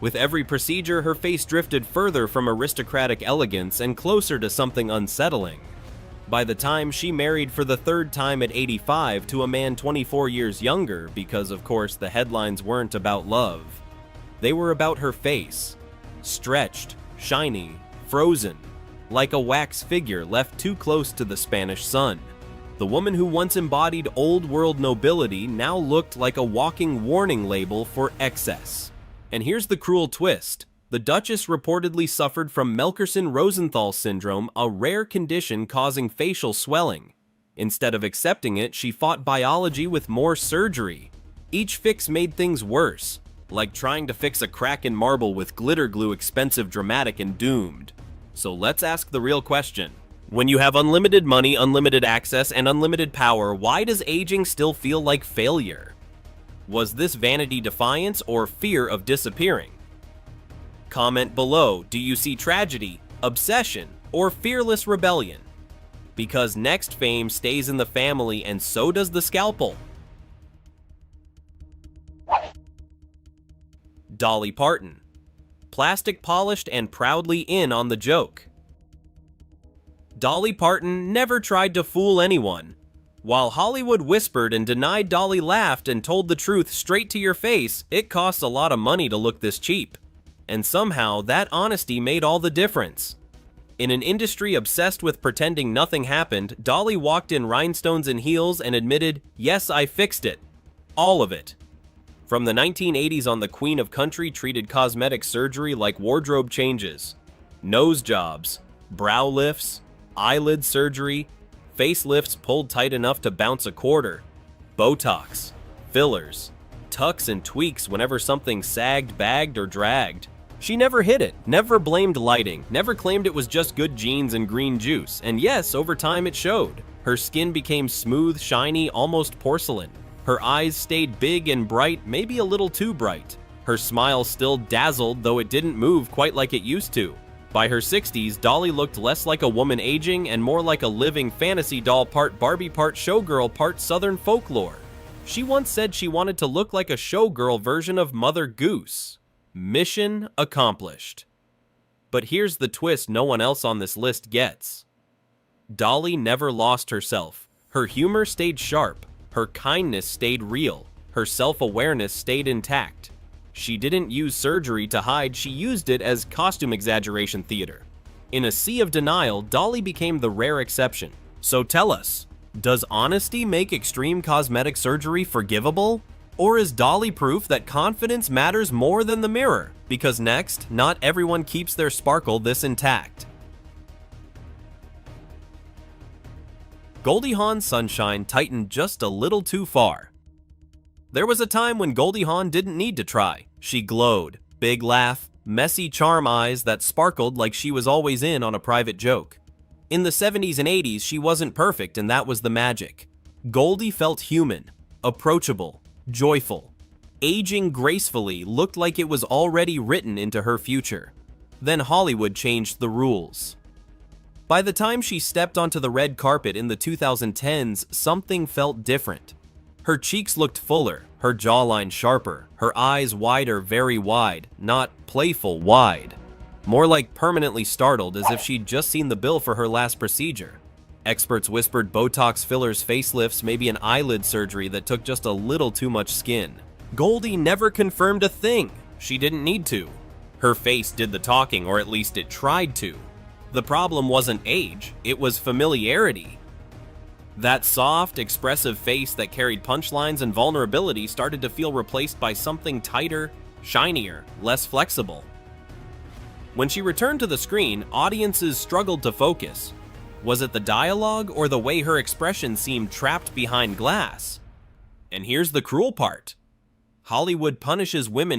With every procedure, her face drifted further from aristocratic elegance and closer to something unsettling. By the time she married for the third time at 85 to a man 24 years younger, because of course the headlines weren't about love, they were about her face. Stretched, shiny, frozen, like a wax figure left too close to the Spanish sun. The woman who once embodied old-world nobility now looked like a walking warning label for excess. And here's the cruel twist. The Duchess reportedly suffered from Melkerson-Rosenthal syndrome, a rare condition causing facial swelling. Instead of accepting it, she fought biology with more surgery. Each fix made things worse, like trying to fix a crack in marble with glitter glue, expensive, dramatic, and doomed. So let's ask the real question. When you have unlimited money, unlimited access, and unlimited power, why does aging still feel like failure? Was this vanity defiance or fear of disappearing? Comment below, do you see tragedy, obsession, or fearless rebellion? Because next fame stays in the family and so does the scalpel. Dolly Parton. Plastic polished and proudly in on the joke. Dolly Parton never tried to fool anyone. While Hollywood whispered and denied, Dolly laughed and told the truth straight to your face. It costs a lot of money to look this cheap. And somehow, that honesty made all the difference. In an industry obsessed with pretending nothing happened, Dolly walked in rhinestones and heels and admitted, "Yes, I fixed it. All of it." From the 1980s on, the Queen of Country treated cosmetic surgery like wardrobe changes. Nose jobs, brow lifts, eyelid surgery, facelifts pulled tight enough to bounce a quarter, Botox, fillers, tucks and tweaks whenever something sagged, bagged, or dragged. She never hid it, never blamed lighting, never claimed it was just good genes and green juice, and yes, over time it showed. Her skin became smooth, shiny, almost porcelain. Her eyes stayed big and bright, maybe a little too bright. Her smile still dazzled, though it didn't move quite like it used to. By her 60s, Dolly looked less like a woman aging and more like a living fantasy doll, part Barbie, part showgirl, part Southern folklore. She once said she wanted to look like a showgirl version of Mother Goose. Mission accomplished. But here's the twist no one else on this list gets. Dolly never lost herself. Her humor stayed sharp. Her kindness stayed real. Her self-awareness stayed intact. She didn't use surgery to hide, she used it as costume exaggeration theater. In a sea of denial, Dolly became the rare exception. So tell us, does honesty make extreme cosmetic surgery forgivable? Or is Dolly proof that confidence matters more than the mirror? Because next, not everyone keeps their sparkle this intact. Goldie Hawn's sunshine tightened just a little too far. There was a time when Goldie Hawn didn't need to try. She glowed, big laugh, messy charm eyes that sparkled like she was always in on a private joke. In the 70s and 80s, she wasn't perfect, and that was the magic. Goldie felt human, approachable, joyful. Aging gracefully looked like it was already written into her future. Then Hollywood changed the rules. By the time she stepped onto the red carpet in the 2010s, something felt different. Her cheeks looked fuller, her jawline sharper, her eyes wider, very wide, not playful wide. More like permanently startled, as if she'd just seen the bill for her last procedure. Experts whispered Botox, fillers, facelifts, maybe an eyelid surgery that took just a little too much skin. Goldie never confirmed a thing. She didn't need to. Her face did the talking, or at least it tried to. The problem wasn't age, it was familiarity. That soft, expressive face that carried punchlines and vulnerability started to feel replaced by something tighter, shinier, less flexible. When she returned to the screen, audiences struggled to focus. Was it the dialogue or the way her expression seemed trapped behind glass? And here's the cruel part. Hollywood punishes women